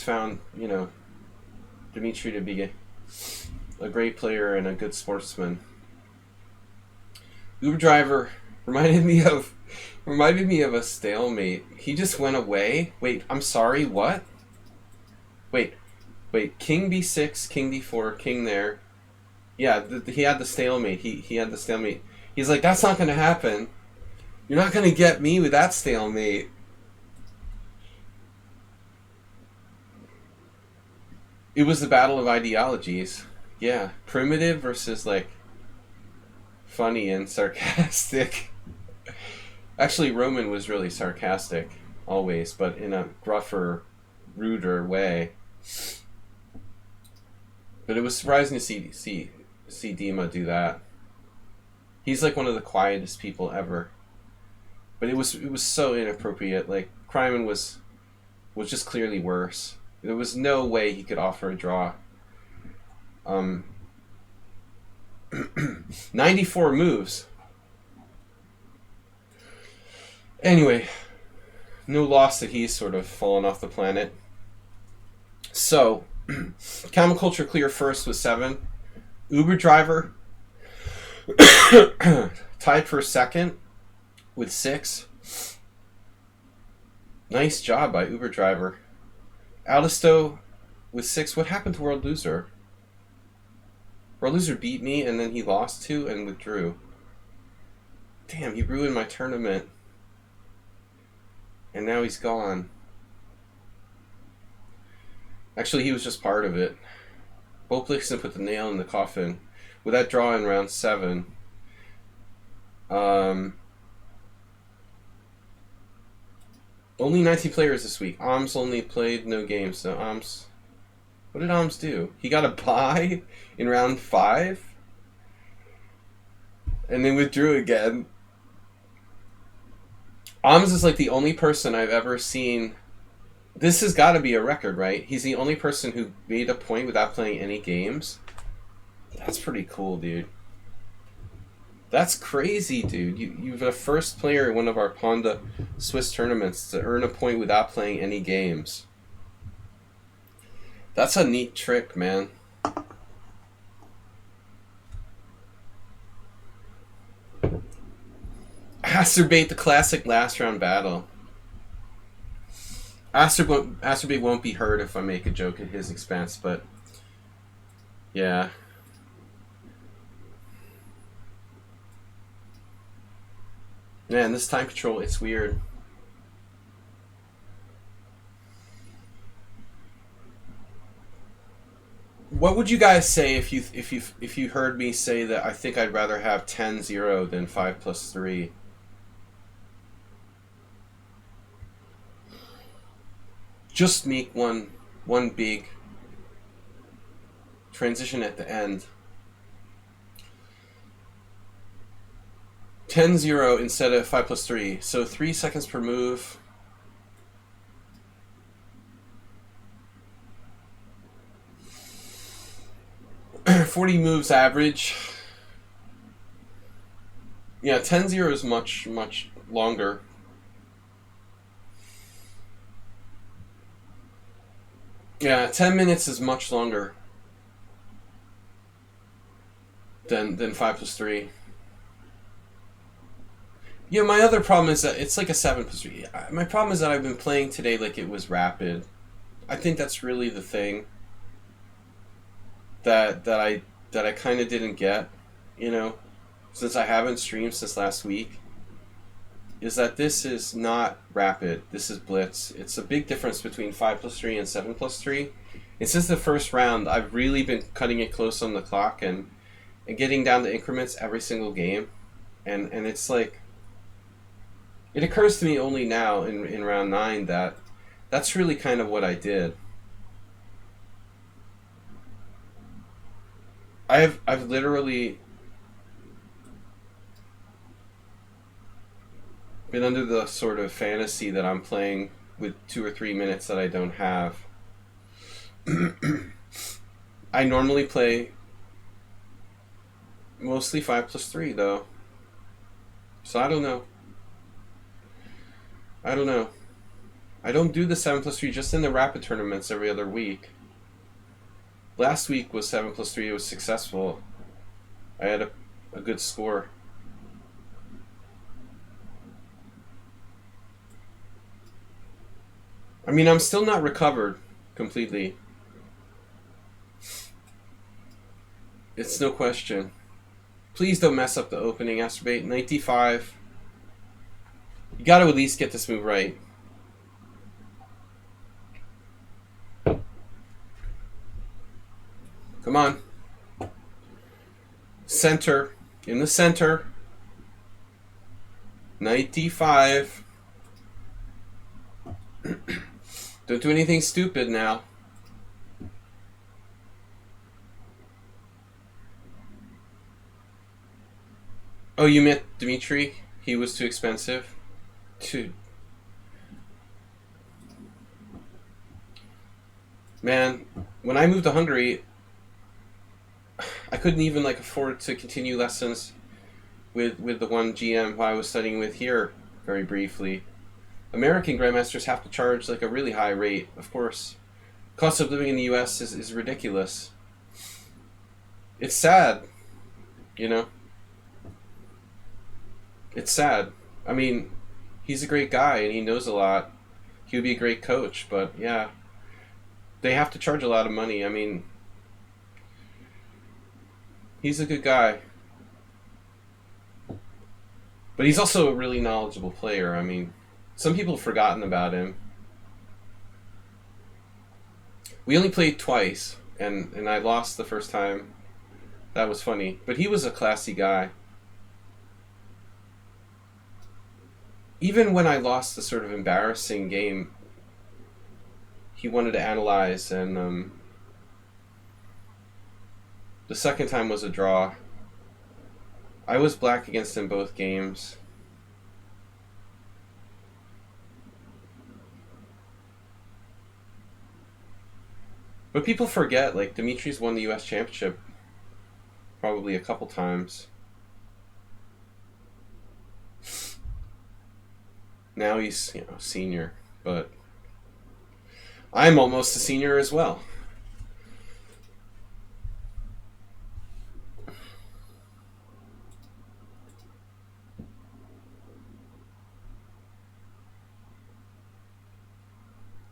found, you know, Dimitri to be a great player and a good sportsman. Uber driver reminded me of a stalemate. He just went away. Wait, I'm sorry. What? Wait. King b6, king d4, king there. Yeah, he had the stalemate. He had the stalemate. He's like, that's not going to happen. You're not going to get me with that stalemate. It was the battle of ideologies. Yeah, primitive versus like funny and sarcastic. Actually, Roman was really sarcastic always, but in a gruffer, ruder way. But it was surprising to see Dima do that. He's like one of the quietest people ever. But it was so inappropriate. Like, Kryman was just clearly worse. There was no way he could offer a draw. 94 moves. Anyway, no loss that he's sort of fallen off the planet. So, Camel Culture clear first with 7. Uber Driver tied for second with 6. Nice job by Uber Driver. Alisto with 6. What happened to World Loser? World Loser beat me and then he lost 2 and withdrew. Damn, he ruined my tournament. And now he's gone. Actually, he was just part of it. Bo Blixen put the nail in the coffin. With that draw in round 7. Only 19 players this week. Oms only played no games. So Oms... What did Oms do? He got a bye in round 5? And then withdrew again. Oms is like the only person I've ever seen... This has got to be a record, right? He's the only person who made a point without playing any games. That's pretty cool, dude. That's crazy, dude. You're the first player in one of our Ponda Swiss tournaments to earn a point without playing any games. That's a neat trick, man. Asterbate, the classic last round battle. Asterbate won't be hurt if I make a joke at his expense, but yeah. Man, this time control, it's weird. What would you guys say if you heard me say that I think I'd rather have 10-0 than 5+3? Just make one big transition at the end. 10-0 instead of 5+3. So 3 seconds per move. $40 moves average. Yeah, 10-0 is much longer. Yeah, 10 minutes is much longer than 5+3. You know, my other problem is that it's like a 7+3. My problem is that I've been playing today like it was rapid. I think that's really the thing that I kind of didn't get, you know, since I haven't streamed since last week, is that this is not rapid. This is blitz. It's a big difference between 5+3 and 7+3. And since the first round, I've really been cutting it close on the clock and getting down to increments every single game. And it's like, it occurs to me only now in round 9 that that's really kind of what I did. I've literally been under the sort of fantasy that I'm playing with 2 or 3 minutes that I don't have. I normally play mostly 5+3 though. So I don't know. I don't know. I don't do the 7+3 just in the rapid tournaments every other week. Last week was 7+3. It was successful. I had a good score. I mean, I'm still not recovered completely. It's no question. Please don't mess up the opening, Astrobate. Knight d5. You got to at least get this move right. Come on. Center. In the center. Knight d5. Don't do anything stupid now. Oh, you met Dmitry? He was too expensive? Man, when I moved to Hungary, I couldn't even afford to continue lessons with the one GM who I was studying with here very briefly. American grandmasters have to charge a really high rate, of course. Cost of living in the US is ridiculous. It's sad, you know? It's sad. I mean, he's a great guy and he knows a lot. He would be a great coach, but yeah. They have to charge a lot of money. I mean, he's a good guy. But he's also a really knowledgeable player. I mean, some people have forgotten about him. We only played twice, and I lost the first time. That was funny. But he was a classy guy. Even when I lost the sort of embarrassing game, he wanted to analyze, and the second time was a draw. I was black against him both games. But people forget, Dimitri's won the US Championship probably a couple times. Now he's, senior, but I'm almost a senior as well.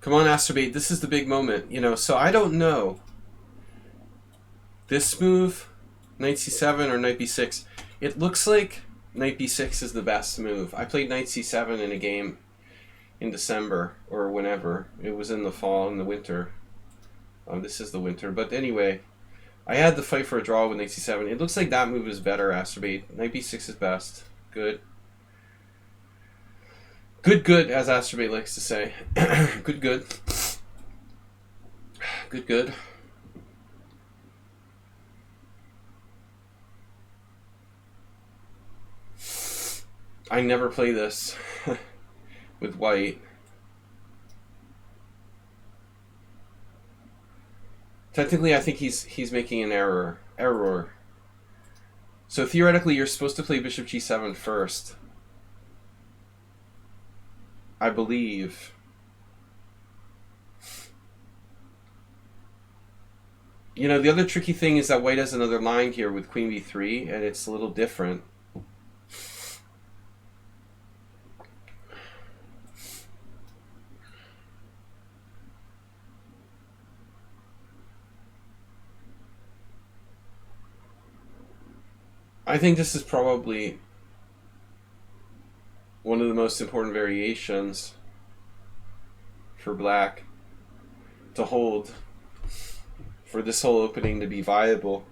Come on, Astrobate, this is the big moment, so I don't know. This move, Knight c7 or Knight b6, it looks like Knight b6 is the best move. I played Knight c7 in a game in December, or whenever. It was in the fall, in the winter. This is the winter, but anyway, I had the fight for a draw with Knight c7. It looks like that move is better, Astrobate. Knight b6 is best. Good. Good, as Astrobate likes to say. Good. Good. I never play this with white. Technically, I think he's making an error. So theoretically, you're supposed to play bishop g7 first, I believe. The other tricky thing is that white has another line here with queen b3, and it's a little different. I think this is probably one of the most important variations for black to hold, for this whole opening to be viable.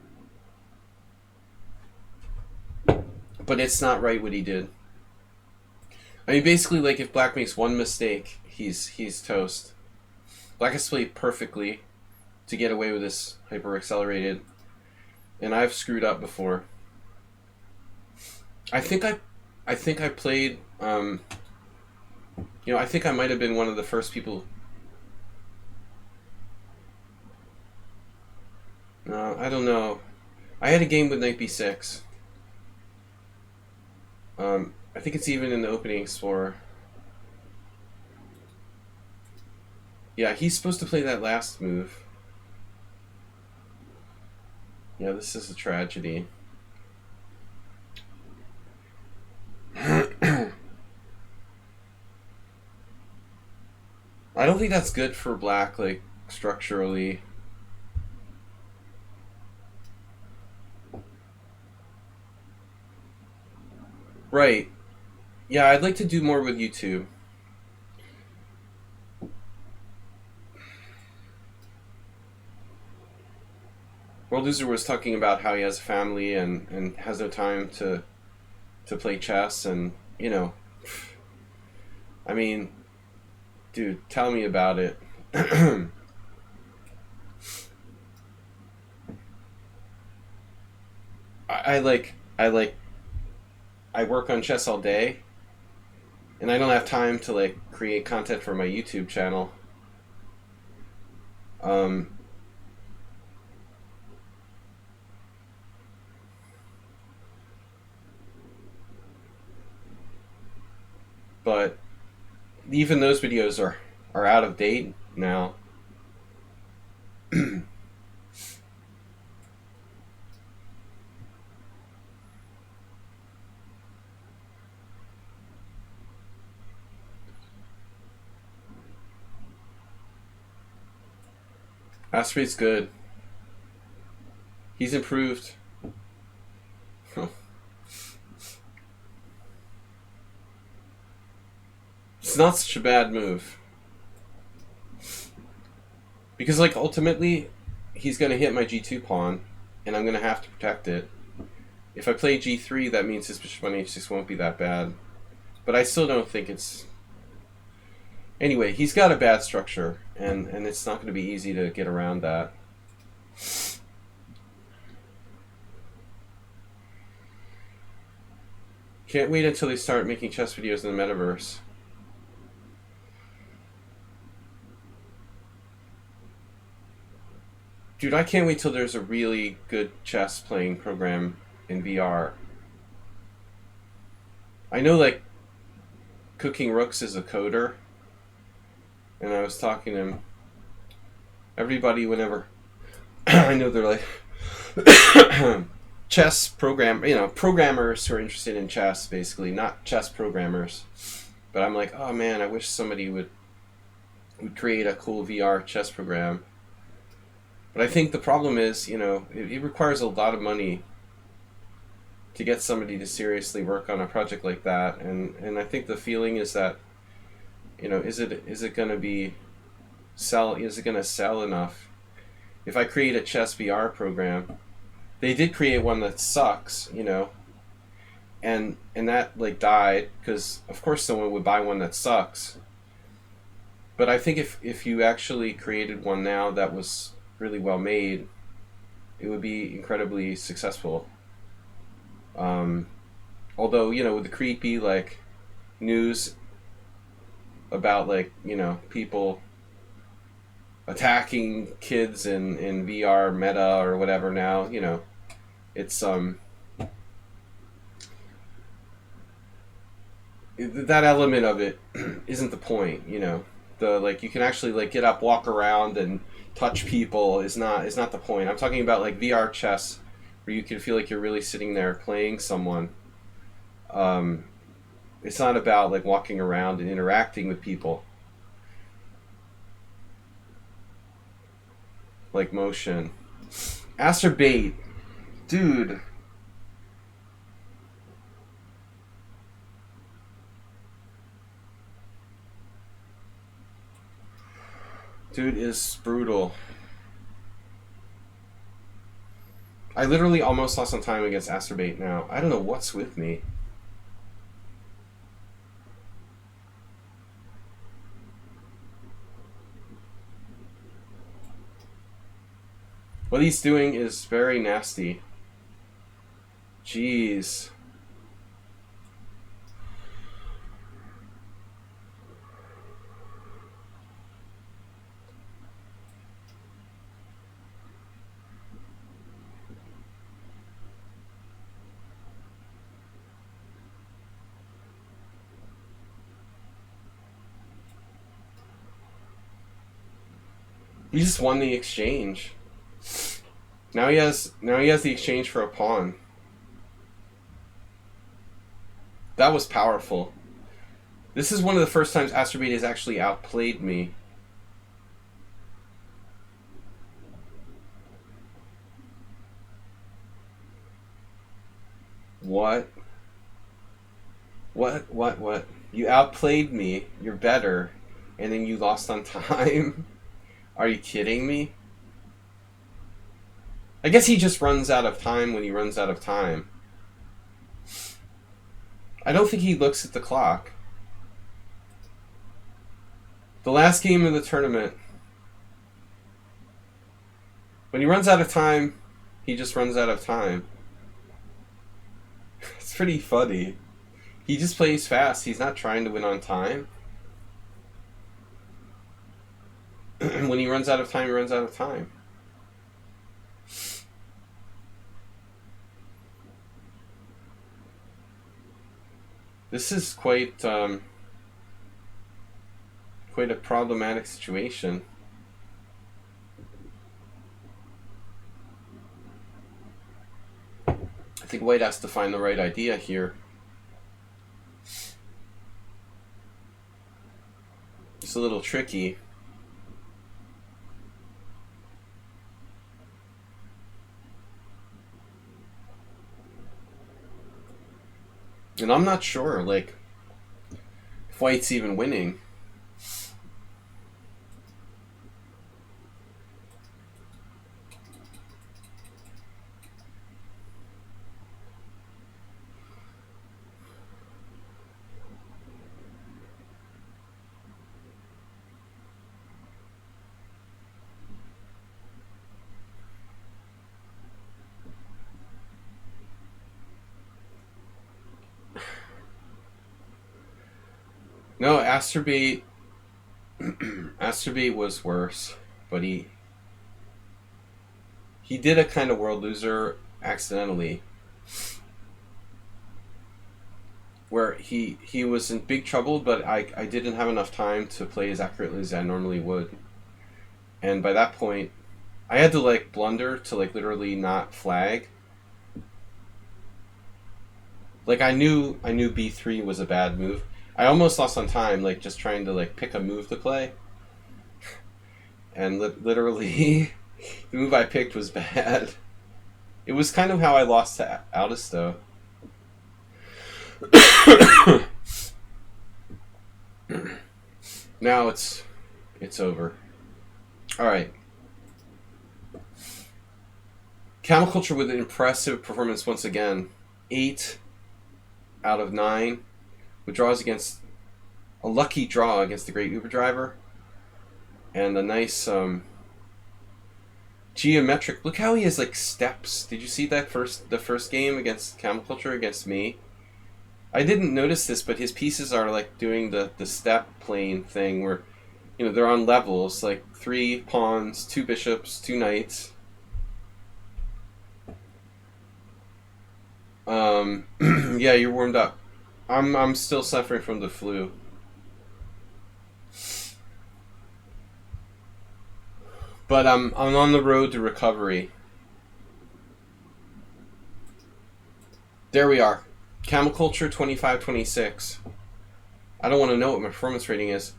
But it's not right what he did. I mean, basically, if black makes one mistake, he's toast. Black has played perfectly to get away with this hyper accelerated and I've screwed up before. I think I played. I think I might have been one of the first people. No, I don't know. I had a game with knight b6. I think it's even in the opening explorer. Yeah, he's supposed to play that last move. Yeah, this is a tragedy. I don't think that's good for black, like, structurally. Right. Yeah, I'd like to do more with YouTube. World Loser was talking about how he has a family and has no time to play chess, and, I mean, dude, tell me about it. I like I work on chess all day, and I don't have time to like create content for my YouTube channel. Um, but even those videos are out of date now. Astrate's good. He's improved. It's not such a bad move. Because, like, ultimately, he's going to hit my g2 pawn, and I'm going to have to protect it. If I play g3, that means his bishop on h6 won't be that bad. But I still don't think it's... Anyway, he's got a bad structure, and it's not going to be easy to get around that. Can't wait until they start making chess videos in the metaverse. Dude, I can't wait till there's a really good chess playing program in VR. I know, like, Cooking Rooks is a coder, and I was talking to him. Everybody, whenever I know they're like chess programmers who are interested in chess, basically, not chess programmers. But I'm like, oh man, I wish somebody would create a cool VR chess program. But I think the problem is, it requires a lot of money to get somebody to seriously work on a project like that, and I think the feeling is that, is it going to sell enough? If I create a chess VR program, they did create one that sucks, and that like died because of course someone would buy one that sucks. But I think if you actually created one now that was really well made, it would be incredibly successful. Although, with the creepy like news about like, people attacking kids in VR meta or whatever now, it's that element of it isn't the point, The like you can actually like get up, walk around, and touch people is not the point. I'm talking about like VR chess, where you can feel like you're really sitting there playing someone. It's not about like walking around and interacting with people. Like motion. Asterbait. Dude. Dude is brutal. I literally almost lost some time against Asterbait now. I don't know what's with me. What he's doing is very nasty. Jeez. He just won the exchange. Now he has the exchange for a pawn. That was powerful. This is one of the first times Astrobate has actually outplayed me. What? What? You outplayed me. You're better. And then you lost on time? Are you kidding me? I guess he just runs out of time when he runs out of time. I don't think he looks at the clock. The last game of the tournament, when he runs out of time, he just runs out of time. It's pretty funny. He just plays fast. He's not trying to win on time. When he runs out of time, he runs out of time. This is quite a problematic situation. I think White has to find the right idea here. It's a little tricky. And I'm not sure, like, if White's even winning. No, Astrobate was worse, but he did a kind of world loser accidentally, where he was in big trouble, but I didn't have enough time to play as accurately as I normally would, and by that point, I had to like blunder to like literally not flag. Like I knew b3 was a bad move. I almost lost on time, like just trying to like pick a move to play, and literally, the move I picked was bad. It was kind of how I lost to Altisto. Now it's over. All right. Camel Culture with an impressive performance once again. 8 out of 9. Draws against a lucky draw against the great Uber driver, and a nice geometric. Look how he has like steps. Did you see that the first game against Camel Culture against me? I didn't notice this, but his pieces are like doing the step plane thing where, you know, they're on levels, like 3 pawns, 2 bishops, 2 knights. Yeah, you're warmed up. I'm still suffering from the flu. But I'm on the road to recovery. There we are. Camel Culture 25-26. I don't want to know what my performance rating is.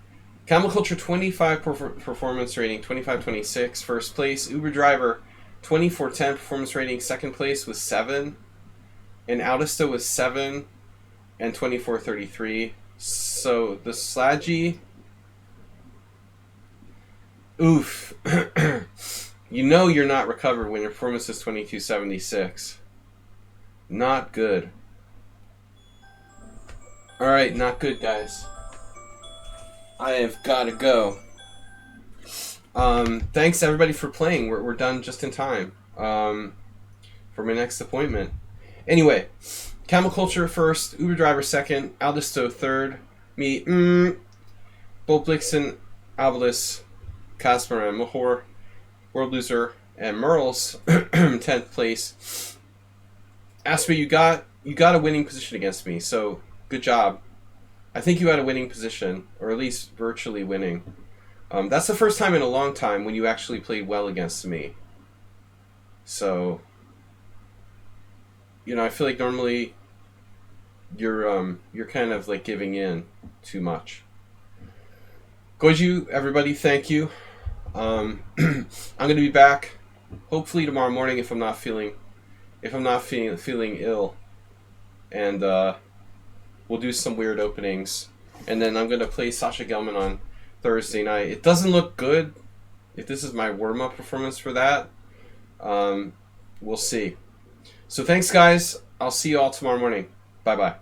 Camel Culture 25 performance rating, 25-26. First place. Uber Driver 24-10 performance rating. Second place was 7. And Altisto was 7. And 24-33. So the Sladgie, oof. You know you're not recovered when your performance is 22-76. Not good. Alright, not good, guys. I have got to go. Thanks everybody for playing. We're done just in time for my next appointment. Anyway, Camel Culture first, Uber Driver second, Aldisto third, me, Bo Blixen, Alvalis, Casper, and Mahor, World Loser, and Merles, 10th place. Asper, you got a winning position against me, so good job. I think you had a winning position, or at least virtually winning. That's the first time in a long time when you actually played well against me. So, you know, I feel like normally you're kind of like giving in too much. Goju, everybody, thank you. I'm gonna be back hopefully tomorrow morning if I'm not feeling ill, and we'll do some weird openings, and then I'm gonna play Sasha Gelman on Thursday night. It doesn't look good if this is my warm-up performance for that. We'll see. So thanks, guys. I'll see you all tomorrow morning. Bye-bye.